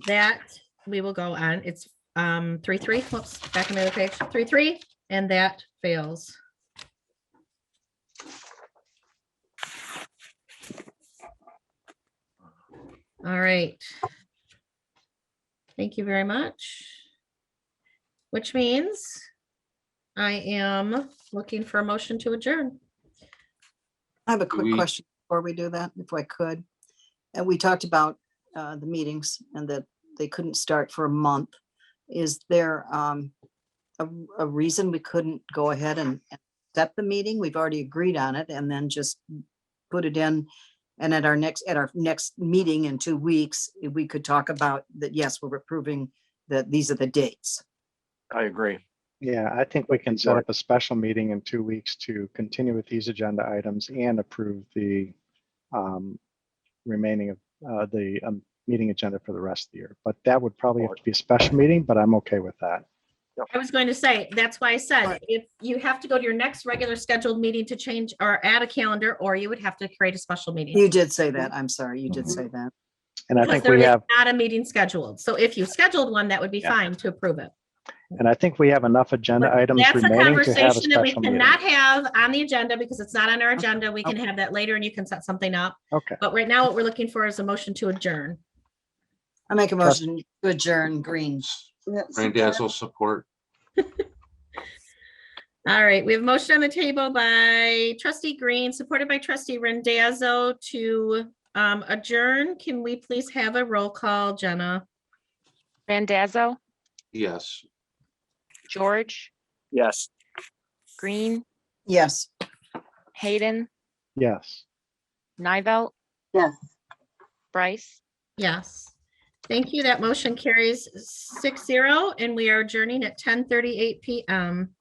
that we will go on. It's 3-3. Whoops, back on the other page. 3-3, and that fails. All right. Thank you very much. Which means I am looking for a motion to adjourn. I have a quick We- question before we do that, if I could. And we talked about the meetings and that they couldn't start for a month. Is there a reason we couldn't go ahead and set the meeting? We've already agreed on it and then just put it in. And at our next meeting in 2 weeks, we could talk about that, yes, we're approving that these are the dates. I agree. Yeah, I think we can set up a special meeting in 2 weeks to continue with these agenda items and approve the remaining of the meeting agenda for the rest of the year. But that would probably have to be a special meeting, but I'm okay with that. I was going to say, that's why I said, if you have to go to your next regular scheduled meeting to change or add a calendar, or you would have to create a special meeting. You did say that. I'm sorry, you did say that. And I Because think there we is have, not a meeting scheduled. So if you scheduled one, that would be Yeah. fine to approve it. and I think we have enough agenda But items that's a remaining to have a conversation that we special meeting. cannot have on the agenda because it's not on our agenda. We can have that later and you can set something up. Okay, But right now, what we're looking for is a motion to adjourn. I make a motion to adjourn Green. Randazzo support. All right, we have a motion on the table by trustee Green, supported by trustee Randazzo to adjourn. Can we please have a roll call, Jenna? Randazzo, Yes. George, Yes. Green, Yes. Hayden, yes. Nivelt, Yes. Bryce. Yes. Thank you. That motion carries 6-0 and we are adjourning at 10:38 PM.